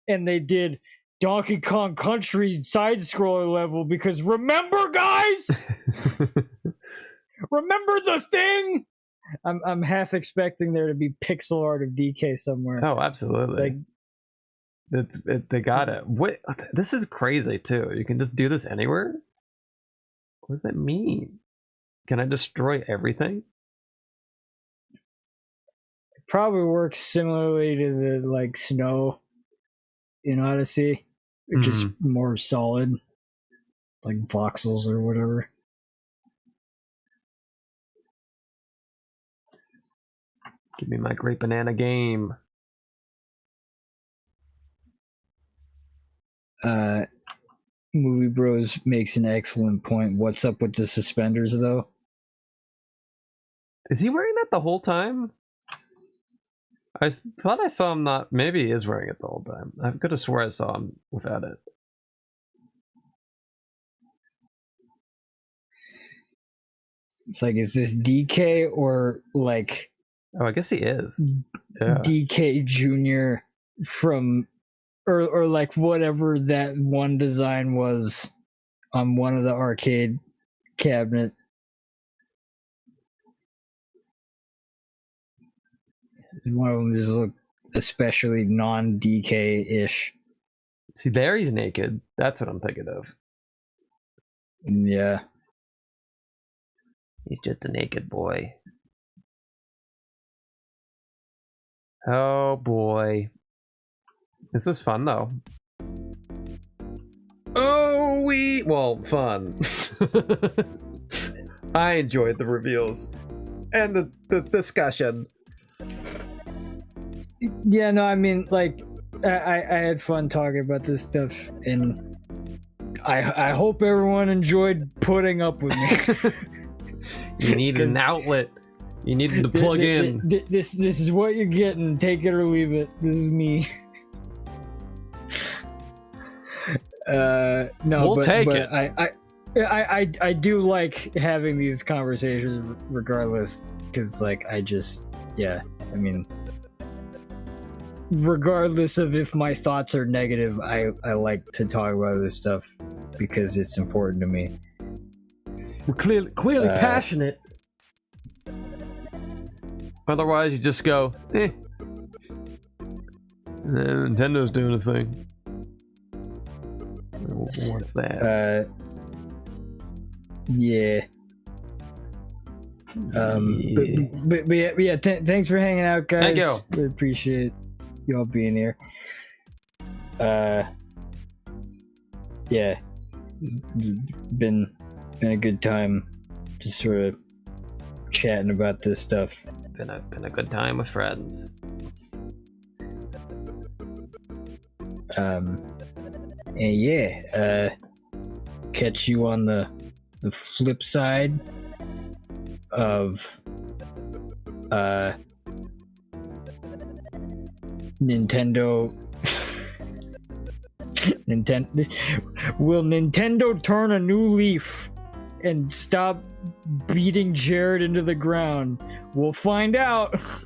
and they did Donkey Kong Country side-scroller level because remember, guys, remember the thing. I'm half expecting there to be pixel art of DK somewhere. Oh, absolutely. Like, they got it. What? This is crazy too. You can just do this anywhere. What does that mean? Can I destroy everything? It probably works similarly to the like snow in Odyssey, just more solid, like voxels or whatever. Give me my great banana game. Movie Bros makes an excellent point. What's up with the suspenders, though? Is he wearing that the whole time? I thought I saw him not. Maybe he is wearing it the whole time. I could have swore I saw him without it. It's like, is this DK or like? Oh, I guess he is. Yeah. DK Jr. from, or like whatever that one design was on one of the arcade cabinet. One of them just looked especially non-DK-ish. See, there he's naked. That's what I'm thinking of. Yeah. He's just a naked boy. Oh boy. This was fun though. Oh, well, fun. I enjoyed the reveals and the discussion. Yeah, no, I mean, like, I had fun talking about this stuff, and I hope everyone enjoyed putting up with me. You needed an outlet. You needed to plug in. This is what you're getting. Take it or leave it. This is me. No, we'll take it. I do like having these conversations regardless, because like I mean, regardless of if my thoughts are negative, I like to talk about this stuff because it's important to me. We're clearly passionate. Otherwise, you just go, Nintendo's doing a thing. What's that? Yeah. But yeah, thanks for hanging out, guys. Thank you. Really appreciate y'all being here. Yeah, been a good time, just sort of chatting about this stuff. Been a good time with friends. And yeah, catch you on the flip side of Nintendo. Will Nintendo turn a new leaf and stop beating Jared into the ground? We'll find out.